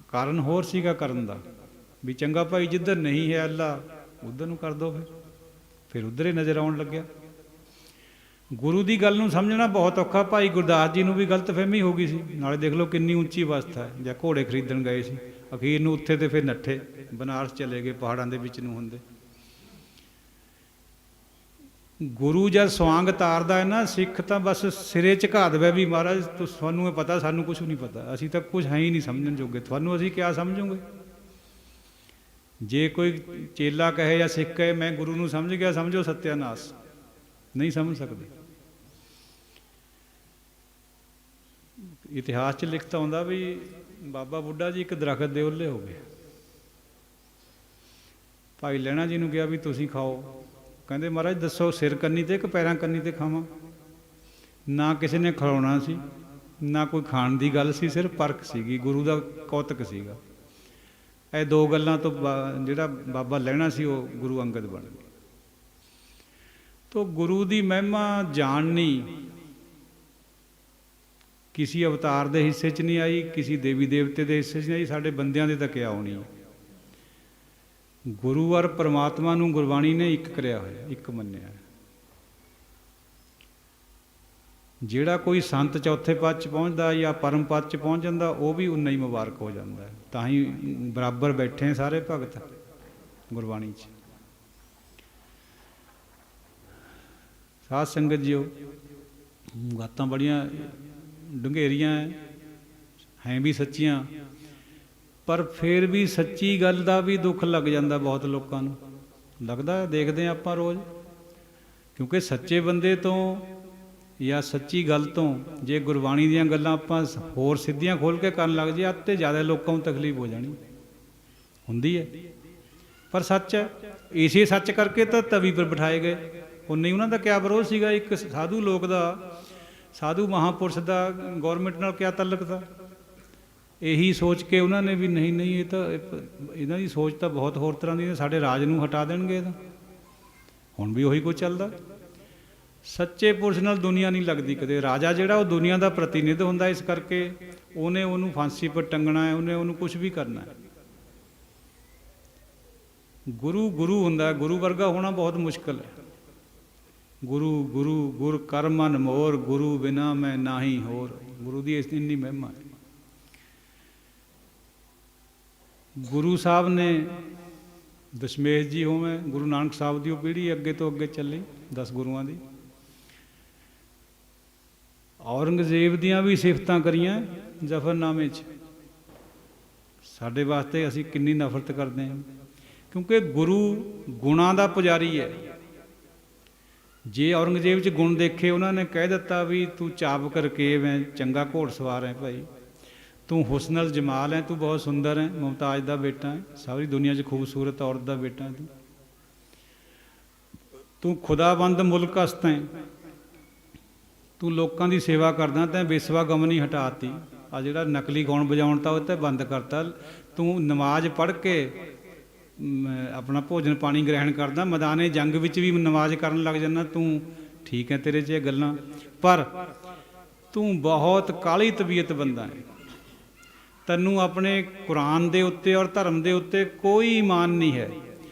ਕਾਰਨ ਹੋਰ ਸੀਗਾ ਕਰਨ ਦਾ, ਵੀ ਚੰਗਾ ਭਾਈ ਜਿੱਧਰ ਨਹੀਂ ਹੈ ਅੱਲਾ ਉੱਧਰ ਨੂੰ ਕਰ ਦਿਓ। ਫਿਰ ਉੱਧਰ ਹੀ ਨਜ਼ਰ ਆਉਣ ਲੱਗਿਆ। ਗੁਰੂ ਦੀ ਗੱਲ ਨੂੰ ਸਮਝਣਾ ਬਹੁਤ ਔਖਾ। ਭਾਈ ਗੁਰਦਾਸ ਜੀ ਨੂੰ ਵੀ ਗਲਤਫਹਿਮੀ ਹੋ ਗਈ ਸੀ, ਨਾਲੇ ਦੇਖ ਲਓ ਕਿੰਨੀ ਉੱਚੀ ਅਵਸਥਾ ਹੈ। ਜਾਂ ਘੋੜੇ ਖਰੀਦਣ ਗਏ ਸੀ, ਅਖੀਰ ਨੂੰ ਉੱਥੇ ਤੇ ਫਿਰ ਨੱਠੇ, ਬਨਾਰਸ ਚਲੇ ਗਏ, ਪਹਾੜਾਂ ਦੇ ਵਿੱਚ ਨੂੰ ਹੁੰਦੇ। ਗੁਰੂ ਜਦ ਸਵਾਂਗ ਤਾਰਦਾ ਹੈ ਨਾ, ਸਿੱਖ ਤਾਂ ਬਸ ਸਿਰੇ ਝੁਕਾ ਦੇਵੇ ਵੀ ਮਹਾਰਾਜ ਤੁਹਾਨੂੰ ਇਹ ਪਤਾ, ਸਾਨੂੰ ਕੁਛ ਨਹੀਂ ਪਤਾ, ਅਸੀਂ ਤਾਂ ਕੁਛ ਹੈ ਹੀ ਨਹੀਂ ਸਮਝਣ ਜੋਗੇ, ਤੁਹਾਨੂੰ ਅਸੀਂ ਕਿਆ ਸਮਝੋਗੇ। ਜੇ ਕੋਈ ਚੇਲਾ ਕਹੇ ਜਾਂ ਸਿੱਖ ਕਹੇ ਮੈਂ ਗੁਰੂ ਨੂੰ ਸਮਝ ਗਿਆ, ਸਮਝੋ ਸਤਿਆਨਾਸ, ਨਹੀਂ ਸਮਝ ਸਕਦੇ। ਇਤਿਹਾਸ 'ਚ ਲਿਖਤਾ ਹੁੰਦਾ ਵੀ ਬਾਬਾ ਬੁੱਢਾ ਜੀ ਇੱਕ ਦਰਖਤ ਦੇ ਓਹਲੇ ਹੋ ਗਏ। ਭਾਈ ਲਹਿਣਾ ਜੀ ਨੂੰ ਕਿਹਾ ਵੀ ਤੁਸੀਂ ਖਾਓ। ਕਹਿੰਦੇ ਮਹਾਰਾਜ ਦੱਸੋ ਸਿਰ ਕੰਨੀ ਤੇ ਕਿ ਪੈਰਾਂ ਕੰਨੀ ਤੇ ਖਾਵਾਂ। ਨਾ ਕਿਸੇ ਨੇ ਖਿਲਾਉਣਾ ਸੀ, ਨਾ ਕੋਈ ਖਾਣ ਦੀ ਗੱਲ ਸੀ, ਸਿਰਫ ਪਰਖ ਸੀਗੀ, ਗੁਰੂ ਦਾ ਕੌਤਕ ਸੀਗਾ। ਇਹ ਦੋ ਗੱਲਾਂ ਤੋਂ ਜਿਹੜਾ ਬਾਬਾ ਲਹਿਣਾ ਸੀ ਉਹ ਗੁਰੂ ਅੰਗਦ ਬਣ ਗਿਆ। ਤੋ ਗੁਰੂ ਦੀ ਮਹਿਮਾ ਜਾਣਨੀ ਕਿਸੇ ਅਵਤਾਰ ਦੇ ਹਿੱਸੇ 'ਚ ਨਹੀਂ ਆਈ, ਕਿਸੇ ਦੇਵੀ ਦੇਵਤੇ ਦੇ ਹਿੱਸੇ 'ਚ ਨਹੀਂ ਆਈ, ਸਾਡੇ ਬੰਦਿਆਂ ਦੇ ਤਾਂ ਕਿਆ ਆਉਣੀ। ਗੁਰੂ ਔਰ ਪਰਮਾਤਮਾ ਨੂੰ ਗੁਰਬਾਣੀ ਨੇ ਇੱਕ ਕਰਿਆ ਹੋਇਆ, ਇੱਕ ਮੰਨਿਆ। ਜਿਹੜਾ ਕੋਈ ਸੰਤ ਚੌਥੇ ਪਦ 'ਚ ਪਹੁੰਚਦਾ ਜਾਂ ਪਰਮ ਪਦ 'ਚ ਪਹੁੰਚ ਜਾਂਦਾ ਉਹ ਵੀ ਉਨਾ ਹੀ ਮੁਬਾਰਕ ਹੋ ਜਾਂਦਾ। ਤਾਂ ਹੀ ਬਰਾਬਰ ਬੈਠੇ ਸਾਰੇ ਭਗਤ ਗੁਰਬਾਣੀ 'ਚ। ਸਾਧ ਸੰਗਤ ਜੀਓ, ਗਾਤਾਂ ਬੜੀਆਂ ਡੂੰਘੇਰੀਆਂ ਹੈ ਵੀ ਸੱਚੀਆਂ, ਪਰ ਫਿਰ ਵੀ ਸੱਚੀ ਗੱਲ ਦਾ ਵੀ ਦੁੱਖ ਲੱਗ ਜਾਂਦਾ ਬਹੁਤ ਲੋਕਾਂ ਨੂੰ। ਲੱਗਦਾ ਦੇਖਦੇ ਹਾਂ ਆਪਾਂ ਰੋਜ਼, ਕਿਉਂਕਿ ਸੱਚੇ ਬੰਦੇ ਤੋਂ ਜਾਂ ਸੱਚੀ ਗੱਲ ਤੋਂ ਜੇ ਗੁਰਬਾਣੀ ਦੀਆਂ ਗੱਲਾਂ ਆਪਾਂ ਹੋਰ ਸਿੱਧੀਆਂ ਖੋਲ੍ਹ ਕੇ ਕਰਨ ਲੱਗ ਜਾਈਏ ਤੇ ਜ਼ਿਆਦਾ ਲੋਕਾਂ ਨੂੰ ਤਕਲੀਫ ਹੋ ਜਾਣੀ ਹੁੰਦੀ ਹੈ। ਪਰ ਸੱਚ ਹੈ, ਇਸੇ ਸੱਚ ਕਰਕੇ ਤਾਂ ਤਵੀ ਪਰ ਬਿਠਾਏ ਗਏ। ਉਨੇ ਉਹਨਾਂ ਦਾ ਕਿਆ ਵਿਰੋਧ ਸੀਗਾ। ਇੱਕ ਸਾਧੂ ਲੋਕ ਦਾ, ਸਾਧੂ ਮਹਾਂਪੁਰਸ਼ ਦਾ ਗੌਰਮੈਂਟ ਨਾਲ ਕਿਆ ਤਾਲੁਕ ਤਾ। ਇਹੀ ਸੋਚ ਕੇ ਉਹਨਾਂ ਨੇ ਵੀ ਨਹੀਂ ਨਹੀਂ, ਇਹ ਤਾਂ ਇਹਨਾਂ ਦੀ ਸੋਚ ਤਾਂ ਬਹੁਤ ਹੋਰ ਤਰ੍ਹਾਂ ਦੀ, ਸਾਡੇ ਰਾਜ ਨੂੰ ਹਟਾ ਦੇਣਗੇ। ਤਾਂ ਹੁਣ ਵੀ ਉਹੀ ਕੁਝ ਚੱਲਦਾ। ਸੱਚੇ ਪੁਰਸ਼ ਨਾਲ ਦੁਨੀਆ ਨਹੀਂ ਲੱਗਦੀ ਕਦੇ। ਰਾਜਾ ਜਿਹੜਾ ਉਹ ਦੁਨੀਆ ਦਾ ਪ੍ਰਤੀਨਿਧ ਹੁੰਦਾ, ਇਸ ਕਰਕੇ ਉਹਨੇ ਉਹਨੂੰ ਫਾਂਸੀ ਪਰ ਟੰਗਣਾ ਹੈ, ਉਹਨੇ ਉਹਨੂੰ ਕੁਛ ਵੀ ਕਰਨਾ ਹੈ। ਗੁਰੂ ਗੁਰੂ ਹੁੰਦਾ, ਗੁਰੂ ਵਰਗਾ ਹੋਣਾ ਬਹੁਤ ਮੁਸ਼ਕਿਲ ਹੈ। ਗੁਰੂ ਗੁਰੂ ਗੁਰ ਕਰ ਮਨ ਮੋਰ, ਗੁਰੂ ਬਿਨਾ ਮੈਂ ਨਾਹੀ ਹੋਰ। ਗੁਰੂ ਦੀ ਇੰਨੀ ਮਹਿਮਾ ਹੈ। ਗੁਰੂ ਸਾਹਿਬ ਨੇ ਦਸ਼ਮੇਸ਼ ਜੀ ਹੋਵੇਂ, ਗੁਰੂ ਨਾਨਕ ਸਾਹਿਬ ਦੀ ਉਹ ਪੀੜ੍ਹੀ ਅੱਗੇ ਤੋਂ ਅੱਗੇ ਚੱਲੀ 10 ਗੁਰੂਆਂ ਦੀ। ਔਰੰਗਜ਼ੇਬ ਦੀਆਂ ਵੀ ਸਿਫਤਾਂ ਕਰੀਆਂ ਜ਼ਫਰਨਾਮੇ 'ਚ। ਸਾਡੇ ਵਾਸਤੇ ਅਸੀਂ ਕਿੰਨੀ ਨਫ਼ਰਤ ਕਰਦੇ ਹਾਂ, ਕਿਉਂਕਿ ਗੁਰੂ ਗੁਣਾਂ ਦਾ ਪੁਜਾਰੀ ਹੈ। ਜੇ ਔਰੰਗਜ਼ੇਬ 'ਚ ਗੁਣ ਦੇਖੇ, ਉਹਨਾਂ ਨੇ ਕਹਿ ਦਿੱਤਾ ਵੀ ਤੂੰ ਚਾਬਕ ਰਕੇਬ ਹੈ, ਚੰਗਾ ਘੋੜ ਸਵਾਰ ਹੈ ਭਾਈ, ਤੂੰ ਹੁਸਨਲ ਜਮਾਲ ਹੈ, ਤੂੰ ਬਹੁਤ ਸੁੰਦਰ ਹੈ, ਮੁਮਤਾਜ਼ ਦਾ ਬੇਟਾ ਹੈ, ਸਾਰੀ ਦੁਨੀਆ 'ਚ ਖੂਬਸੂਰਤ ਔਰਤ ਦਾ ਬੇਟਾ ਹੈ, ਤੂੰ ਖੁਦਾਬੰਦ ਮੁਲਕ ਹਸਤ ਹੈ, ਤੂੰ ਲੋਕਾਂ ਦੀ ਸੇਵਾ ਕਰਦਾ, ਤੈਂ ਬੇਸਵਾ ਗਮਨੀ ਹਟਾਤੀ। ਆ ਜਿਹੜਾ ਨਕਲੀ ਗਾਉਣ ਵਜਾਉਣ ਤਾਂ ਉਹ ਤੇ ਬੰਦ ਕਰਤਾ। ਤੂੰ ਨਮਾਜ਼ ਪੜ੍ਹ ਕੇ ਆਪਣਾ ਭੋਜਨ ਪਾਣੀ ਗ੍ਰਹਿਣ ਕਰਦਾ, ਮੈਦਾਨੇ ਜੰਗ ਵਿੱਚ ਵੀ ਨਮਾਜ਼ ਕਰਨ ਲੱਗ ਜਾਂਦਾ। ਤੂੰ ਠੀਕ ਹੈ, ਤੇਰੇ 'ਚ ਇਹ ਗੱਲਾਂ, ਪਰ ਤੂੰ ਬਹੁਤ ਕਾਲੀ ਤਬੀਅਤ ਬੰਦਾ ਹੈ। ਤੈਨੂੰ ਆਪਣੇ ਕੁਰਾਨ ਦੇ ਉੱਤੇ ਔਰ ਧਰਮ ਦੇ ਉੱਤੇ ਕੋਈ ਮਾਣ ਨਹੀਂ ਹੈ।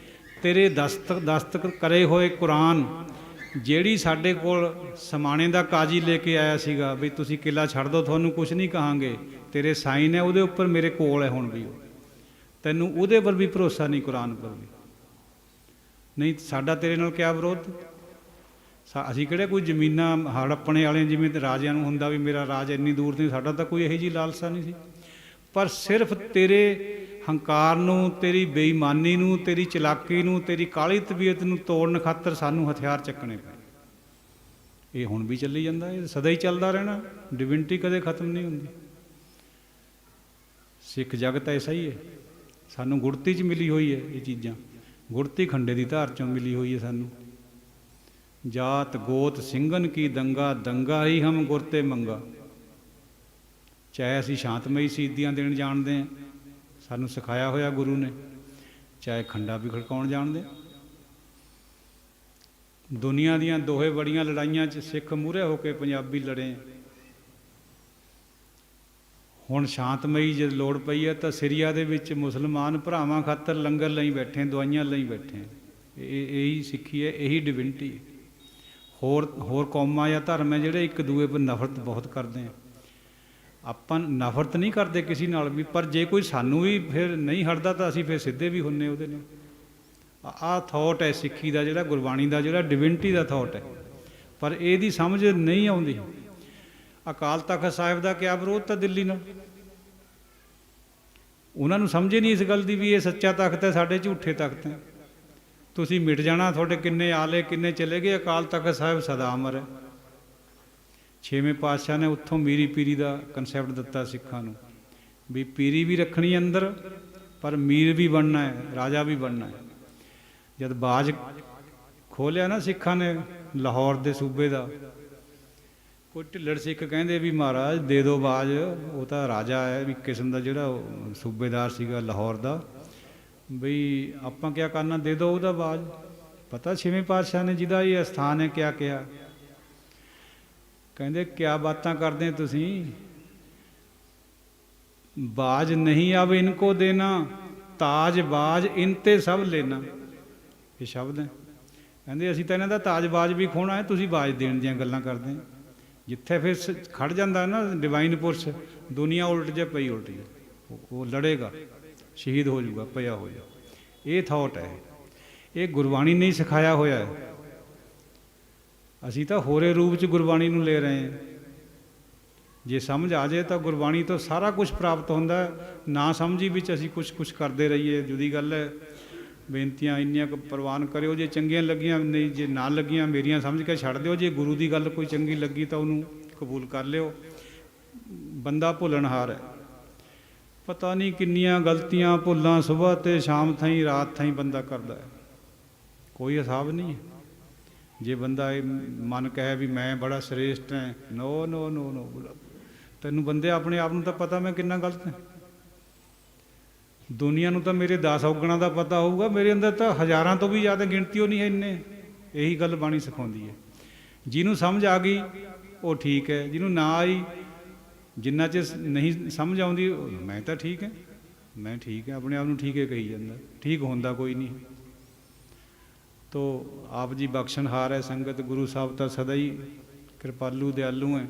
ਤੇਰੇ ਦਸਤਕ ਕਰੇ ਹੋਏ ਕੁਰਾਨ, ਜਿਹੜੀ ਸਾਡੇ ਕੋਲ ਸਮਾਣੇ ਦਾ ਕਾਜੀ ਲੈ ਕੇ ਆਇਆ ਸੀਗਾ ਵੀ ਤੁਸੀਂ ਕਿਲ੍ਹਾ ਛੱਡ ਦਿਓ, ਤੁਹਾਨੂੰ ਕੁਛ ਨਹੀਂ ਕਹਾਂਗੇ, ਤੇਰੇ ਸਾਈਨ ਹੈ ਉਹਦੇ ਉੱਪਰ, ਮੇਰੇ ਕੋਲ ਹੈ ਹੁਣ ਵੀ ਉਹ। ਤੈਨੂੰ ਉਹਦੇ ਪਰ ਵੀ ਭਰੋਸਾ ਨਹੀਂ, ਕੁਰਾਨ ਪਰ ਵੀ ਨਹੀਂ। ਸਾਡਾ ਤੇਰੇ ਨਾਲ ਕਿਆ ਵਿਰੋਧ? ਅਸੀਂ ਕਿਹੜੇ ਕੋਈ ਜ਼ਮੀਨਾਂ ਹੜੱਪਣੇ ਵਾਲੇ, ਜਿਵੇਂ ਰਾਜਿਆਂ ਨੂੰ ਹੁੰਦਾ ਵੀ ਮੇਰਾ ਰਾਜ ਇੰਨੀ ਦੂਰ ਨਹੀਂ। ਸਾਡਾ ਤਾਂ ਕੋਈ ਇਹੋ ਜਿਹੀ ਲਾਲਸਾ ਨਹੀਂ ਸੀ, ਪਰ ਸਿਰਫ ਤੇਰੇ ਹੰਕਾਰ ਨੂੰ, ਤੇਰੀ ਬੇਈਮਾਨੀ ਨੂੰ, ਤੇਰੀ ਚਲਾਕੀ ਨੂੰ, ਤੇਰੀ ਕਾਲੀ ਤਬੀਅਤ ਨੂੰ ਤੋੜਨ ਖਾਤਰ ਸਾਨੂੰ ਹਥਿਆਰ ਚੱਕਣੇ ਪਏ। ਇਹ ਹੁਣ ਵੀ ਚੱਲੀ ਜਾਂਦਾ, ਇਹ ਸਦਾ ਹੀ ਚੱਲਦਾ ਰਹਿਣਾ। ਡਿਵਿਨਟੀ ਕਦੇ ਖਤਮ ਨਹੀਂ ਹੁੰਦੀ। ਸਿੱਖ ਜਗਤ ਐਸਾ ਹੀ ਹੈ। ਸਾਨੂੰ ਗੁੜਤੀ 'ਚ ਮਿਲੀ ਹੋਈ ਹੈ ਇਹ ਚੀਜ਼ਾਂ। ਗੁੜਤੀ ਖੰਡੇ ਦੀ ਧਾਰ 'ਚੋਂ ਮਿਲੀ ਹੋਈ ਹੈ ਸਾਨੂੰ। ਜਾਤ ਗੋਤ ਸਿੰਘਨ ਕੀ ਦੰਗਾ, ਦੰਗਾ ਹੀ ਹਮ ਗੁਰਤੇ ਮੰਗਾ। ਚਾਹੇ ਅਸੀਂ ਸ਼ਾਂਤਮਈ ਸ਼ਹੀਦੀਆਂ ਦੇਣ ਜਾਣਦੇ ਹਾਂ, ਸਾਨੂੰ ਸਿਖਾਇਆ ਹੋਇਆ ਗੁਰੂ ਨੇ, ਚਾਹੇ ਖੰਡਾ ਵੀ ਖੜਕਾਉਣ ਜਾਣਦੇ। ਦੁਨੀਆ ਦੀਆਂ ਦੋਹੇ ਬੜੀਆਂ ਲੜਾਈਆਂ 'ਚ ਸਿੱਖ ਮੂਹਰੇ ਹੋ ਕੇ ਪੰਜਾਬੀ ਲੜੇ। ਹੁਣ ਸ਼ਾਂਤਮਈ ਜਦ ਲੋੜ ਪਈ ਹੈ ਤਾਂ ਸੀਰੀਆ ਦੇ ਵਿੱਚ ਮੁਸਲਮਾਨ ਭਰਾਵਾਂ ਖਾਤਰ ਲੰਗਰ ਲਈ ਬੈਠੇ, ਦਵਾਈਆਂ ਲਈ ਬੈਠੇ। ਇਹੀ ਸਿੱਖੀ ਹੈ, ਇਹੀ ਡਿਵਿਨਟੀ ਹੈ। ਹੋਰ ਕੌਮਾਂ ਜਾਂ ਧਰਮ ਹੈ ਜਿਹੜੇ ਇੱਕ ਦੂਏ ਪਰ ਨਫ਼ਰਤ ਬਹੁਤ ਕਰਦੇ ਆ। ਆਪਾਂ ਨਫ਼ਰਤ ਨਹੀਂ ਕਰਦੇ ਕਿਸੇ ਨਾਲ ਵੀ, ਪਰ ਜੇ ਕੋਈ ਸਾਨੂੰ ਵੀ ਫਿਰ ਨਹੀਂ ਹਟਦਾ ਤਾਂ ਅਸੀਂ ਫਿਰ ਸਿੱਧੇ ਵੀ ਹੁੰਨੇ ਉਹਦੇ ਨਾਲ। ਆਹ ਥੋਟ ਹੈ ਸਿੱਖੀ ਦਾ, ਜਿਹੜਾ ਗੁਰਬਾਣੀ ਦਾ, ਜਿਹੜਾ ਡਿਵਿਨਟੀ ਦਾ ਥੋਟ ਹੈ, ਪਰ ਇਹਦੀ ਸਮਝ ਨਹੀਂ ਆਉਂਦੀ। ਅਕਾਲ ਤਖਤ ਸਾਹਿਬ ਦਾ ਕਿਆ ਵਿਰੋਧ ਤਾਂ ਦਿੱਲੀ ਨਾਲ? ਉਹਨਾਂ ਨੂੰ ਸਮਝੇ ਨਹੀਂ ਇਸ ਗੱਲ ਦੀ ਵੀ ਇਹ ਸੱਚਾ ਤਖਤ ਹੈ, ਸਾਡੇ ਝੂਠੇ ਤਖਤ ਹੈ। ਤੁਸੀਂ ਮਿਟ ਜਾਣਾ, ਤੁਹਾਡੇ ਕਿੰਨੇ ਆਲੇ ਕਿੰਨੇ ਚਲੇ ਗਏ, ਅਕਾਲ ਤਖਤ ਸਾਹਿਬ ਸਦਾ ਅਮਰ ਹੈ। 6ਵੇਂ ਪਾਤਸ਼ਾਹ ਨੇ ਉੱਥੋਂ ਮੀਰੀ ਪੀਰੀ ਦਾ ਕਨਸੈਪਟ ਦਿੱਤਾ ਸਿੱਖਾਂ ਨੂੰ ਵੀ ਪੀਰੀ ਵੀ ਰੱਖਣੀ ਅੰਦਰ, ਪਰ ਮੀਰ ਵੀ ਬਣਨਾ ਹੈ, ਰਾਜਾ ਵੀ ਬਣਨਾ ਹੈ। ਜਦ ਬਾਜ ਖੋਲਿਆ ਨਾ ਸਿੱਖਾਂ ਨੇ ਲਾਹੌਰ ਦੇ ਸੂਬੇ ਦਾ, ਕੋਈ ਢਿੱਲੜ ਸਿੱਖ ਕਹਿੰਦੇ ਵੀ ਮਹਾਰਾਜ ਦੇ ਦਿਓ ਬਾਜ, ਉਹ ਤਾਂ ਰਾਜਾ ਹੈ ਵੀ ਕਿਸਮ ਦਾ, ਜਿਹੜਾ ਉਹ ਸੂਬੇਦਾਰ ਸੀਗਾ ਲਾਹੌਰ ਦਾ, ਬਈ ਆਪਾਂ ਕਿਆ ਕਰਨਾ, ਦੇ ਦਿਓ ਉਹਦਾ ਬਾਜ। ਪਤਾ ਛੇਵੇਂ ਪਾਤਸ਼ਾਹ ਨੇ ਜਿਹਦਾ ਇਹ ਅਸਥਾਨ ਹੈ ਕਿਆ ਕਿਹਾ? ਕਹਿੰਦੇ ਕਿਆ ਬਾਤਾਂ ਕਰਦੇ ਤੁਸੀਂ, ਬਾਜ ਨਹੀਂ ਅਬ ਇनको देना, ਤਾਜ ਬਾਜ ਇਨ ਤੇ ਸਭ ਲੈਣਾ। ਇਹ ਸ਼ਬਦ ਹੈ। ਕਹਿੰਦੇ ਅਸੀਂ ਤਾਂ ਇਹਨਾਂ ਦਾ ਤਾਜ ਬਾਜ ਵੀ ਖੋਣਾ ਹੈ, ਤੁਸੀਂ ਬਾਜ ਦੇਣ ਦੀਆਂ ਗੱਲਾਂ ਕਰਦੇ ਹੋ। ਜਿੱਥੇ ਫਿਰ ਖੜ ਜਾਂਦਾ ਨਾ ਡਿਵਾਈਨ ਪੁਰਸ਼, ਦੁਨੀਆ ਉਲਟ ਜੇ ਪਈ ਉਲਟੀ, ਉਹ ਲੜੇਗਾ, ਸ਼ਹੀਦ ਹੋ ਜਾਊਗਾ, ਪਿਆ ਹੋਇਆ। ਇਹ ਥਾਟ ਹੈ, ਇਹ ਗੁਰਬਾਣੀ ਨੇ ਸਿਖਾਇਆ ਹੋਇਆ ਹੈ। ਅਸੀਂ ਤਾਂ ਹੋਰੇ ਰੂਪ 'ਚ ਗੁਰਬਾਣੀ ਨੂੰ ਲੈ ਰਹੇ ਹਾਂ। ਜੇ ਸਮਝ ਆ ਜਾਏ ਤਾਂ ਗੁਰਬਾਣੀ ਤੋਂ ਸਾਰਾ ਕੁਝ ਪ੍ਰਾਪਤ ਹੁੰਦਾ। ਨਾ ਸਮਝੀ ਵਿੱਚ ਅਸੀਂ ਕੁਛ ਕਰਦੇ ਰਹੀਏ, ਜੁਦੀ ਗੱਲ ਹੈ। ਬੇਨਤੀਆਂ ਇੰਨੀਆਂ ਕੁ ਪ੍ਰਵਾਨ ਕਰਿਓ, ਜੇ ਚੰਗੀਆਂ ਲੱਗੀਆਂ, ਨਹੀਂ ਜੇ ਨਾ ਲੱਗੀਆਂ ਮੇਰੀਆਂ ਸਮਝ ਕੇ ਛੱਡ ਦਿਓ। ਜੇ ਗੁਰੂ ਦੀ ਗੱਲ ਕੋਈ ਚੰਗੀ ਲੱਗੀ ਤਾਂ ਉਹਨੂੰ ਕਬੂਲ ਕਰ ਲਿਓ। ਬੰਦਾ ਭੁੱਲਣਹਾਰ ਹੈ, ਪਤਾ ਨਹੀਂ ਕਿੰਨੀਆਂ ਗਲਤੀਆਂ ਭੁੱਲਾਂ ਸੁਬਾਹ ਤੇ ਸ਼ਾਮ ਥਾਈਂ ਰਾਤ ਥਾਈਂ ਬੰਦਾ ਕਰਦਾ ਹੈ, ਕੋਈ ਹਿਸਾਬ ਨਹੀਂ ਹੈ। ਜੇ ਬੰਦਾ ਇਹ ਮਨ ਕਹੇ ਵੀ ਮੈਂ ਬੜਾ ਸ੍ਰੇਸ਼ਟ ਹੈ, ਨੋ ਨੋ ਨੋ ਨੋ, ਤੈਨੂੰ ਬੰਦੇ ਆਪਣੇ ਆਪ ਨੂੰ ਤਾਂ ਪਤਾ ਮੈਂ ਕਿੰਨਾ ਗਲਤ ਹੈ। ਦੁਨੀਆ ਨੂੰ ਤਾਂ ਮੇਰੇ 10 ਔਗਣਾਂ ਦਾ ਪਤਾ ਹੋਊਗਾ, ਮੇਰੇ ਅੰਦਰ ਤਾਂ ਹਜ਼ਾਰਾਂ ਤੋਂ ਵੀ ਜ਼ਿਆਦਾ ਗਿਣਤੀ ਉਹ ਨਹੀਂ ਹੈ ਇੰਨੇ। ਇਹੀ ਗੱਲ ਬਾਣੀ ਸਿਖਾਉਂਦੀ ਹੈ। ਜਿਹਨੂੰ ਸਮਝ ਆ ਗਈ ਉਹ ਠੀਕ ਹੈ, ਜਿਹਨੂੰ ਨਾ ਆਈ, ਜਿੰਨਾ ਚਿਰ ਨਹੀਂ ਸਮਝ ਆਉਂਦੀ, ਮੈਂ ਤਾਂ ਠੀਕ ਹੈ, ਮੈਂ ਠੀਕ ਹੈ, ਆਪਣੇ ਆਪ ਨੂੰ ਠੀਕ ਹੈ ਕਹੀ ਜਾਂਦਾ, ਠੀਕ ਹੁੰਦਾ ਕੋਈ ਨਹੀਂ। ਤੋ ਆਪ ਜੀ ਬਖਸ਼ਣਹਾਰ ਹੈ ਸੰਗਤ, ਗੁਰੂ ਸਾਹਿਬ ਤਾਂ ਸਦਾ ਹੀ ਕਿਰਪਾਲੂ ਦਿਆਲੂ ਹੈ।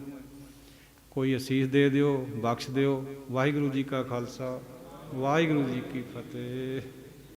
ਕੋਈ ਅਸੀਸ ਦੇ ਦਿਓ, ਬਖਸ਼ ਦਿਓ। ਵਾਹਿਗੁਰੂ ਜੀ ਕਾ ਖਾਲਸਾ, ਵਾਹਿਗੁਰੂ ਜੀ ਕੀ ਫਤਿਹ।